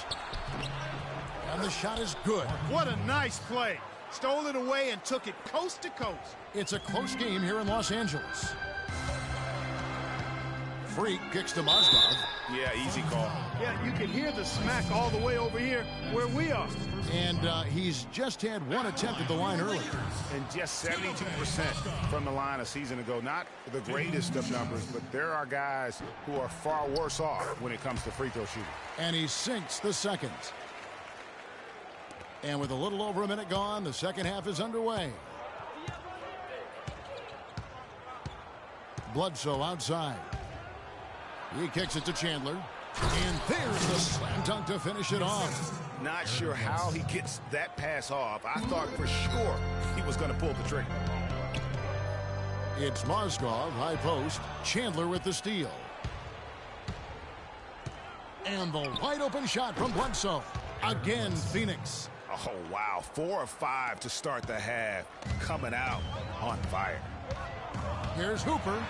And the shot is good. What a nice play. Stole it away and took it coast to coast. It's a close game here in Los Angeles. Freak kicks to Mozgov. Yeah, easy call. Yeah, you can hear the smack all the way over here where we are. And he's just had 1 attempt at the line earlier. And just 72% from the line a season ago. Not the greatest of numbers, but there are guys who are far worse off when it comes to free throw shooting. And he sinks the second. And with a little over a minute gone, the second half is underway. Bledsoe outside. He kicks it to Chandler. And there's the slam dunk to finish it off. Not sure how he gets that pass off. I thought for sure he was going to pull the trigger. It's Mozgov, high post. Chandler with the steal. And the wide open shot from Bledsoe. Again, Phoenix. Oh, wow. 4 of 5 to start the half. Coming out on fire. Here's Hooper.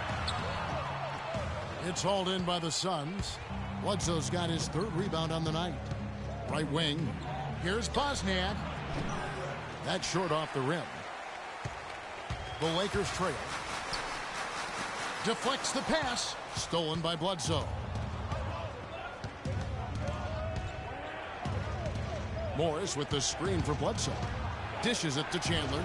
It's hauled in by the Suns. Bledsoe's got his 3rd rebound on the night. Right wing. Here's Bosniak. That's short off the rim. The Lakers trail. Deflects the pass. Stolen by Bledsoe. Morris with the screen for Bledsoe. Dishes it to Chandler.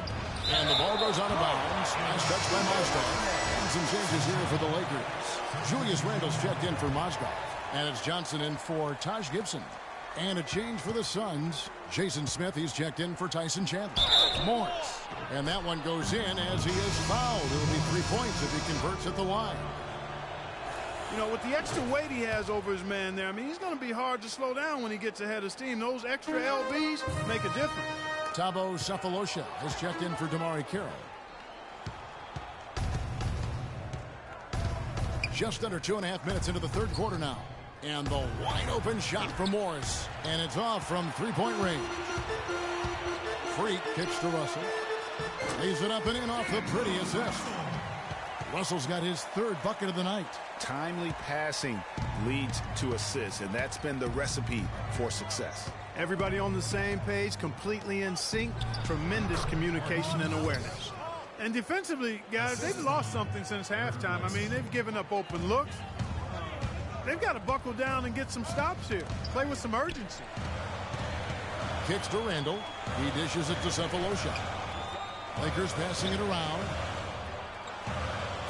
And the ball goes out of bounds. Nice touch by Mozgov. And some changes here for the Lakers. Julius Randle's checked in for Mozgov. And it's Johnson in for Taj Gibson. And a change for the Suns. Jason Smith, he's checked in for Tyson Chandler. Morris. And that one goes in as he is fouled. It'll be 3 points if he converts at the line. You know, with the extra weight he has over his man there, I mean, he's going to be hard to slow down when he gets ahead of steam. Those extra LBs make a difference. Thabo Sefolosha has checked in for Damari Carroll. Just under 2.5 minutes into the 3rd quarter now. And the wide open shot from Morris. And it's off from 3-point range. Freak kicks to Russell. Lays it up and in off the pretty assist. Russell's got his 3rd bucket of the night. Timely passing leads to assists, and that's been the recipe for success. Everybody on the same page, completely in sync, tremendous communication and awareness. And defensively, guys, they've lost something since halftime. I mean, they've given up open looks. They've got to buckle down and get some stops here. Play with some urgency. Kicks to Randle. He dishes it to Sefolosha. Lakers passing it around.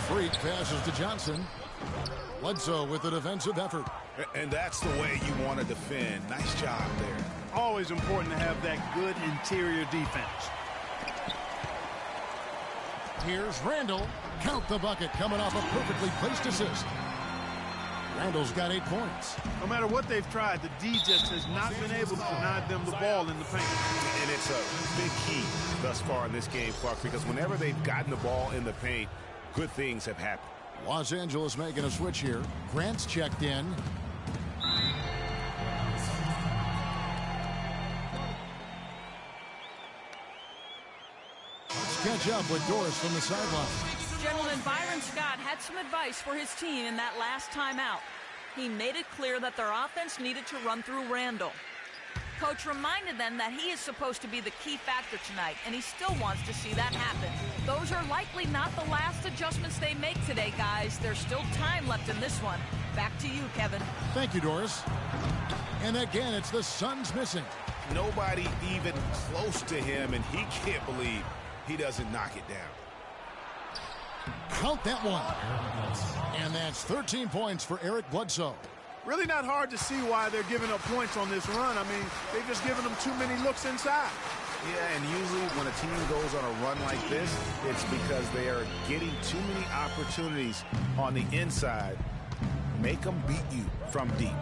Freak passes to Johnson. Bledsoe with the defensive effort. And that's the way you want to defend. Nice job there. Always important to have that good interior defense. Here's Randle. Count the bucket coming off a perfectly placed assist. Randall's got 8 points. No matter what they've tried, the D just has not been able to deny them the ball in the paint. And it's a big key thus far in this game, Clark, because whenever they've gotten the ball in the paint, good things have happened. Los Angeles making a switch here. Grant's checked in. Let's catch up with Doris from the sideline. Gentlemen, Byron Scott had some advice for his team in that last timeout. He made it clear that their offense needed to run through Randall. Coach reminded them that he is supposed to be the key factor tonight, and he still wants to see that happen. Those are likely not the last adjustments they make today, guys. There's still time left in this one. Back to you, Kevin. Thank you, Doris. And again, it's the Suns missing. Nobody even close to him, and he can't believe he doesn't knock it down. Count that one. And that's 13 points for Eric Bledsoe. Really not hard to see why they're giving up points on this run. I mean, they've just given them too many looks inside. Yeah, and usually when a team goes on a run like this, it's because they are getting too many opportunities on the inside. Make them beat you from deep.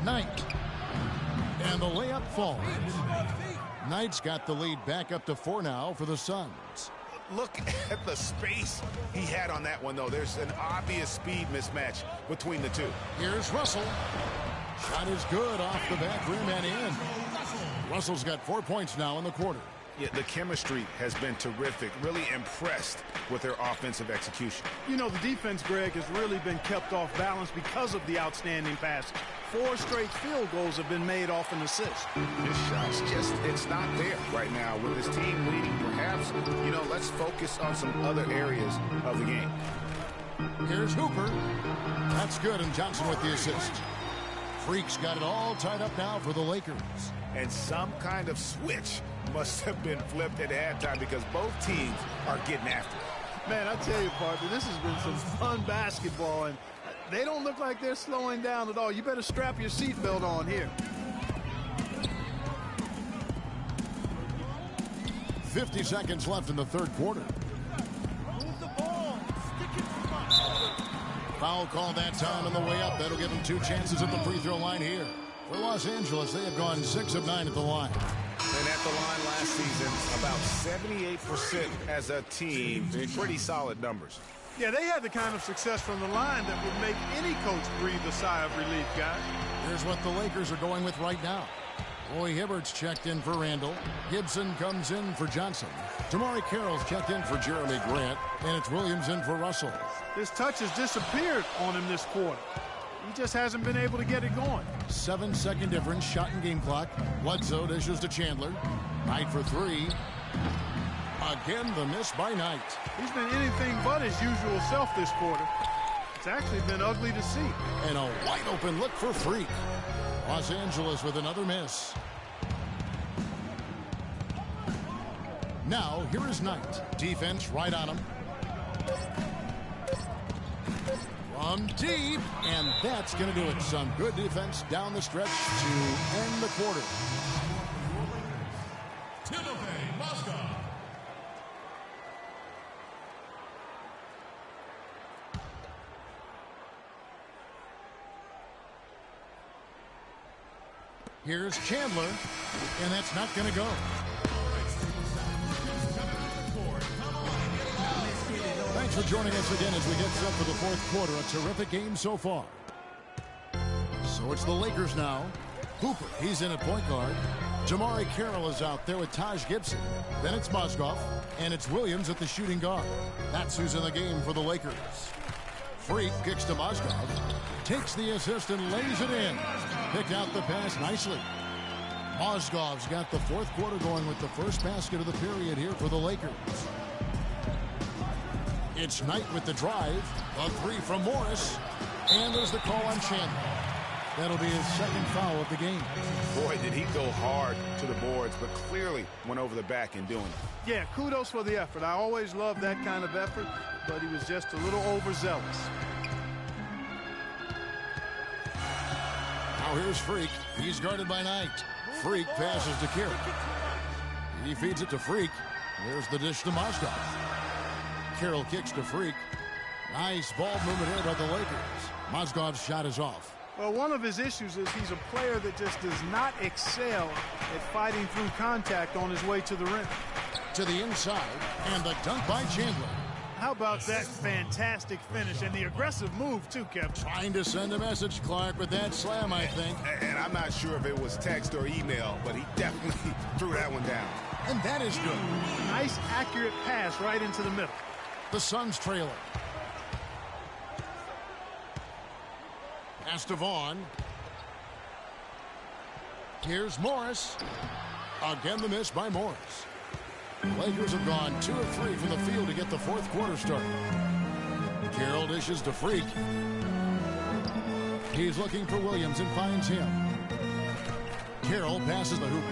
Knight. And the layup falls. Knight's got the lead back up to 4 now for the Suns. Look at the space he had on that one, though. There's an obvious speed mismatch between the two. Here's Russell. Shot is good off the back rim and in. Russell's got 4 points now in the quarter. Yeah, the chemistry has been terrific. Really impressed with their offensive execution. You know, the defense, Greg, has really been kept off balance because of the outstanding passes. 4 straight field goals have been made off an assist. His shot's just, it's not there right now. With his team leading, perhaps, you know, let's focus on some other areas of the game. Here's Hooper. That's good, and Johnson with the assist. Freak's got it all tied up now for the Lakers. And some kind of switch must have been flipped at halftime because both teams are getting after it. Man, I tell you, partner, this has been some fun basketball, and they don't look like they're slowing down at all. You better strap your seatbelt on here. 50 seconds left in the third quarter. Move the ball. Stick it too much. Foul call that time on the way up. That'll give them 2 chances at the free throw line here. For Los Angeles, they have gone 6 of 9 at the line. And at the line last season, about 78% as a team. Pretty solid numbers. Yeah, they had the kind of success from the line that would make any coach breathe a sigh of relief, guys. Here's what the Lakers are going with right now. Roy Hibbert's checked in for Randall. Gibson comes in for Johnson. Damari Carroll's checked in for Jeremy Grant. And it's Williams in for Russell. His touch has disappeared on him this quarter. He just hasn't been able to get it going. 7-second difference, shot and game clock. Bledsoe dishes to Chandler. Knight for 3. Again, the miss by Knight. He's been anything but his usual self this quarter. It's actually been ugly to see. And a wide open look for Freak. Los Angeles with another miss. Now, here is Knight. Defense right on him. From deep, and that's going to do it. Some good defense down the stretch to end the quarter. Timothy Mozgov. Here's Chandler, and that's not going to go. Thanks for joining us again as we get set for the fourth quarter. A terrific game so far. So it's the Lakers now. Hooper, he's in at point guard. Damari Carroll is out there with Taj Gibson. Then it's Mozgov, and it's Williams at the shooting guard. That's who's in the game for the Lakers. Freak kicks to Mozgov, takes the assist and lays it in. Picked out the pass nicely. Mozgov's got the fourth quarter going with the first basket of the period here for the Lakers. It's Knight with the drive. A 3 from Morris. And there's the call on Chandler. That'll be his second foul of the game. Boy, did he go hard to the boards, but clearly went over the back in doing it. Yeah, kudos for the effort. I always love that kind of effort, but he was just a little overzealous. Now here's Freak. He's guarded by Knight. Freak passes to Carroll. He feeds it to Freak. There's the dish to Mozgov. Carroll kicks to Freak. Nice ball movement here by the Lakers. Mozgov's shot is off. Well, one of his issues is he's a player that just does not excel at fighting through contact on his way to the rim. To the inside, and the dunk by Chandler. How about that fantastic finish and the aggressive move, too, Kevin? Trying to send a message, Clark, with that slam, I think. And I'm not sure if it was text or email, but he definitely threw that one down. And that is good. Nice, accurate pass right into the middle. The Suns trailer. Pass to Vaughn. Here's Morris. Again, the miss by Morris. Lakers have gone 2 of 3 from the field to get the fourth quarter started. Carroll dishes to Freak. He's looking for Williams and finds him. Carroll passes the hoop.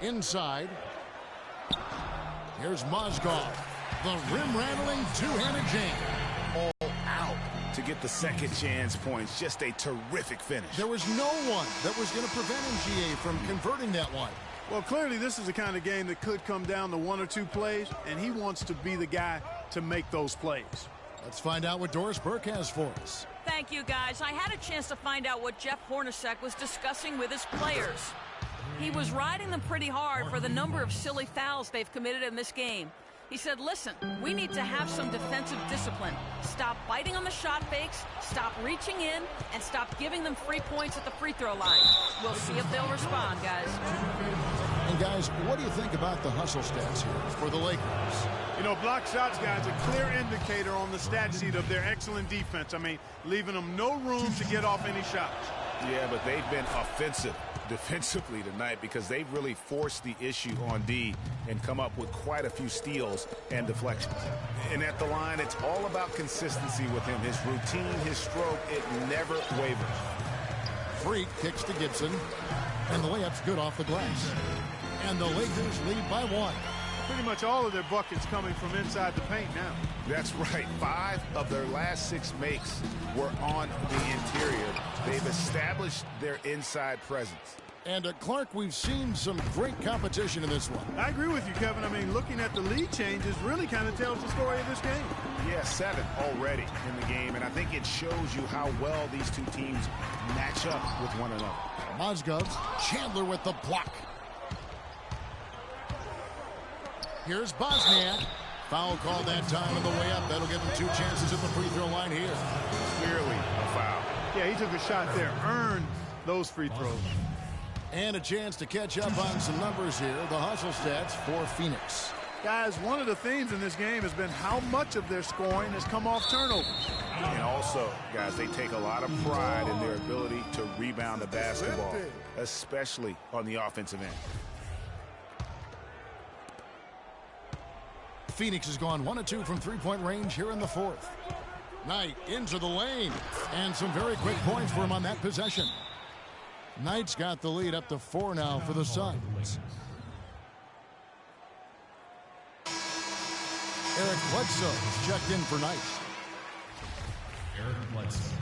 Inside. Here's Mozgov. The rim-rattling two-handed jam. All out to get the second chance points. Just a terrific finish. There was no one that was going to prevent MGA from converting that one. Well, clearly this is the kind of game that could come down to 1 or 2 plays, and he wants to be the guy to make those plays. Let's find out what Doris Burke has for us. Thank you, guys. I had a chance to find out what Jeff Hornacek was discussing with his players. He was riding them pretty hard for the number of silly fouls they've committed in this game. He said, listen, we need to have some defensive discipline. Stop biting on the shot fakes, stop reaching in, and stop giving them free points at the free throw line. We'll see if they'll respond, guys. And, guys, what do you think about the hustle stats here for the Lakers? You know, block shots, guys, a clear indicator on the stat sheet of their excellent defense. I mean, leaving them no room to get off any shots. Yeah, but they've been offensive defensively tonight because they've really forced the issue on D and come up with quite a few steals and deflections. And at the line, it's all about consistency with him. His routine, his stroke, it never wavers. Freak kicks to Gibson, and the layup's good off the glass. And the Lakers lead by 1. Pretty much all of their buckets coming from inside the paint now. That's right. 5 of their last 6 makes were on the interior. They've established their inside presence. And, Clark, we've seen some great competition in this one. I agree with you, Kevin. I mean, looking at the lead changes really kind of tells the story of this game. Yeah, 7 already in the game, and I think it shows you how well these two teams match up with one another. Mozgov, Chandler with the block. Here's Bosniak. Foul called that time on the way up. That'll give him 2 chances at the free throw line here. Clearly a foul. Yeah, he took a shot there. Earned those free throws. And a chance to catch up on some numbers here. The hustle stats for Phoenix. Guys, one of the themes in this game has been how much of their scoring has come off turnovers. And also, guys, they take a lot of pride in their ability to rebound the basketball, especially on the offensive end. Phoenix has gone 1 of 2 from three-point range here in the fourth. Knight into the lane. And some very quick points for him on that possession. Knight's got the lead up to 4 now for the Suns. Eric Bledsoe is checked in for Knight. Eric Bledsoe.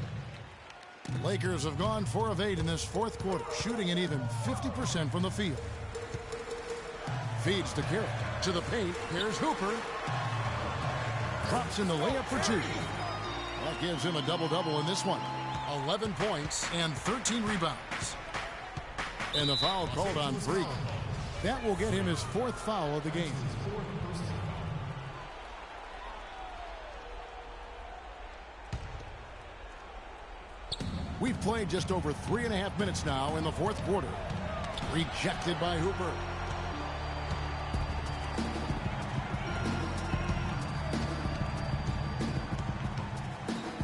Lakers have gone 4 of 8 in this fourth quarter, shooting an even 50% from the field. Feeds to Carroll. To the paint. Here's Hooper. Drops in the layup for 2. That gives him a double-double in this one. 11 points and 13 rebounds. And the foul called on Freak. That will get him his 4th foul of the game. We've played just over 3.5 minutes now in the fourth quarter. Rejected by Hooper.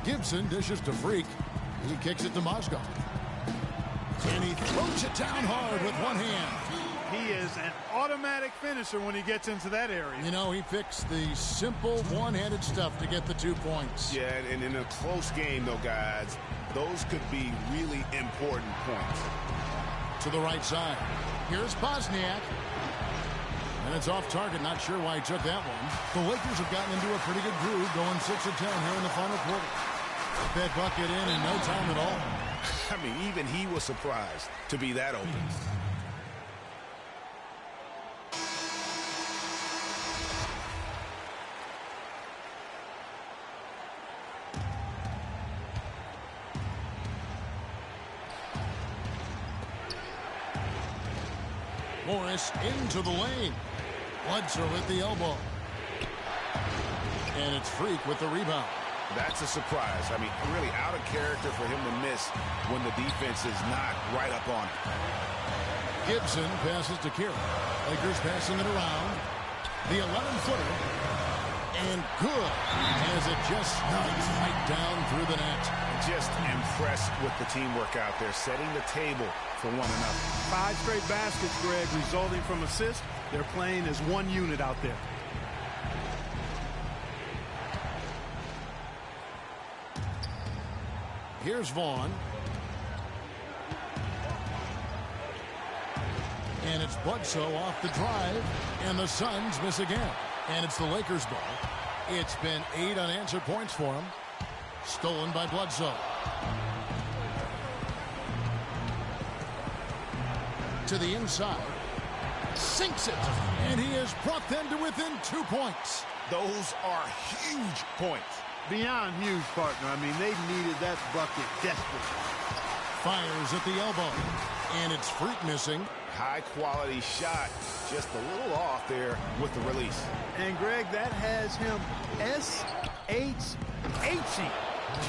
Gibson dishes to Freak. He kicks it to Mozgov. And he throws it down hard with one hand. He is an automatic finisher when he gets into that area. You know, he picks the simple one-handed stuff to get the 2 points. Yeah, and in a close game, though, guys, those could be really important points. To the right side. Here's Bosniak. And it's off target. Not sure why he took that one. The Lakers have gotten into a pretty good groove, going 6 of 10 here in the final quarter. That bucket in no time at all. I mean, even he was surprised to be that open. Morris into the lane. Bledsoe at the elbow. And it's Freak with the rebound. That's a surprise. I mean, really out of character for him to miss when the defense is not right up on it. Gibson passes to Kira. Lakers passing it around. The 11-footer. And good as it just snugs right down through the net. Just impressed with the teamwork out there, setting the table for one another. 5 straight baskets, Greg, resulting from assists. They're playing as one unit out there. Here's Vaughn. And it's Bledsoe off the drive. And the Suns miss again. And it's the Lakers' ball. It's been 8 unanswered points for them. Stolen by Bledsoe. To the inside. Sinks it. And he has brought them to within 2 points. Those are huge points. Beyond huge, partner. I mean, they needed that bucket desperately. Fires at the elbow. And it's Freak missing. High-quality shot. Just a little off there with the release. And, Greg, that has him S-H-H-ing,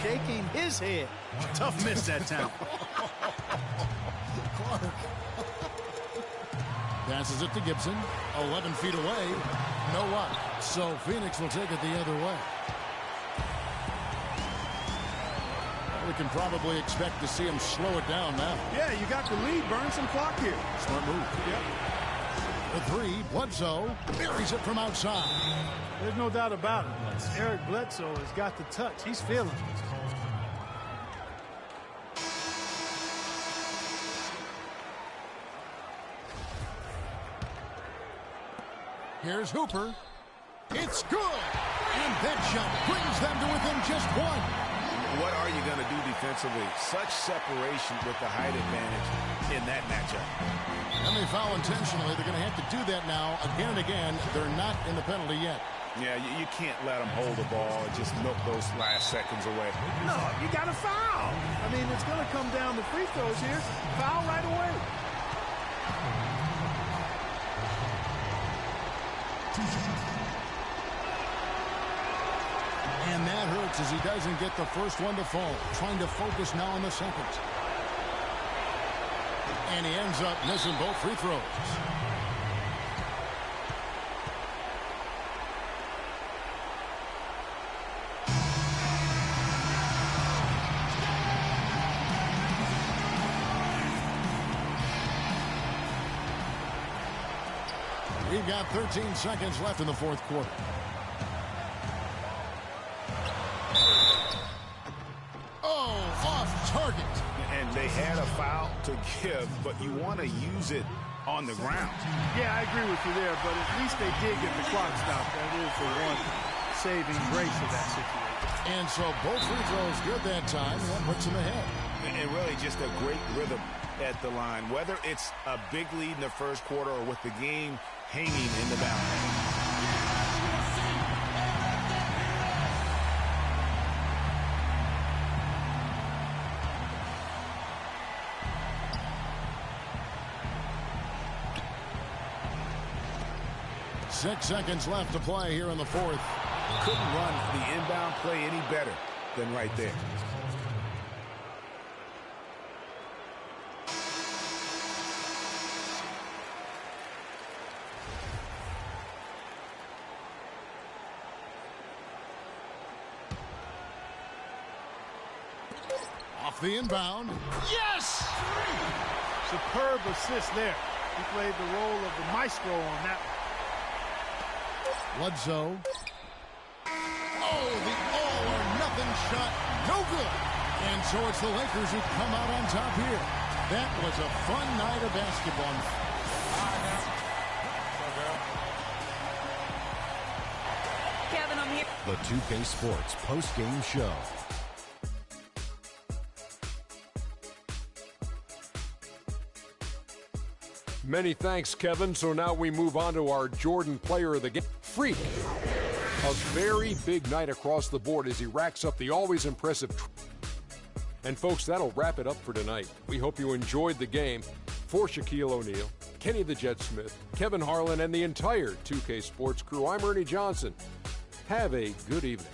shaking his head. Tough miss that time. Clark. Passes it to Gibson. 11 feet away. No luck. So Phoenix will take it the other way. We can probably expect to see him slow it down now. Yeah, you got the lead. Burn some clock here. Smart move. Yep. The 3, Bledsoe buries it from outside. There's no doubt about it. Eric Bledsoe has got the touch. He's feeling it. Here's Hooper. It's good. And that shot brings them to within just 1. What are you going to do defensively? Such separation with the height advantage in that matchup. And they foul intentionally. They're going to have to do that now again and again. They're not in the penalty yet. Yeah, you can't let them hold the ball and just milk those last seconds away. No, you got to foul. I mean, it's going to come down to free throws here. Foul right away. And that hurts as he doesn't get the first one to fall. Trying to focus now on the second. And he ends up missing both free throws. We've got 13 seconds left in the fourth quarter. Target. And they had a foul to give, but you want to use it on the ground. Yeah, I agree with you there, but at least they did get the clock stopped. That is the one saving grace of that situation. And so both free throws good that time. That puts them ahead. And really just a great rhythm at the line, whether it's a big lead in the first quarter or with the game hanging in the balance. 6 seconds left to play here in the fourth. Couldn't run the inbound play any better than right there. Off the inbound. Yes! Superb assist there. He played the role of the maestro on that one. Bledsoe. Oh, the all-or-nothing shot. No good. And so it's the Lakers who come out on top here. That was a fun night of basketball. Kevin, I'm here. The 2K Sports post-game show. Many thanks, Kevin. So now we move on to our Jordan player of the game. Freak. A very big night across the board as he racks up the always impressive. And folks, that'll wrap it up for tonight. We hope you enjoyed the game. For Shaquille O'Neal, Kenny the Jet Smith, Kevin Harlan, and the entire 2K Sports crew, I'm Ernie Johnson. Have a good evening.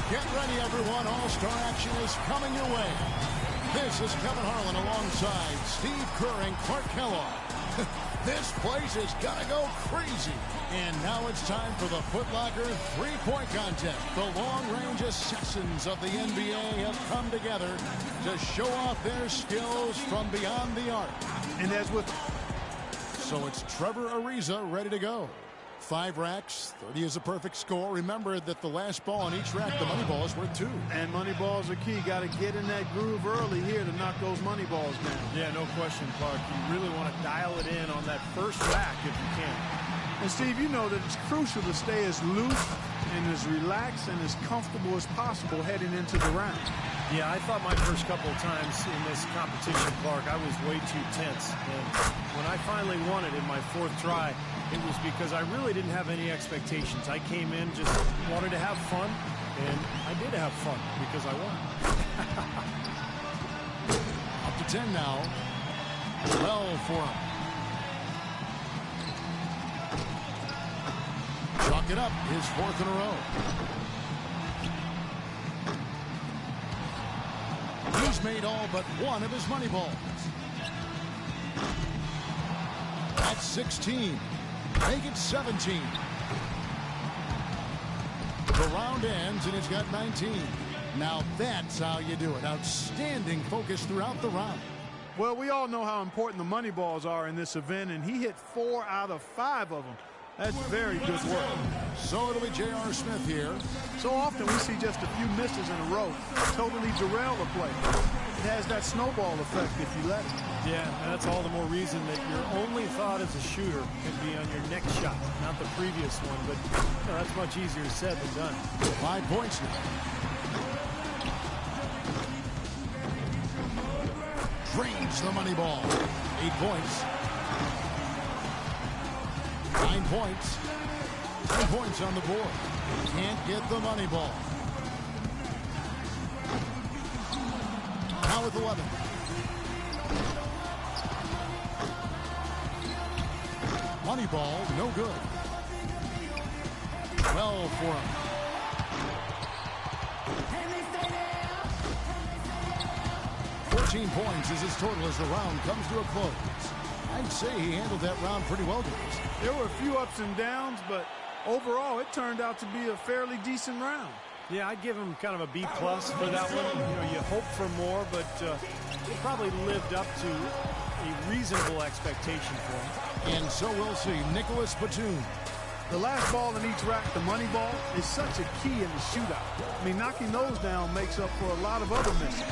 Get ready, everyone. All-Star action is coming your way. This is Kevin Harlan alongside Steve Kerr and Clark Kellogg. This place is going to go crazy. And now it's time for the Foot Locker three-point contest. The long-range assassins of the NBA have come together to show off their skills from beyond the arc. And as with... So it's Trevor Ariza ready to go. 5 racks, 30 is a perfect score. Remember that the last ball on each rack, the money ball is worth 2. And money balls are key. Got to get in that groove early here to knock those money balls down. Yeah, no question, Clark. You really want to dial it in on that first rack if you can. And Steve, you know that it's crucial to stay as loose and as as relaxed and as comfortable as possible heading into the round. Yeah, I thought my first couple of times in this competition, Clark, I was way too tense. And when I finally won it in my fourth try, it was because I really didn't have any expectations. I came in, just wanted to have fun, and I did have fun because I won. Up to 10 now. 12 for him. Chalk it up, his fourth in a row. He's made all but one of his money balls. That's 16. Make it 17. The round ends, and he's got 19. Now that's how you do it. Outstanding focus throughout the round. Well, we all know how important the money balls are in this event, and he hit 4 out of 5 of them. That's very good work. So it'll be J.R. Smith here. So often we see just a few misses in a row totally derail the play. It has that snowball effect if you let it. Yeah, and that's all the more reason that your only thought as a shooter can be on your next shot, not the previous one. But you know, that's much easier said than done. 5 points now. Drains the money ball. 8 points. 9 points. 10 points on the board. Can't get the money ball. Now with 11. Money ball, no good. 12 for him. Points is his total as the round comes to a close. I'd say he handled that round pretty well, guys. There were a few ups and downs, but overall it turned out to be a fairly decent round. Yeah, I'd give him kind of a B+ for that one. You know, you hope for more, but he probably lived up to a reasonable expectation for him. And so we'll see. Nicholas Batum. The last ball in each rack, the money ball, is such a key in the shootout. I mean, knocking those down makes up for a lot of other misses.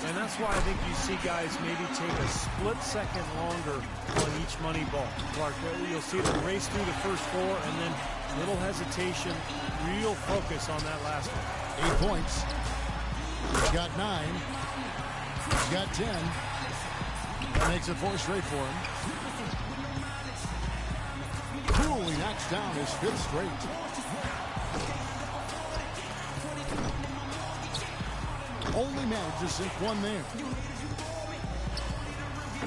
And that's why I think you see guys maybe take a split second longer on each money ball. Clark, you'll see them race through the first 4 and then little hesitation, real focus on that last one. 8 points. He's got 9. He's got 10. That makes it 4 straight for him. Coolly knocks down his 5th straight. Only managed to sink one there.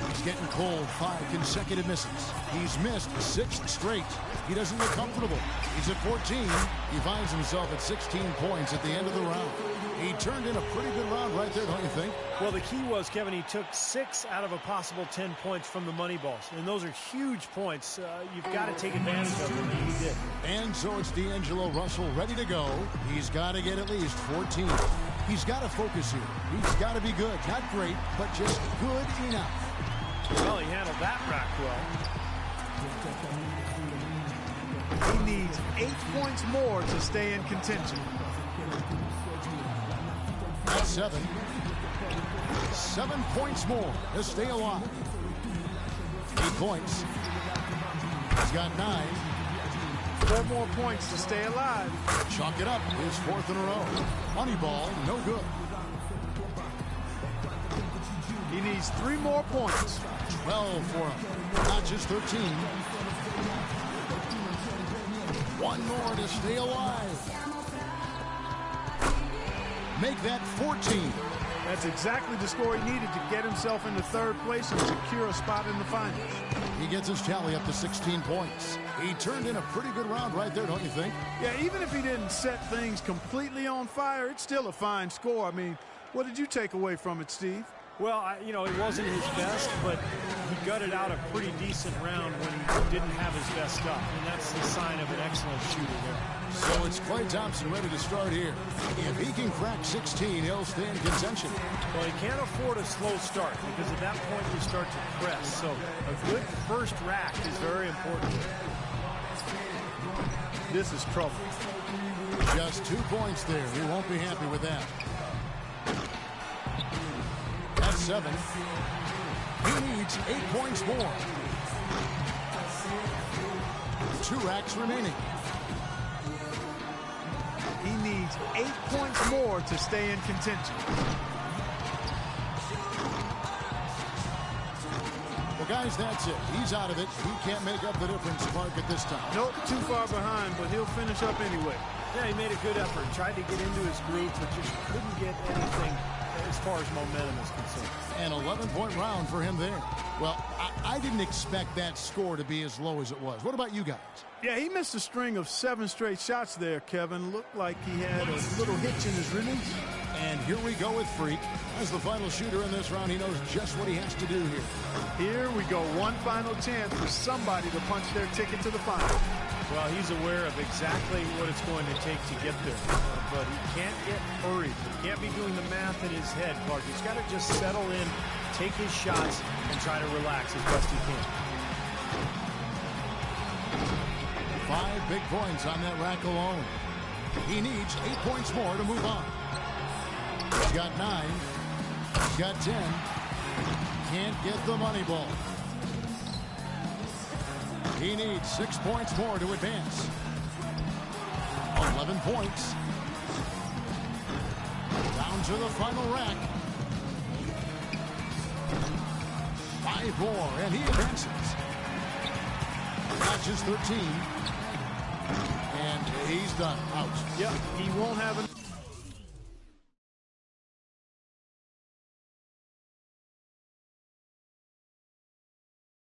He's getting cold. 5 consecutive misses. He's missed 6 straight. He doesn't look comfortable. He's at 14. He finds himself at 16 points at the end of the round. He turned in a pretty good round right there, don't you think? Well, the key was, Kevin, he took 6 out of a possible 10 points from the money balls. And those are huge points. You've got to take advantage of them, and he did. And so it's D'Angelo Russell ready to go. He's got to get at least 14. He's got to focus here. He's got to be good. Not great, but just good enough. Well, he handled that rack well. He needs 8 points more to stay in contention. That's 7. 7 points more to stay alive. 8 points. He's got 9. 4 more points to stay alive. Chalk it up. His 4th in a row. Money ball, no good. He needs 3 more points. 12 for him. Not just 13. 1 more to stay alive. Make that 14. That's exactly the score he needed to get himself into 3rd place and secure a spot in the finals. He gets his tally up to 16 points. He turned in a pretty good round right there, don't you think? Yeah, even if he didn't set things completely on fire, it's still a fine score. I mean, what did you take away from it, Steve? Well, you know, it wasn't his best, but he gutted out a pretty decent round when he didn't have his best stuff, and that's the sign of an excellent shooter there. So it's Klay Thompson ready to start here. If he can crack 16, he'll stay in contention. Well, he can't afford a slow start because at that point you start to press. So a good first rack is very important. This is trouble. Just 2 points there. He won't be happy with that. That's 7. He needs 8 points more. 2 racks remaining. needs 8 points more to stay in contention. Well, guys, that's it. He's out of it. He can't make up the difference, Clark, at this time. Nope, too far behind, but he'll finish up anyway. Yeah, he made a good effort. Tried to get into his groove, but just couldn't get anything as far as momentum is concerned. An 11-point round for him there. Well, I didn't expect that score to be as low as it was. What about you guys? Yeah, he missed a string of 7 straight shots there, Kevin. Looked like he had a little hitch in his release. And here we go with Freak. As the final shooter in this round, he knows just what he has to do here. Here we go. One final chance for somebody to punch their ticket to the final. Well, he's aware of exactly what it's going to take to get there. But he can't get hurried. He can't be doing the math in his head, Clark. He's got to just settle in, take his shots, and try to relax as best he can. 5 big points on that rack alone. He needs 8 points more to move on. He's got 9. He's got 10. Can't get the money ball. He needs 6 points more to advance. 11 points. Down to the final rack. 5 more, and he advances. Notches 13. And he's done. Out. Yep, he won't have it.